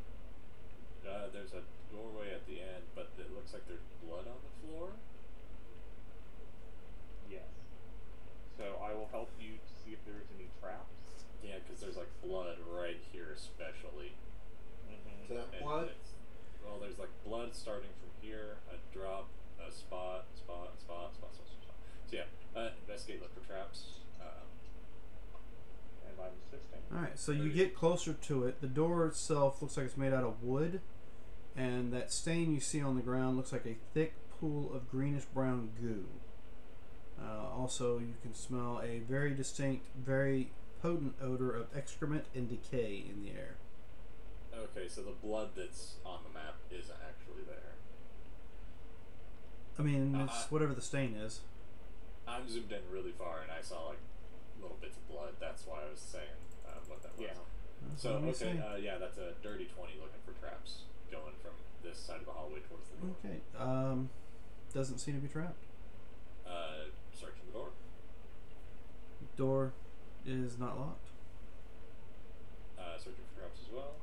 There's a doorway at the end, but it looks like there's blood on the floor. Yes. So I will help you to see if there's any traps. Yeah, because there's like blood right here, especially. Is that And blood? well, there's like blood starting from here, a drop, a spot. So yeah, investigate, look for traps. And I'm assisting. Alright, so you get closer to it. The door itself looks like it's made out of wood, and that stain you see on the ground looks like a thick pool of greenish brown goo. Also, you can smell a very distinct, very potent odor of excrement and decay in the air. Okay, so the blood that's on the map isn't actually there. I mean, it's whatever the stain is. I'm zoomed in really far and I saw like little bits of blood. That's why I was saying what that was. Yeah. That's So what I'm okay, saying. yeah, that's a dirty 20 looking for traps going from this side of the hallway towards the door. Okay. Doesn't seem to be trapped. Searching the door. Door is not locked. Searching for traps as well.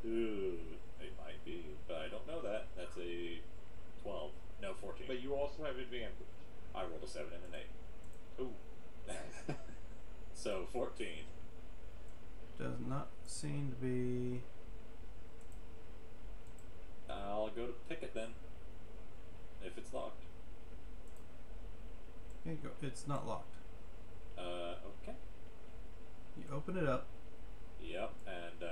Ooh, it might be, but I don't know that. That's a 12. No, 14. But you also have advantage. I rolled a 7 and an 8. Ooh. So 14. Does not seem to be. I'll go to pick it then. If it's locked. Okay, go. It's not locked. Okay. You open it up. Yep, and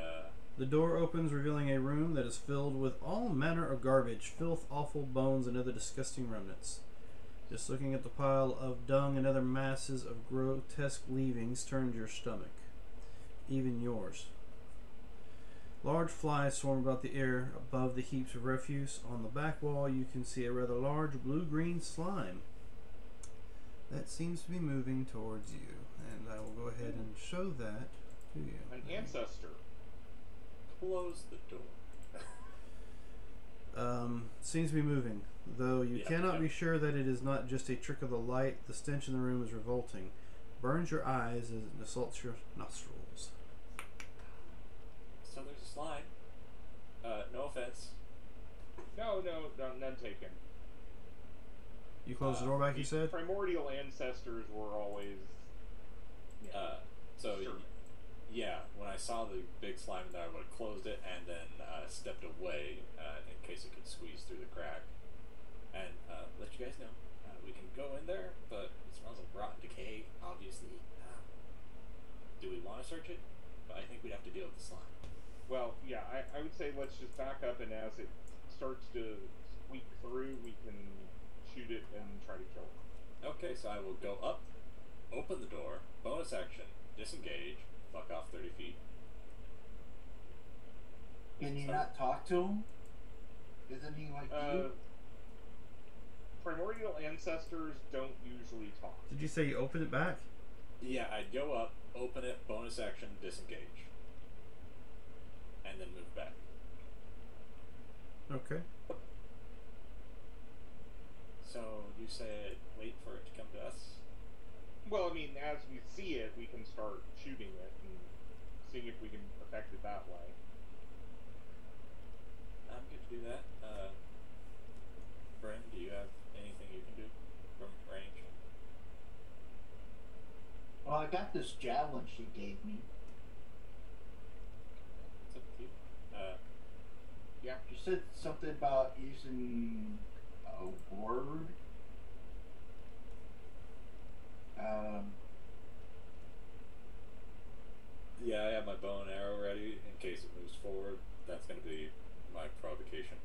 The door opens, revealing a room that is filled with all manner of garbage, filth, awful bones, and other disgusting remnants. Just looking at the pile of dung and other masses of grotesque leavings turns your stomach. Even yours. Large flies swarm about the air above the heaps of refuse. On the back wall, you can see a rather large blue-green slime that seems to be moving towards you. And I will go ahead and show that to you. An ancestor. close the door. Seems to be moving, though you Yeah, cannot yeah. be sure that it is not just a trick of the light. The stench in the room is revolting. Burns your eyes as it assaults your nostrils. So there's a slime. No offense. No, none taken. You close the door back, you The said? Primordial ancestors were always. So Sure. yeah, when I saw the big slime there, I would have closed it and then stepped away in case it could squeeze through the crack. And let you guys know, we can go in there, but it smells like rotten decay, obviously. Do we want to search it? But I think we'd have to deal with the slime. Well, yeah, I would say let's just back up, and as it starts to squeak through, we can shoot it and try to kill it. Okay, so I will go up, open the door, bonus action, disengage, fuck off 30 feet. Can you not talk to him? Isn't he like you? Primordial ancestors don't usually talk. Did you say you opened it back? Yeah, I'd go up, open it, bonus action, disengage. And then move back. Okay. So you said wait for it to come to us? Well, I mean, as we see it, we can start shooting it and seeing if we can affect it that way. I'm good to do that. Bren, do you have anything you can do from range? Well, I got this javelin she gave me. It's up to you. Yeah. She said something about using a word. Yeah, I have my bow and arrow ready in case it moves forward. That's going to be my provocation.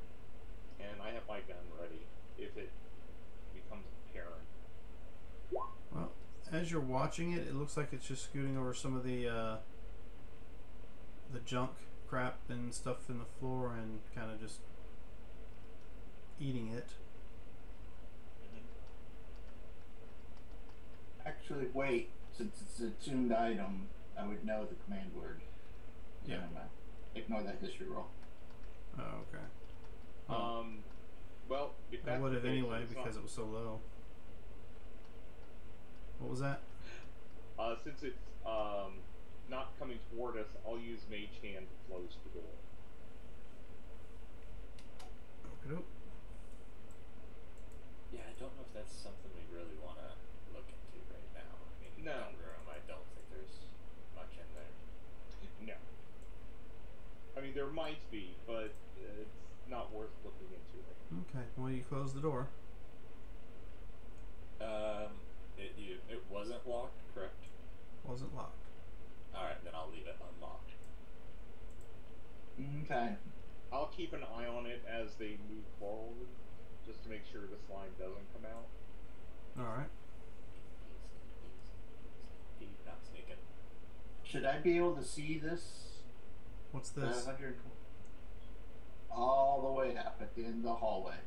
And I have my gun ready if it becomes apparent. Well, as you're watching it, it looks like it's just scooting over some of the junk, crap, and stuff in the floor and kind of just eating it. Actually, wait. Since it's a tuned item, I would know the command word. Yeah. Never mind. Ignore that history roll. Oh, okay. Well, if I that's would the have case, anyway it's because not- it was so low. What was that? Since it's not coming toward us, I'll use Mage Hand to close the door. Okey-doke. Yeah, I don't know if that's something we really want to look into right now. I mean, No. that room, I don't think there's much in there. No. I mean, there might be, but it's not worth looking into it. Okay. Well, you close the door. It wasn't locked, correct? Wasn't locked. Alright, then I'll leave it unlocked. Okay. I'll keep an eye on it as they move forward, just to make sure the slime doesn't come out. All right. Easy, not sneaking. Should I be able to see this? What's this? 100 all the way up at the end of the hallway.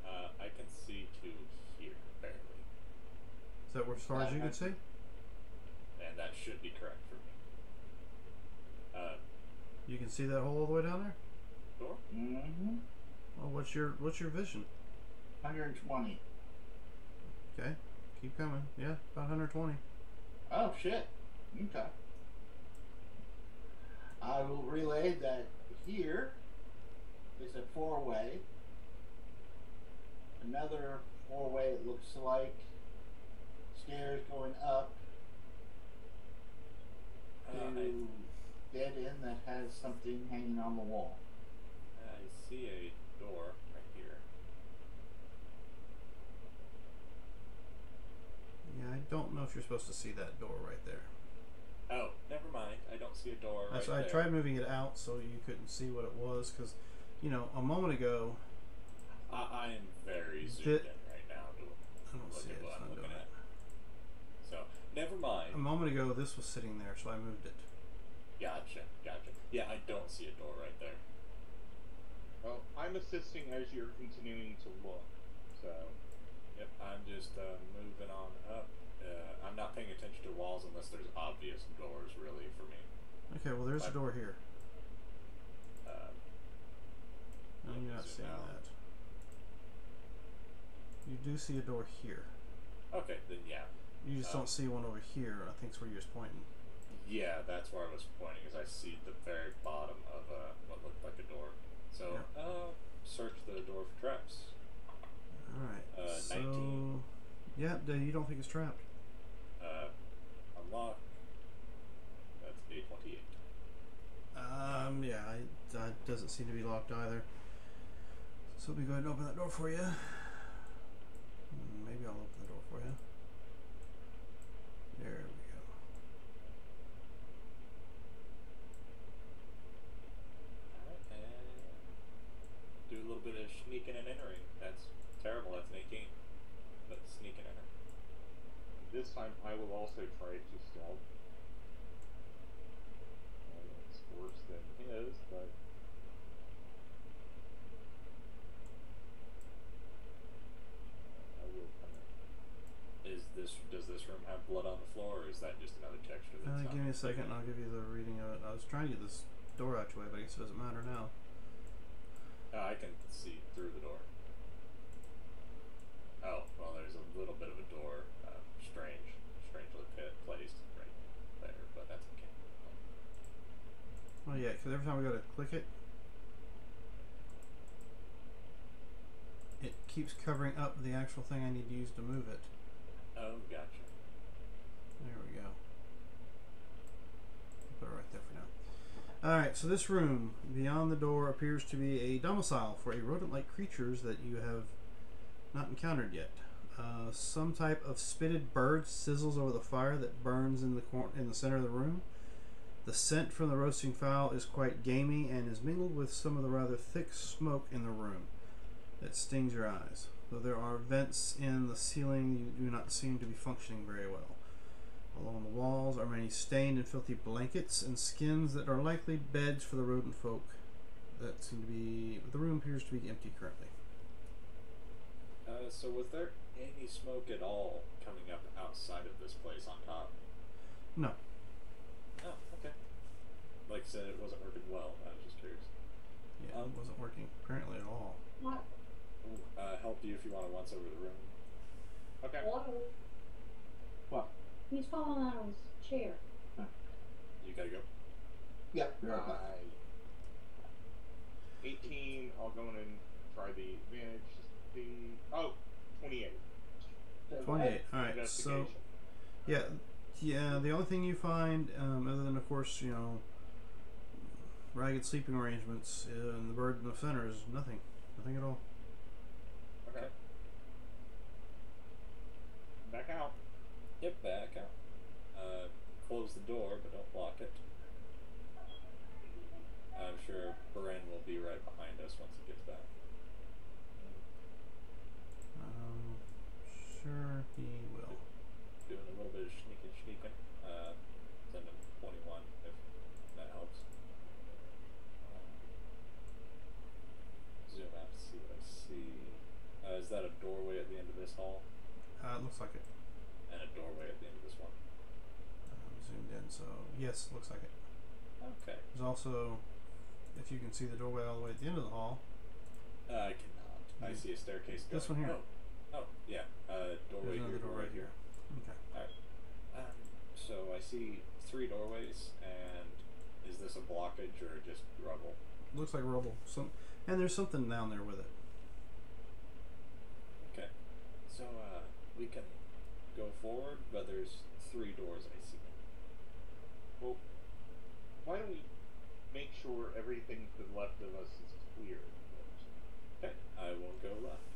I can see to here, barely. Is that as far as you can see? And that should be correct for me. You can see that hole all the way down there? Door? Mm-hmm. Well, what's your vision? 120. Okay. Keep coming. Yeah, about 120. Oh, shit. Okay. I will relay that here is a four-way. Another four-way, it looks like. Stairs going up to dead end that has something hanging on the wall. I see a door right here. Yeah, I don't know if you're supposed to see that door right there. Oh, never mind. I don't see a door right I there. tried moving it out so you couldn't see what it was, because, you know, a moment ago... I am very zoomed in right now to I don't look see at it. what It's I'm not looking doing at. it. So, never mind. A moment ago, this was sitting there, so I moved it. Gotcha. Yeah, I don't see a door right there. Well, I'm assisting as you're continuing to look, so... Yep, I'm just moving on up. I'm not paying attention to walls unless there's obvious doors, really, for me. Okay, well, there's a door here. No, you're not zoom seeing out. that. You do see a door here. Okay, then yeah. You just don't see one over here. I think it's where you're just pointing. Yeah, that's where I was pointing, is I see the very bottom of what looked like a door. So, search the door for traps. Alright. 19. Yeah, you don't think it's trapped. Unlock. That's A28. Yeah, it doesn't seem to be locked either. So let me go ahead and open that door for you. Maybe I'll open the door for you. There we go. Alright, and do a little bit of sneaking and entering. That's terrible, that's an 18. But sneak and enter. This time I will also try to stealth. It's worse than his, but... I will come in. Does this room have blood on the floor, or is that just another texture that's not Give me a second and included? I'll give you the reading of it. I was trying to get this door out your way, but I guess it doesn't matter now. I can see through the door. Oh, well, there's a little bit of a door, strangely placed right there, but that's okay. Oh yeah, because every time I go to click it, it keeps covering up the actual thing I need to use to move it. Oh, gotcha. There we go. Put it right there for now. Alright, so this room, beyond the door, appears to be a domicile for a rodent-like creatures that you have not encountered yet. Some type of spitted bird sizzles over the fire that burns in the center of the room. The scent from the roasting fowl is quite gamey and is mingled with some of the rather thick smoke in the room that stings your eyes. Though there are vents in the ceiling, you do not seem to be functioning very well. Along the walls are many stained and filthy blankets and skins that are likely beds for the rodent folk that seem to be... The room appears to be empty currently. So was there any smoke at all coming up outside of this place on top? No. Oh, okay. Like I said, it wasn't working well. I was just curious. Yeah, it wasn't working apparently at all. What? Help you if you want to once over the room. Okay. Water. What? He's falling out of his chair. You gotta go. Yep, you're right. 18. I'll go in and try the advantage. Oh, 28. 28. All right. So, Investigation. yeah. The only thing you find, other than of course, you know, ragged sleeping arrangements and the bird in the center, is nothing. Nothing at all. Okay. Back out. Yep, back out. Close the door, but don't lock it. I'm sure Beren will be right behind us once he gets back. Sure he will. Doing a little bit of sneaking. Send him 21 if that helps. Zoom out to see what I see. Is that a doorway at the end of this hall? It looks like it. And a doorway at the end of this one? Zoomed in, so yes, looks like it. Okay. There's also, if you can see the doorway all the way at the end of the hall. I cannot. I see a staircase going. This one here. Oh, yeah. Doorway There's another here. door right here. Okay. Alright. So I see 3 doorways, and is this a blockage or just rubble? Looks like rubble. And there's something down there with it. Okay. So, we can go forward, but there's 3 doors I see. Well, why don't we make sure everything to the left of us is clear? Okay, I will go left.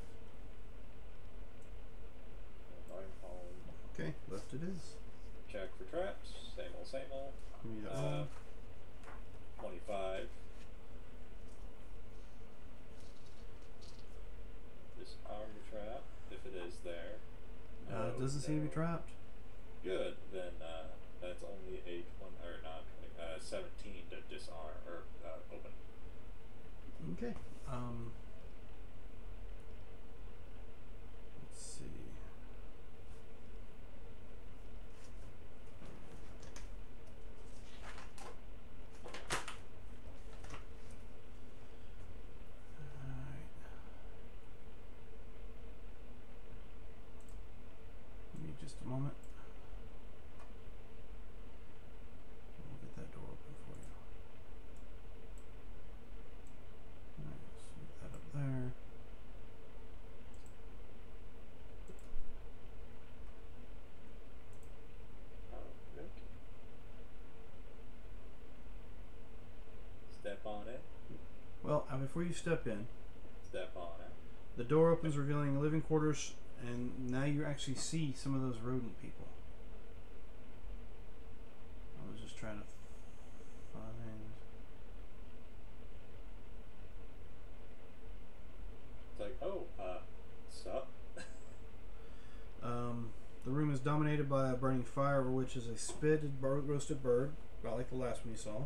I'm following. Okay, left it is. Check for traps. Same old. Give me that one. 25. Disarm the trap if it is there. It doesn't seem to be trapped. Good. Then that's only a 17 to disarm or open. Okay. Let's see. Alright. Give me just a moment. We'll get that door open for you. Alright, let's move that up there. Okay. Step on it. Well, before you step in, Step on it. the door opens, revealing living quarters, and now you actually see some of those rodent people. I was just trying to find. It's like, sup? The room is dominated by a burning fire, over which is a spitted roasted bird, about like the last one you saw.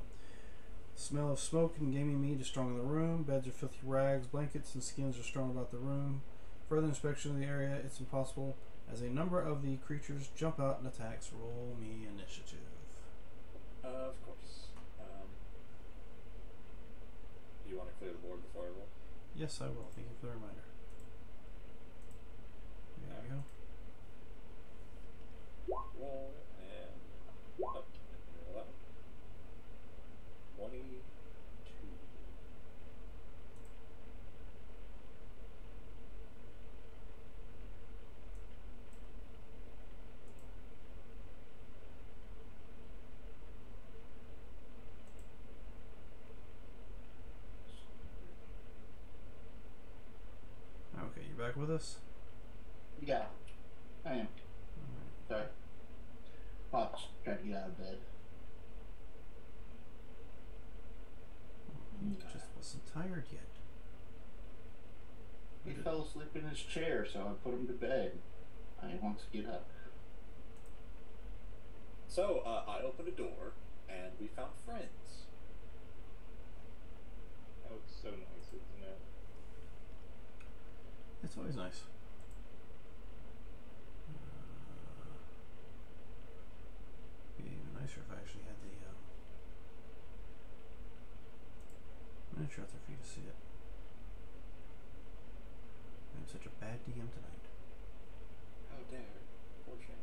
The smell of smoke and gaming meat is strong in the room. Beds of filthy rags, blankets, and skins are strewn about the room. Further inspection of the area, it's impossible, as a number of the creatures jump out and attacks. Roll me initiative. Of course. You want to clear the board before I roll? Yes, I will. Thank you for the reminder. There you go. Roll and up. Roll that one. 22. Okay, you back with us? Yeah, I am. Alright. Sorry. Pops trying to get out of bed. He just wasn't tired yet. He fell asleep in his chair, so I put him to bed. He wants to get up. So, I opened a door, and we found friends. That looks so nice, isn't it? It's always nice. It'd be even nicer if I actually had the miniature out there for you to see it. I'm such a bad DM tonight. How dare. Poor Shane.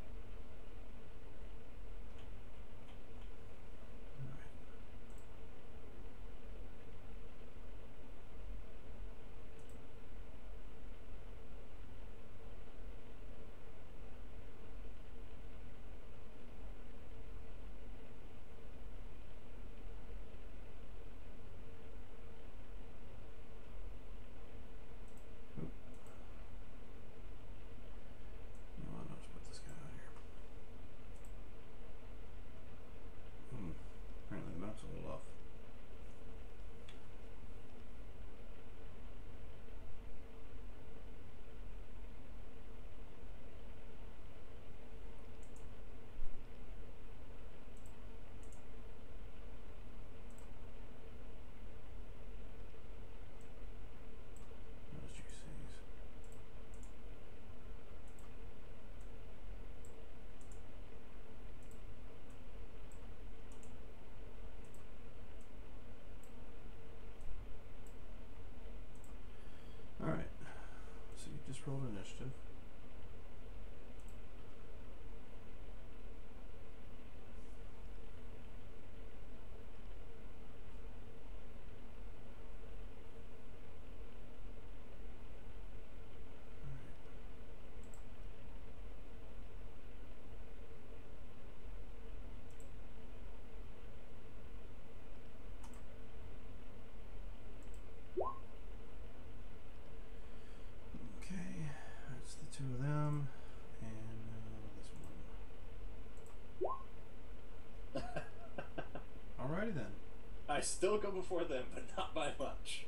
I still go before them, but not by much.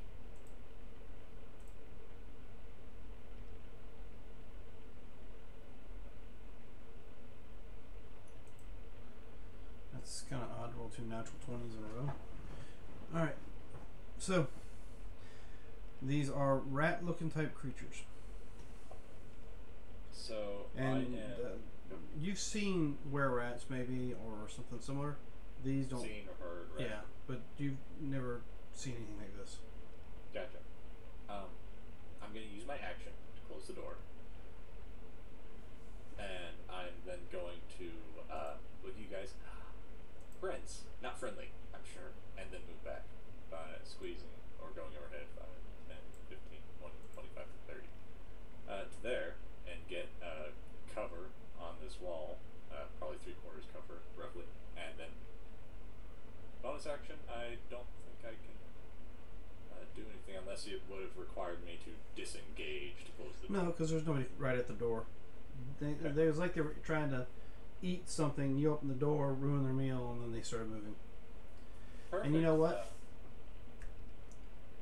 That's kind of odd. Roll 2 natural 20s in a row. Alright. So, these are rat-looking type creatures. So, And I am you've seen were-rats, maybe, or something similar. These don't. seen or heard, right? Yeah, but you've never seen anything like this. Gotcha. I'm going to use my action to close the door. And I'm then going to look at you guys. Friends, not friendly, I'm sure. And then move back by squeezing or going overhead 5, 10, 15, 20, 25 to 30. To there, and get cover on this wall. Probably 3/4 cover, roughly. And then bonus action, I don't think I can do anything unless it would have required me to disengage to close the door. No, because there's nobody right at the door. They was like they were trying to eat something. You open the door, ruin their meal, and then they started moving. Perfect. And you know what?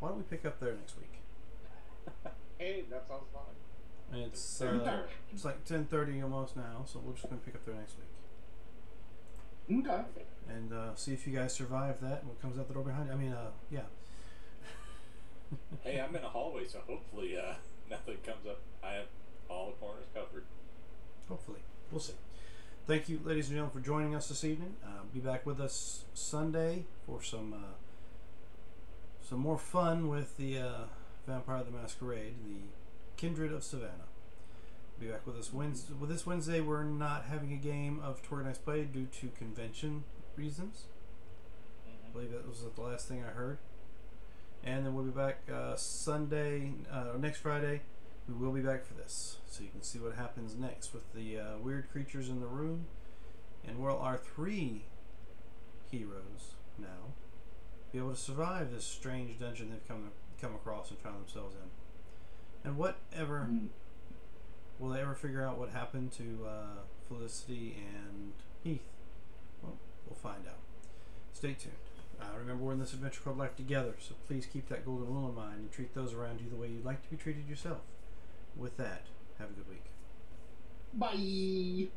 Why don't we pick up there next week? Hey, that sounds fine. And it's Sure. it's like 10:30 almost now, so we're just gonna pick up there next week Okay. and see if you guys survive that and what comes out the door behind you. I mean, yeah. Hey, I'm in a hallway, so hopefully nothing comes up. I have all the corners covered. Hopefully, we'll see. Thank you, ladies and gentlemen, for joining us this evening. Be back with us Sunday for some more fun with the Vampire the Masquerade, the Kindred of Savannah. Be back with us Wednesday. With this Wednesday, we're not having a game of Torganized Play due to convention reasons. I believe that was the last thing I heard. And then we'll be back Sunday, next Friday. We will be back for this, so you can see what happens next with the weird creatures in the room, and will our 3 heroes now be able to survive this strange dungeon they've come across and found themselves in? And whatever will they ever figure out what happened to Felicity and Heath? Well, we'll find out. Stay tuned. Remember, we're in this adventure called Life Together, so please keep that golden rule in mind and treat those around you the way you'd like to be treated yourself. With that, have a good week. Bye.